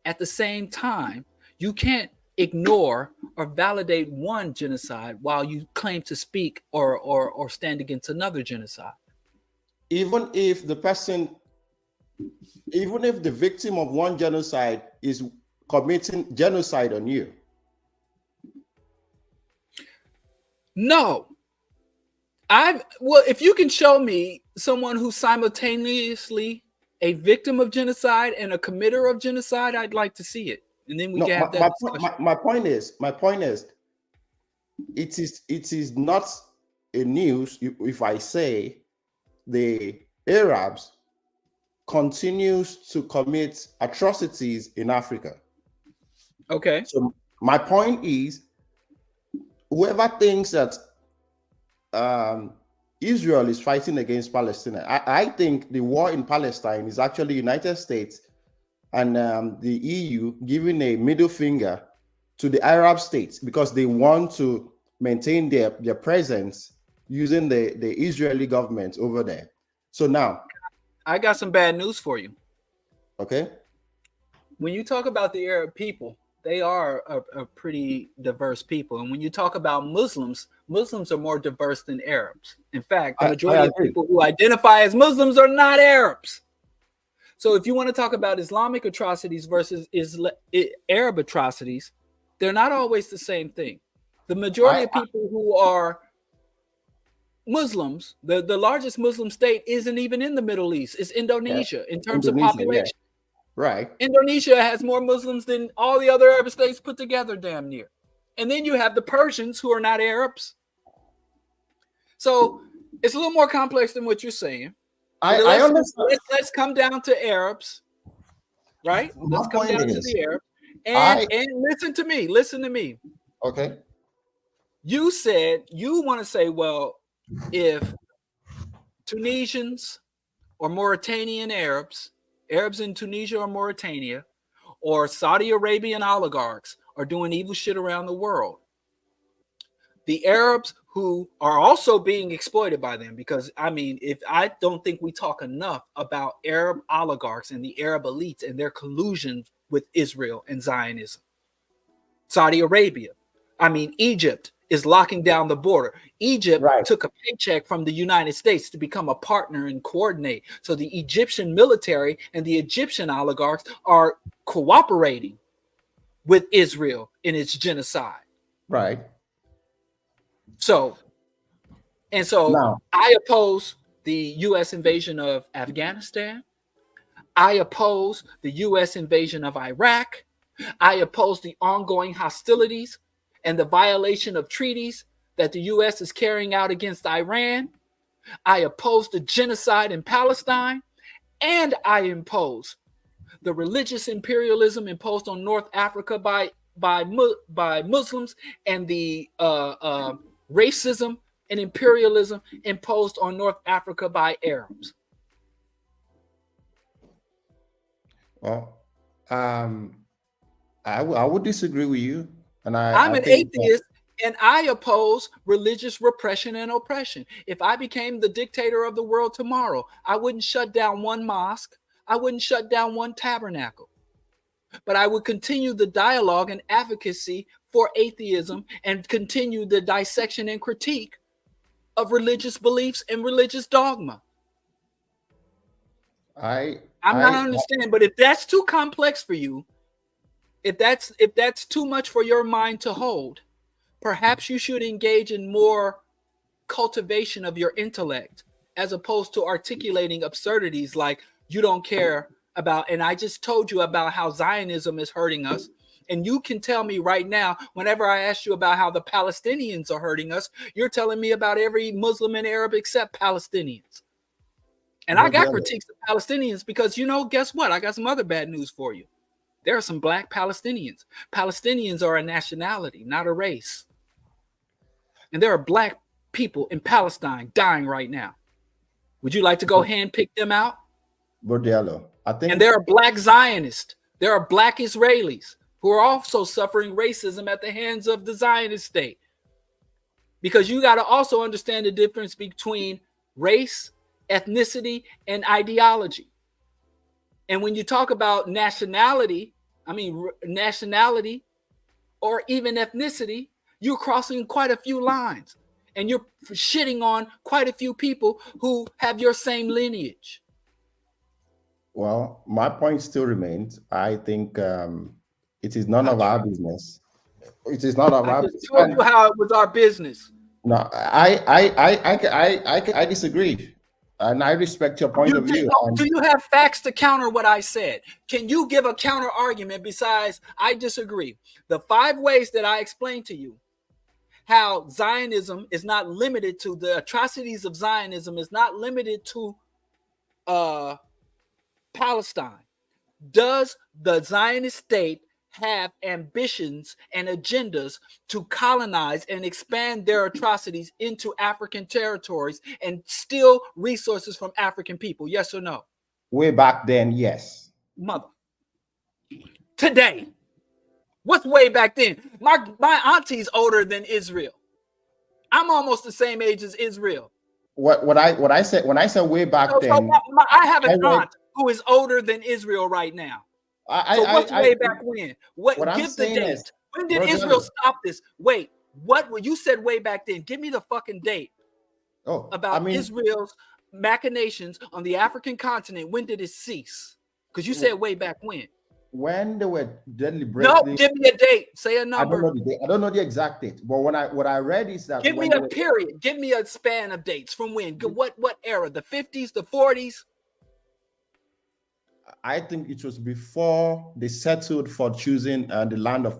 At the same time, you can't ignore or validate one genocide while you claim to speak or stand against another genocide. Even if the victim of one genocide is committing genocide on you. No. If you can show me someone who's simultaneously a victim of genocide and a committer of genocide, I'd like to see it. And then we can have that discussion. My point is, it is not a news if I say the Arabs continues to commit atrocities in Africa. Okay. So my point is, whoever thinks that Israel is fighting against Palestine, I think the war in Palestine is actually United States and the EU giving a middle finger to the Arab states because they want to maintain their presence using the Israeli government over there. So now, I got some bad news for you. Okay. When you talk about the Arab people, they are a pretty diverse people. And when you talk about Muslims, Muslims are more diverse than Arabs. In fact, the majority of people who identify as Muslims are not Arabs. So if you want to talk about Islamic atrocities versus Arab atrocities, they're not always the same thing. The majority of people who are Muslims, the largest Muslim state isn't even in the Middle East. It's Indonesia in terms of population. Yeah. Right. Indonesia has more Muslims than all the other Arab states put together, damn near. And then you have the Persians who are not Arabs. So it's a little more complex than what you're saying. I understand. Let's come down to Arabs, right? Let's come down to the Arabs. And listen to me. Okay. You said you want to say, well, if Tunisians or Mauritanian Arabs in Tunisia or Mauritania, or Saudi Arabian oligarchs are doing evil shit around the world, the Arabs who are also being exploited by them, because I don't think we talk enough about Arab oligarchs and the Arab elites and their collusion with Israel and Zionism. Saudi Arabia, Egypt is locking down the border. Egypt took a paycheck from the United States to become a partner and coordinate. So the Egyptian military and the Egyptian oligarchs are cooperating with Israel in its genocide. Right. So Now, I oppose the U.S. invasion of Afghanistan. I oppose the U.S. invasion of Iraq. I oppose the ongoing hostilities and the violation of treaties that the U.S. is carrying out against Iran. I oppose the genocide in Palestine, and I oppose the religious imperialism imposed on North Africa by Muslims, and the racism and imperialism imposed on North Africa by Arabs. well, I would disagree with you, and I'm I an think atheist, and I oppose religious repression and oppression. If I became the dictator of the world tomorrow, I wouldn't shut down one mosque. I wouldn't shut down one tabernacle. But I would continue the dialogue and advocacy for atheism and continue the dissection and critique of religious beliefs and religious dogma. I'm not understanding, but if that's too complex for you, if that's too much for your mind to hold, perhaps you should engage in more cultivation of your intellect as opposed to articulating absurdities like you don't care about. And I just told you about how Zionism is hurting us. And you can tell me right now, whenever I ask you about how the Palestinians are hurting us, you're telling me about every Muslim and Arab except Palestinians. And I got critiques of Palestinians because, guess what? I got some other bad news for you. There are some black Palestinians. Palestinians are a nationality, not a race. And there are black people in Palestine dying right now. Would you like to go handpick them out? BroDiallo, I think. And there are black Zionists. There are black Israelis who are also suffering racism at the hands of the Zionist state. Because you got to also understand the difference between race, ethnicity, and ideology. And when you talk about nationality or even ethnicity, you're crossing quite a few lines. And you're shitting on quite a few people who have your same lineage. Well, my point still remains. I think it is none of our business. It is not of our business. I just told you how it was our business. No, I disagree. And I respect your point of view. Do you have facts to counter what I said? Can you give a counter argument besides I disagree? The 5 ways that I explained to you how Zionism is not limited to the atrocities of Zionism is not limited to Palestine. Does the Zionist state have ambitions and agendas to colonize and expand their atrocities into African territories and steal resources from African people? Yes or no? Way back then, yes. Mother. Today. What's way back then? My auntie's older than Israel. I'm almost the same age as Israel. What I said when I said way back then, I have an aunt who is older than Israel right now. So what's way back when? Give the date. When did Israel stop this? Wait, what you said way back then? Give me the fucking date. Israel's machinations on the African continent. When did it cease? Because you said way back when. When they were deliberately. No, give me a date. Say a number. I don't know the exact date, but what I read is that. Give me a period. Give me a span of dates. From when? What era? The 50s, the 40s? I think it was before they settled for choosing the land of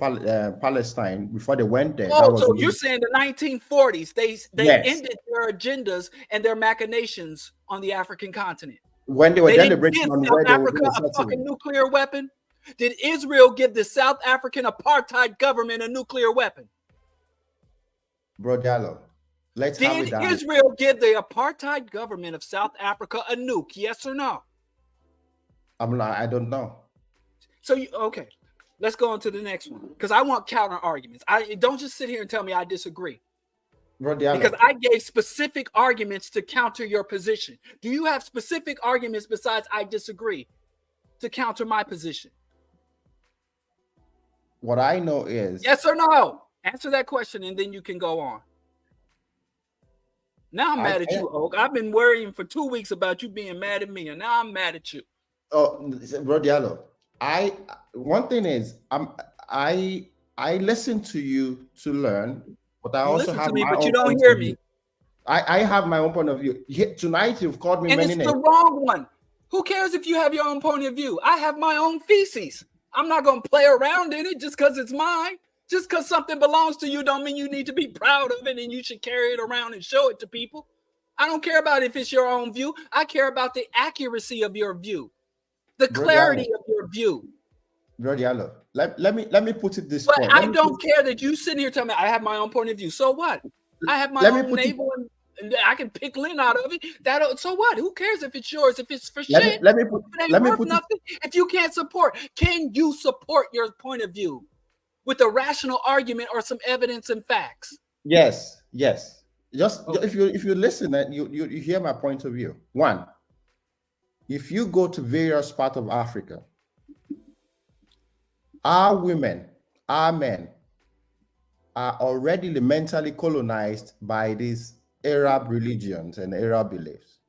Palestine. Before they went there. So you're saying the 1940s? They ended their agendas and their machinations on the African continent. When they were deliberating on where they were going to settle. A fucking nuclear weapon? Did Israel give the South African apartheid government a nuclear weapon? BroDiallo, let's have it down. Did Israel give the apartheid government of South Africa a nuke? Yes or no? I don't know. So okay, let's go on to the next one because I want counter arguments. I don't just sit here and tell me I disagree. BroDiallo. Because I gave specific arguments to counter your position. Do you have specific arguments besides I disagree to counter my position? What I know is yes or no. Answer that question and then you can go on. Now I'm mad at you, Oak. I've been worrying for 2 weeks about you being mad at me, and now I'm mad at you. Oh, BroDiallo, one thing is I listen to you to learn, but I You also listen to have me, my but you own don't point hear of view. me. I have my own point of view. Tonight you've called me And many it's names. the wrong one. Who cares if you have your own point of view? I have my own feces. I'm not going to play around in it just because it's mine. Just because something belongs to you don't mean you need to be proud of it and you should carry it around and show it to people. I don't care about if it's your own view. I care about the accuracy of your view, the clarity of your view. BroDiallo, let me put it this But point. I don't care that you sitting here telling me I have my own point of view. So what? I have my own navel and I can pick Lynn out of it. So what? Who cares if it's yours? If it's for shit, let me if it ain't worth nothing. If you can't support, can you support your point of view with a rational argument or some evidence and facts? Yes. Just if you listen and you hear my point of view. One, if you go to various parts of Africa, our women, our men are already mentally colonized by these Arab religions and Arab beliefs.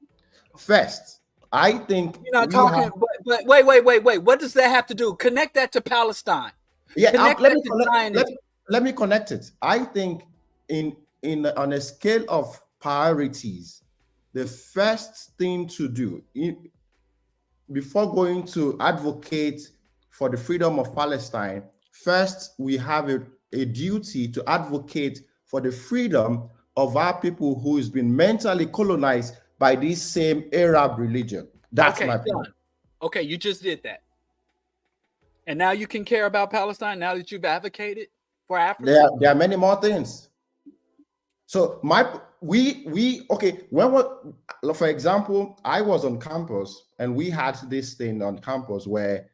First, I think you're not talking. But wait. What does that have to do? Connect that to Palestine. Yeah, let me connect it. I think on a scale of priorities, the first thing to do before going to advocate for the freedom of Palestine, first we have a duty to advocate for the freedom of our people who has been mentally colonized by this same Arab religion. That's my point. Okay, you just did that. And now you can care about Palestine now that you've advocated for Africa? There are many more things. So for example, I was on campus and we had this thing on campus where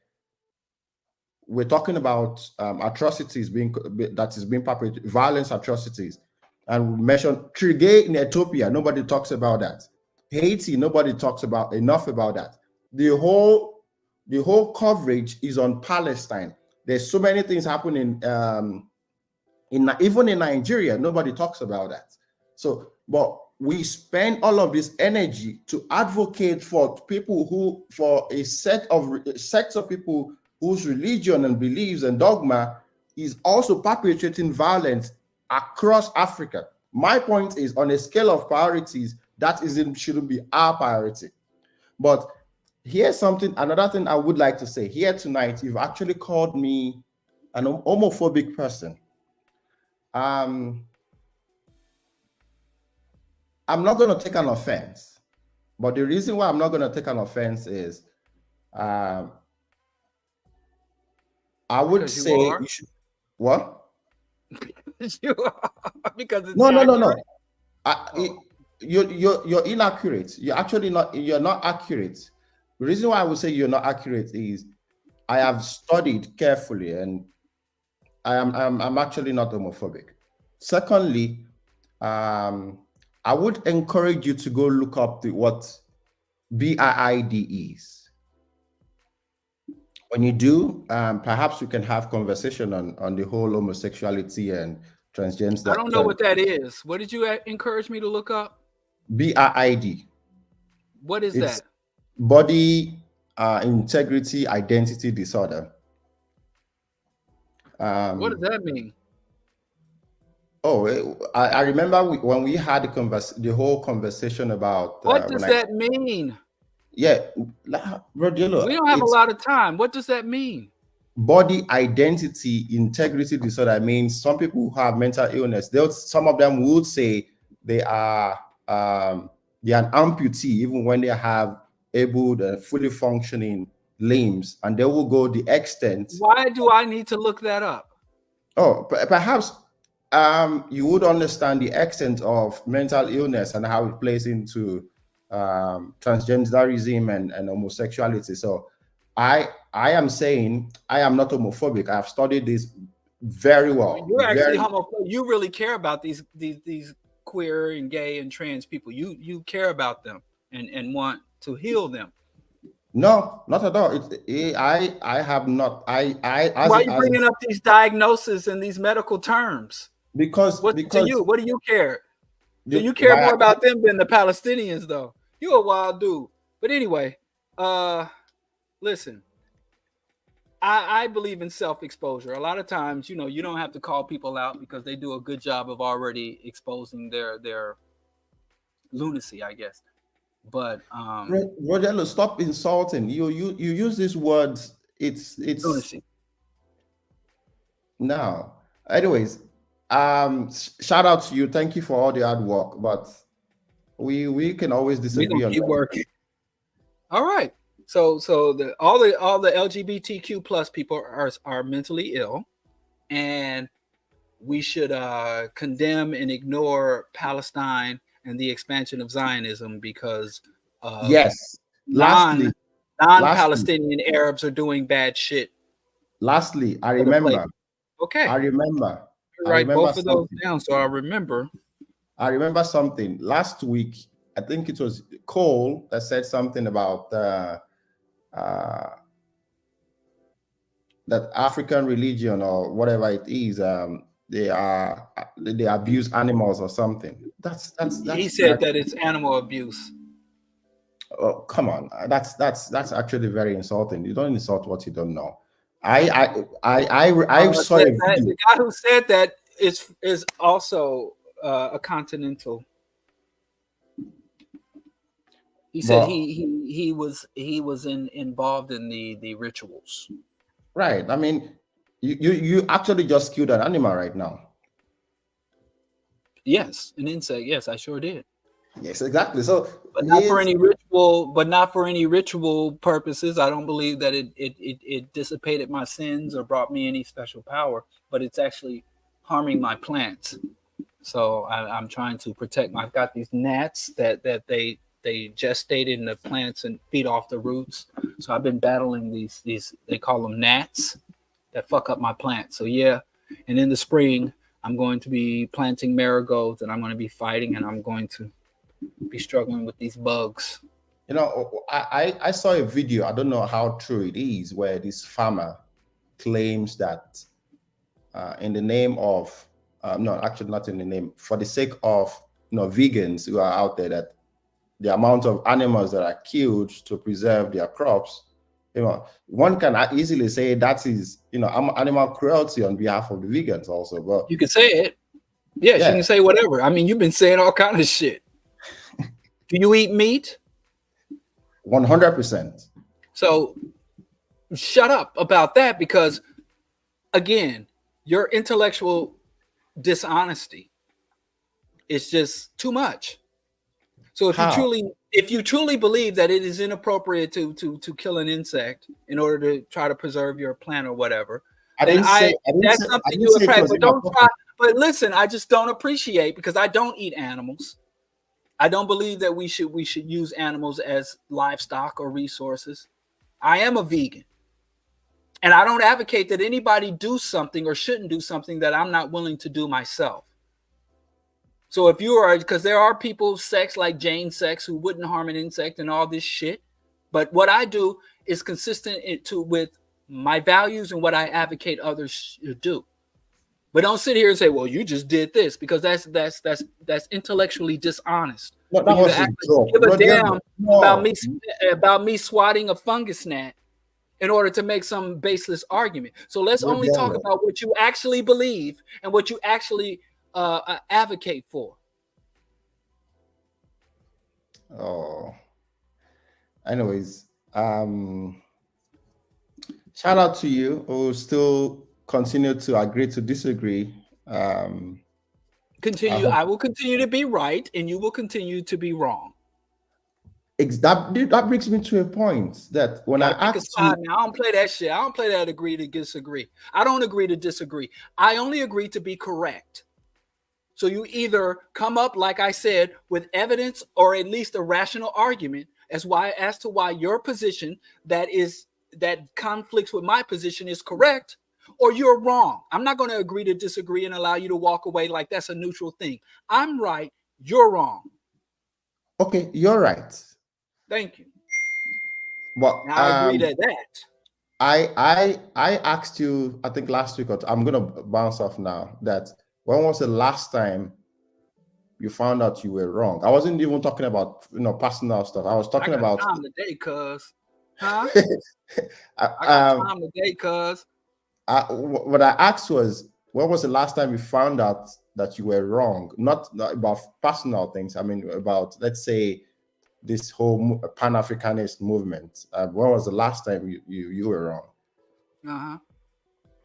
we're talking about atrocities that is being perpetrated, violence atrocities. And we mentioned Trigay in Ethiopia, nobody talks about that. Haiti, nobody talks about enough about that. The whole coverage is on Palestine. There's so many things happening even in Nigeria, nobody talks about that. So, but we spend all of this energy to advocate for a set of people whose religion and beliefs and dogma is also perpetrating violence across Africa. My point is, on a scale of priorities, shouldn't be our priority. But here's another thing I would like to say. Here tonight, you've actually called me an homophobic person. I'm not going to take an offense, but the reason why I'm not going to take an offense is I would say you should, what? You are, because it's no. You're inaccurate. You're not accurate. The reason why I would say you're not accurate is I have studied carefully and I'm actually not homophobic. Secondly, I would encourage you to go look up what BIID is. When you do, perhaps we can have conversation on the whole homosexuality and transgender. I don't know what that is. What did you encourage me to look up? BIID. What is that? Body integrity identity disorder. What does that mean? Oh, I remember when we had the whole conversation about what does that mean? Yeah, BroDiallo, we don't have a lot of time. What does that mean? Body identity integrity disorder means some people who have mental illness, some of them would say they are an amputee even when they have able fully functioning limbs, and they will go the extent. Why do I need to look that up? Oh, perhaps you would understand the extent of mental illness and how it plays into transgenderism and homosexuality. So I am saying I am not homophobic. I have studied this very well. You're actually homophobic. You really care about these queer and gay and trans people. You care about them and want to heal them. No, not at all. I have not. Why are you bringing up these diagnoses and these medical terms? Because what do you care? Do you care more about them than the Palestinians, though? You're a wild dude. But anyway, listen. I believe in self-exposure. A lot of times, you don't have to call people out because they do a good job of already exposing their lunacy, I guess. But BroDiallo, stop insulting. You use these words. It's lunacy. now. Anyways, shout out to you. Thank you for all the hard work, but we can always We disagree gonna on keep that. working. All right. So all the LGBTQ plus people are mentally ill, and we should condemn and ignore Palestine and the expansion of Zionism because Yes. Lastly, non-Palestinian Arabs are doing bad shit. Lastly, I for the remember. players. Okay. I remember. Write both of those something. down so I remember. I remember something last week. I think it was Cole that said something about that African religion or whatever it is, they abuse animals or something. That's He said that it's animal abuse. Oh, come on, that's actually very insulting. You don't insult what you don't know. I saw a video. The guy who said that is also a continental. He said he was involved in the rituals. Right. I mean, you actually just killed an animal right now. Yes, an insect. Yes, I sure did. Yes, exactly. So, but not for any ritual purposes. I don't believe that it dissipated my sins or brought me any special power, but it's actually harming my plants. So I'm trying to protect. I've got these gnats that they gestate in the plants and feed off the roots. So I've been battling these they call them gnats that fuck up my plants. So yeah, and in the spring I'm going to be planting marigolds and I'm going to be fighting and I'm going to be struggling with these bugs. You know, I saw a video, I don't know how true it is, where this farmer claims that in the name of no, actually not in the name, for the sake of vegans who are out there, that the amount of animals that are killed to preserve their crops, one can easily say that is animal cruelty on behalf of the vegans also. But you can say it. Yes, yeah. You can say whatever. I mean, you've been saying all kind of shit. Do you eat meat? 100%. So shut up about that, because again, your intellectual dishonesty is just too much. So if you truly believe that it is inappropriate to kill an insect in order to try to preserve your plant or whatever, that's something you would pray. But don't try. But listen, I just don't appreciate, because I don't eat animals. I don't believe that we should use animals as livestock or resources. I am a vegan. And I don't advocate that anybody do something or shouldn't do something that I'm not willing to do myself. So if you are, because there are people, sex like Jane Sex, who wouldn't harm an insect and all this shit. But what I do is consistent with my values and what I advocate others should do. But don't sit here and say, "Well, you just did this," because that's intellectually dishonest. No, that was a joke. Give a damn about me swatting a fungus gnat in order to make some baseless argument. So let's only talk about what you actually believe and what you actually advocate for. Oh, anyways, shout out to you who still continue to agree to disagree. I will continue to be right, and you will continue to be wrong. That brings me to a point that when I ask you, I don't play that shit. I don't play that agree to disagree. I don't agree to disagree. I only agree to be correct. So you either come up, like I said, with evidence or at least a rational argument as to why your position that conflicts with my position is correct, or you're wrong. I'm not going to agree to disagree and allow you to walk away like that's a neutral thing. I'm right, you're wrong. Okay, you're right. Thank you. But now I agree to that. I asked you, I think last week, I'm going to bounce off now, that when was the last time you found out you were wrong? I wasn't even talking about personal stuff. I was talking about time today, cuz. Huh? I, I got um, time today, cuz. what I asked was, when was the last time you found out that you were wrong? Not about personal things. I mean, about, let's say, this whole Pan-Africanist movement. When was the last time you were wrong? Uh-huh.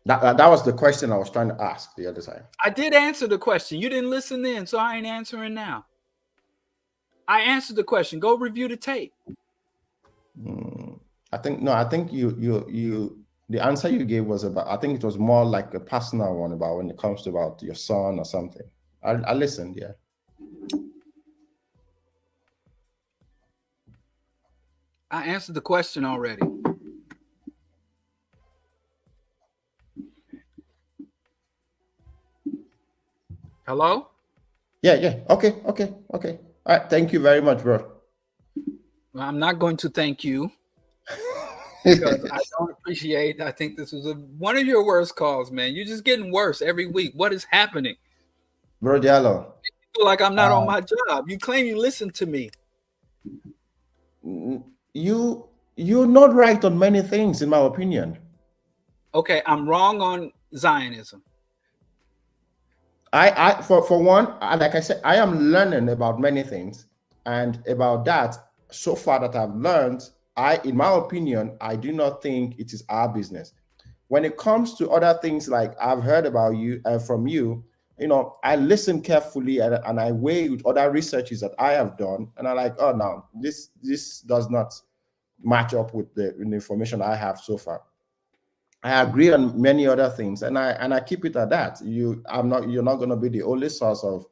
That was the question I was trying to ask the other time. I did answer the question. You didn't listen then, so I ain't answering now. I answered the question. Go review the tape. I think no. I think you. The answer you gave was about. I think it was more like a personal one about when it comes to about your son or something. I listened. Yeah. I answered the question already. Hello? Yeah. Okay. All right. Thank you very much, bro. Well, I'm not going to thank you because I don't appreciate. I think this was one of your worst calls, man. You're just getting worse every week. What is happening? BroDiallo. I feel like I'm not on my job. You claim you listen to me. You're not right on many things, in my opinion. Okay, I'm wrong on Zionism. For one, like I said, I am learning about many things, and about that, so far that I've learned, in my opinion, I do not think it is our business. When it comes to other things, like I've heard about you from you, I listen carefully, and I weigh with other researches that I have done, and I'm like, oh no, this does not match up with the information I have so far. I agree on many other things, and I keep it at that. You're not going to be the only source of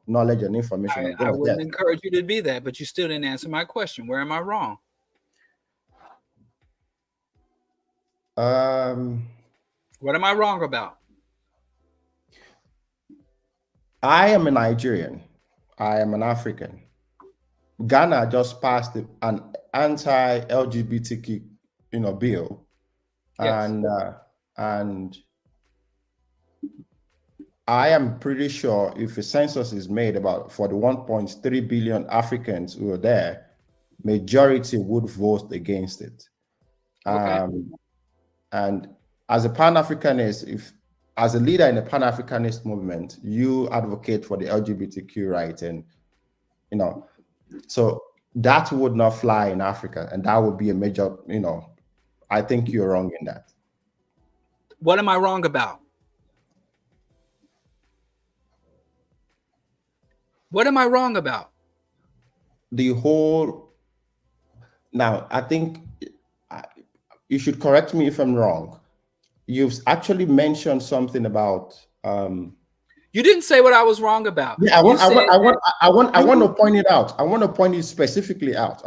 knowledge and information I'm I going to wouldn't get. encourage you to be that, but you still didn't answer my question. Where am I wrong? What am I wrong about? I am a Nigerian. I am an African. Ghana just passed an anti-LGBTQ bill, Yes. and I am pretty sure if a census is made about for the 1.3 billion Africans who are there, majority would vote against it. Okay. And as a Pan-Africanist, as a leader in the Pan-Africanist movement, you advocate for the LGBTQ right, and so that would not fly in Africa, and that would be a major. I think you're wrong in that. What am I wrong about? What am I wrong about? The whole. Now, I think you should correct me if I'm wrong. You've actually mentioned something about. You didn't say what I was wrong about. Yeah, I want to point it out. I want to point it specifically out.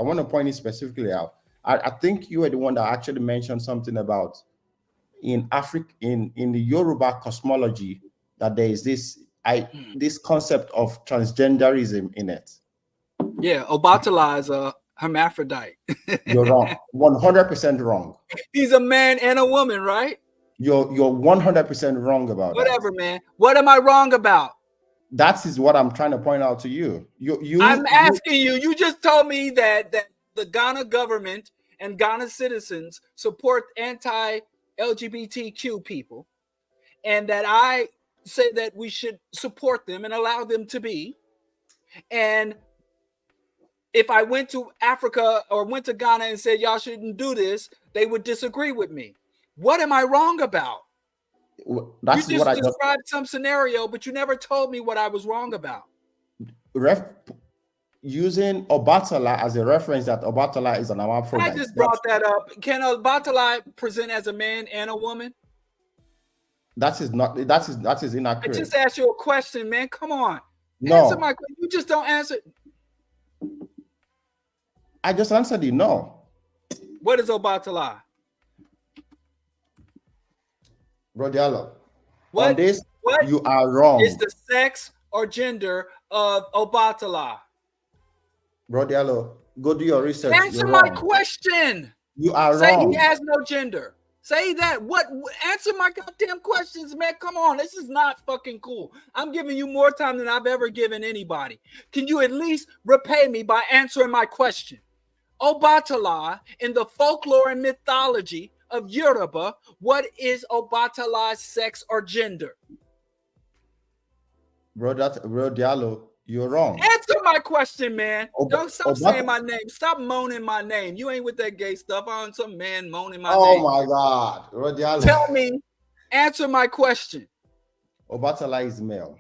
I think you were the one that actually mentioned something about in Africa, in the Yoruba cosmology, that there is this concept of transgenderism in it. Yeah, Obatala is a hermaphrodite. You're wrong. 100% wrong. He's a man and a woman, right? You're 100% wrong about Whatever, that. man. What am I wrong about? That is what I'm trying to point out to you. I'm asking you. You just told me that the Ghana government and Ghana citizens support anti-LGBTQ people, and that I say that we should support them and allow them to be. And if I went to Africa or went to Ghana and said y'all shouldn't do this, they would disagree with me. What am I wrong about? You just described some scenario, but you never told me what I was wrong about. Using Obatala as a reference, that Obatala is an hermaphrodite. I just brought that up. Can Obatala present as a man and a woman? That is inaccurate. I just asked you a question, man. Come on. No. Answer my question. You just don't answer. I just answered you, no. What is Obatala? BroDiallo, on this, you are wrong. Is the sex or gender of Obatala? BroDiallo, go do your research. Answer my question. You are wrong. Say he has no gender. Say that. Answer my goddamn questions, man. Come on. This is not fucking cool. I'm giving you more time than I've ever given anybody. Can you at least repay me by answering my question? Obatala in the folklore and mythology of Yoruba, what is Obatala's sex or gender? BroDiallo, you're wrong. Answer my question, man. Don't stop saying my Obatala. name. Stop moaning my name. You ain't with that gay stuff. I'm some man moaning my Oh name. my God, BroDiallo. Tell me, answer my question. Obatala is male.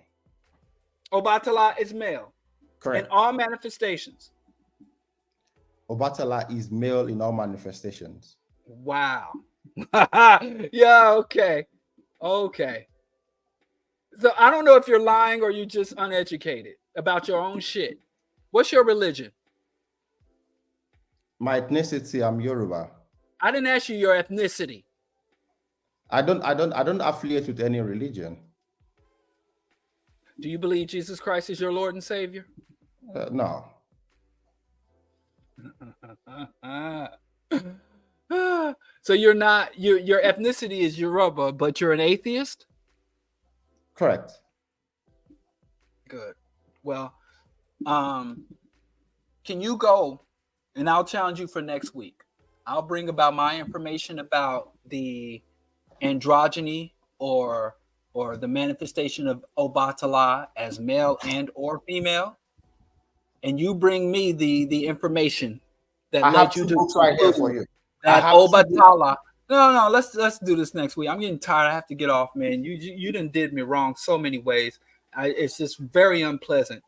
Obatala is male. Correct. In all manifestations. Obatala is male in all manifestations. Wow. Yeah, okay. Okay. So I don't know if you're lying or you're just uneducated about your own shit. What's your religion? My ethnicity, I'm Yoruba. I didn't ask you your ethnicity. I don't affiliate with any religion. Do you believe Jesus Christ is your Lord and Savior? No. So you're not, your ethnicity is Yoruba, but you're an atheist? Correct. Good. Well, can you go, and I'll challenge you for next week. I'll bring about my information about the androgyny or the manifestation of Obatala as male and or female, and you bring me the information that led you to books right here for you. that Obatala. No, let's do this next week. I'm getting tired. I have to get off, man. You done did me wrong so many ways. It's just very unpleasant.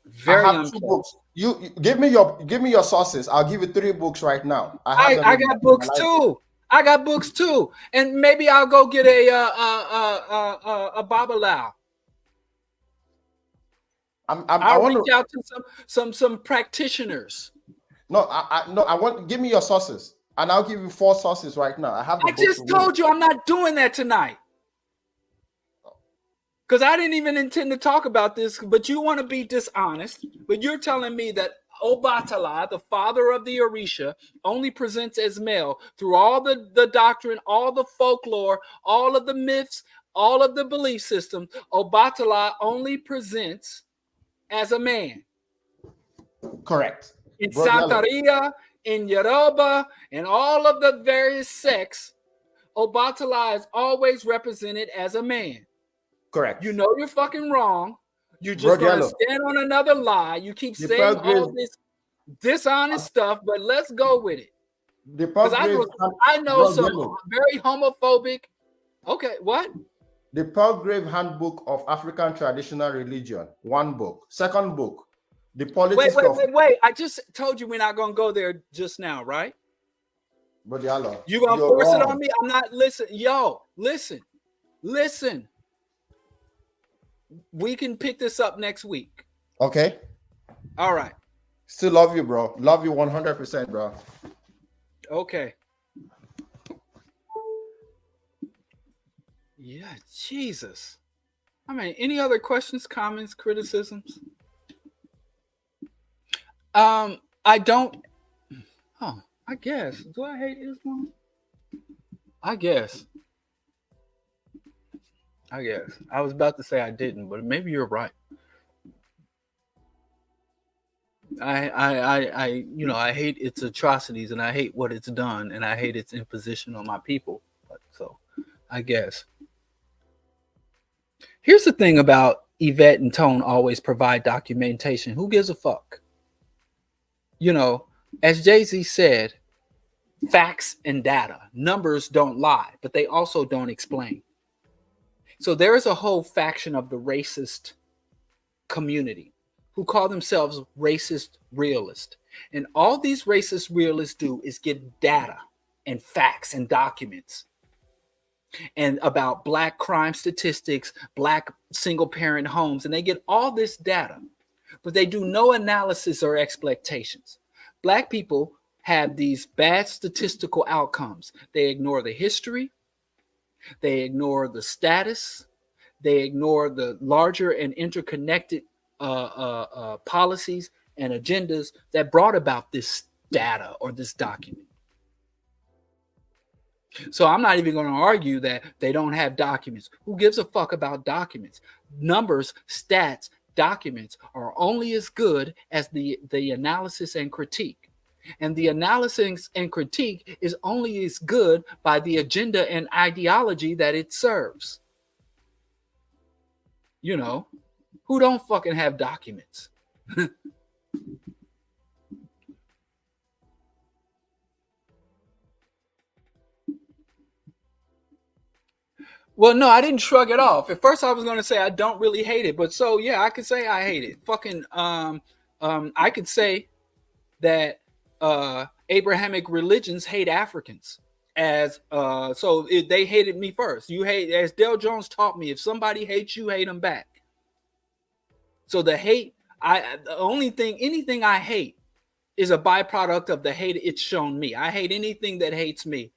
Very unpleasant. 2 books. You give me your sources. I'll give you 3 books right now. I got books too. I got books too, and maybe I'll go get a Babalao. I'll reach out to some practitioners. No, I want give me your sources, and I'll give you 4 sources right now. I just told you I'm not doing that tonight. Because I didn't even intend to talk about this, but you want to be dishonest. But you're telling me that Obatala, the father of the Orisha, only presents as male through all the doctrine, all the folklore, all of the myths, all of the belief system. Obatala only presents as a man. Correct. In Santeria, in Yoruba, and all of the various sects, Obatala is always represented as a man. Correct. You know you're fucking wrong. You're just going to stand on another lie. You keep saying all this dishonest stuff, but let's go with it. Because I know some very homophobic. Okay, what? The Palgrave Handbook of African Traditional Religion. 1 book. 2nd book. The politics Wait. I just told you we're not going to go there just now, right? BroDiallo, you going to force it on me? I'm not listening. Yo, listen. We can pick this up next week. Okay. All right. Still love you, bro. Love you 100%, bro. Okay. Yeah, Jesus. I mean, any other questions, comments, criticisms? I don't. Oh, I guess. Do I hate Islam? I guess. I was about to say I didn't, but maybe you're right. I hate its atrocities, and I hate what it's done, and I hate its imposition on my people. But so, I guess. Here's the thing about Yvette and Tone always provide documentation. Who gives a fuck? You know, as Jay-Z said, facts and data, numbers don't lie, but they also don't explain. So there is a whole faction of the racist community who call themselves racist realists. And all these racist realists do is get data and facts and documents and about Black crime statistics, Black single parent homes, and they get all this data, but they do no analysis or expectations. Black people have these bad statistical outcomes. They ignore the history. They ignore the status. They ignore the larger and interconnected policies and agendas that brought about this data or this document. So I'm not even going to argue that they don't have documents. Who gives a fuck about documents? Numbers, stats, documents are only as good as the analysis and critique. And the analysis and critique is only as good by the agenda and ideology that it serves. You know, who don't fucking have documents? Well, no, I didn't shrug it off. At first, I was going to say I don't really hate it, but so yeah, I could say I hate it. Fucking, I could say that Abrahamic religions hate Africans as they hated me first. You hate, as Dale Jones taught me, if somebody hates you, hate them back. So the hate, the only thing, anything I hate is a byproduct of the hate it's shown me. I hate anything that hates me.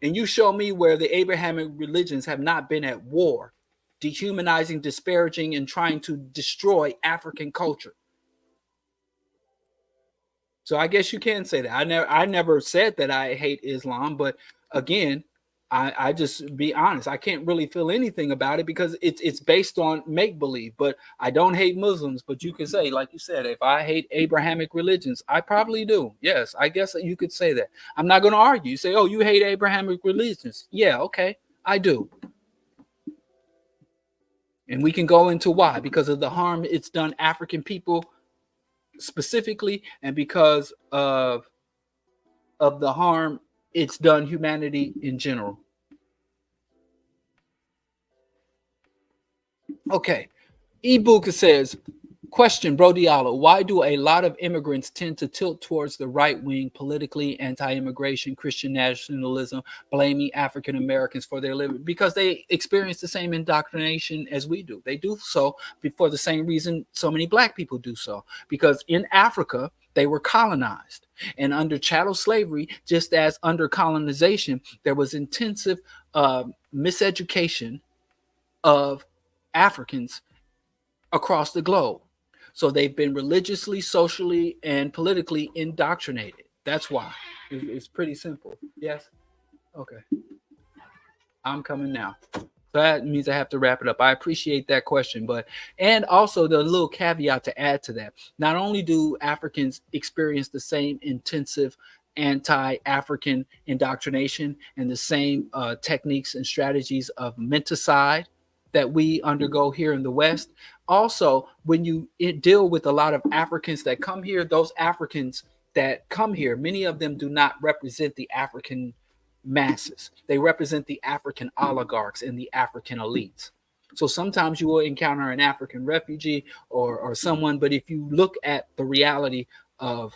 And you show me where the Abrahamic religions have not been at war, dehumanizing, disparaging, and trying to destroy African culture. So I guess you can say that. I never said that I hate Islam, but again, I just be honest. I can't really feel anything about it because it's based on make believe. But I don't hate Muslims. But you could say, like you said, if I hate Abrahamic religions, I probably do. Yes, I guess you could say that. I'm not going to argue. You say, oh, you hate Abrahamic religions. Yeah, okay, I do. And we can go into why, because of the harm it's done African people specifically, and because of the harm it's done humanity in general. Okay. Ibuka says, question, BroDiallo, why do a lot of immigrants tend to tilt towards the right wing, politically, anti-immigration, Christian nationalism, blaming African Americans for their living? Because they experience the same indoctrination as we do. They do so for the same reason so many black people do so. Because in Africa, they were colonized. And under chattel slavery, just as under colonization, there was intensive miseducation of Africans across the globe. So they've been religiously, socially, and politically indoctrinated. That's why. It's pretty simple. Yes? Okay. I'm coming now. So that means I have to wrap it up. I appreciate that question, and also the little caveat to add to that. Not only do Africans experience the same intensive anti-African indoctrination and the same techniques and strategies of menticide that we undergo here in the West. Also, when you deal with a lot of Africans that come here, those Africans that come here, many of them do not represent the African masses. They represent the African oligarchs and the African elites. So sometimes you will encounter an African refugee or someone, but if you look at the reality of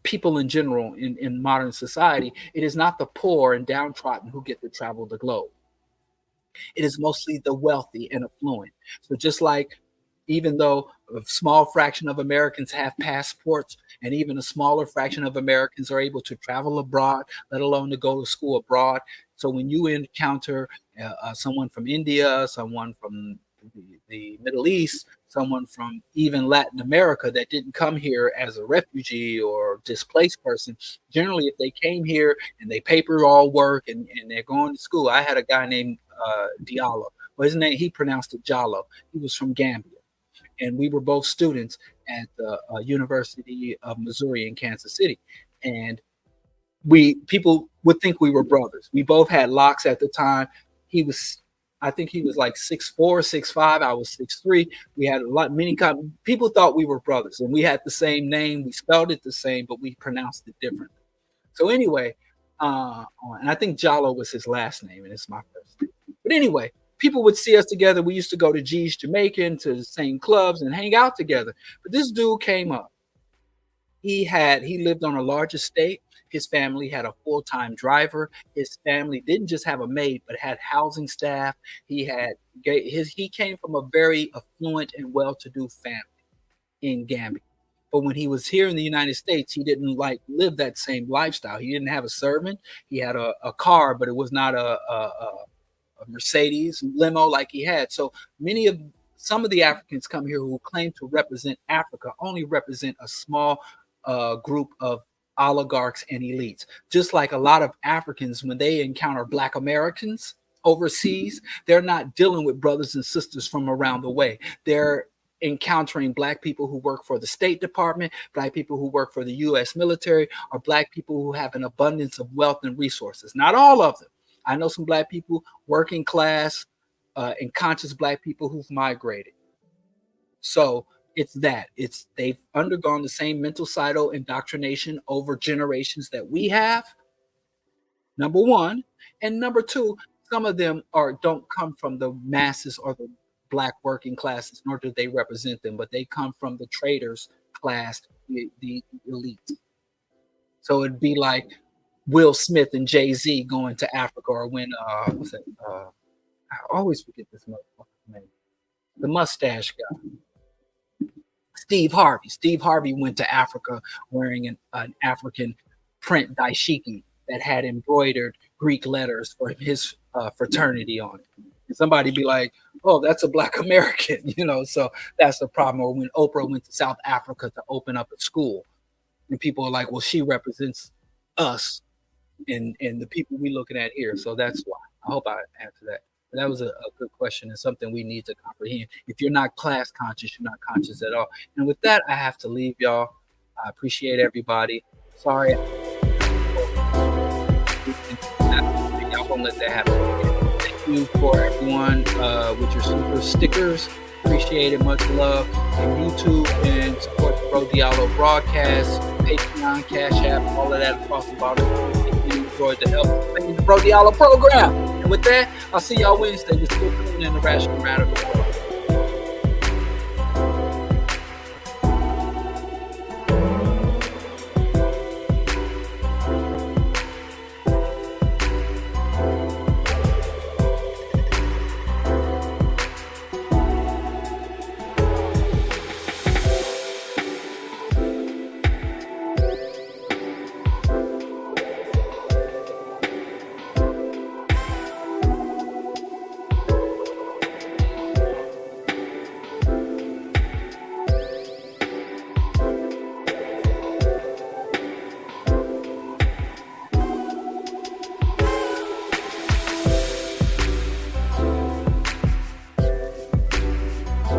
people in general in modern society, it is not the poor and downtrodden who get to travel the globe. It is mostly the wealthy and affluent. So just like, even though a small fraction of Americans have passports, and even a smaller fraction of Americans are able to travel abroad, let alone to go to school abroad. So when you encounter someone from India, someone from the Middle East, someone from even Latin America that didn't come here as a refugee or displaced person, generally if they came here and they paper all work and they're going to school. I had a guy named Diallo. Well, his name, he pronounced it Jallo. He was from Gambia. And we were both students at the University of Missouri in Kansas City. And people would think we were brothers. We both had locks at the time. I think he was like 6'4", 6'5". I was 6'3". We had people thought we were brothers, and we had the same name. We spelled it the same, but we pronounced it differently. So anyway, and I think Jallo was his last name, and it's my first name. But anyway, people would see us together. We used to go to G's Jamaican, to the same clubs, and hang out together. But this dude came up. He lived on a large estate. His family had a full-time driver. His family didn't just have a maid, but had housing staff. He came from a very affluent and well-to-do family in Gambia. But when he was here in the United States, he didn't live that same lifestyle. He didn't have a servant. He had a car, but it was not a Mercedes limo like he had. So some of the Africans come here who claim to represent Africa only represent a small group of oligarchs and elites. Just like a lot of Africans, when they encounter Black Americans overseas, they're not dealing with brothers and sisters from around the way. They're encountering Black people who work for the State Department, Black people who work for the U.S. military, or Black people who have an abundance of wealth and resources. Not all of them. I know some Black people, working class, and conscious Black people who've migrated. So they've undergone the same mental silo indoctrination over generations that we have, number one. And number two, some of them don't come from the masses or the Black working classes, nor do they represent them, but they come from the traders class, the elite. So it'd be like Will Smith and Jay-Z going to Africa, or when I always forget this motherfucker's name, the mustache guy, Steve Harvey. Steve Harvey went to Africa wearing an African print dashiki that had embroidered Greek letters for his fraternity on it. And somebody be like, oh, that's a Black American, so that's the problem. Or when Oprah went to South Africa to open up a school, and people are like, well, she represents us and the people we looking at here. So that's why. I hope I answered that. But that was a good question and something we need to comprehend. If you're not class conscious, you're not conscious at all. And with that, I have to leave y'all. I appreciate everybody. Sorry. Y'all won't let that happen. Thank you for everyone with your super stickers. Appreciate it. Much love. And YouTube and support the BroDiallo broadcast, Patreon, CashApp, all of that across the bottom. If you enjoyed the help in the BroDiallo program. And with that, I'll see y'all Wednesday. We're still doing in the Rational Radical.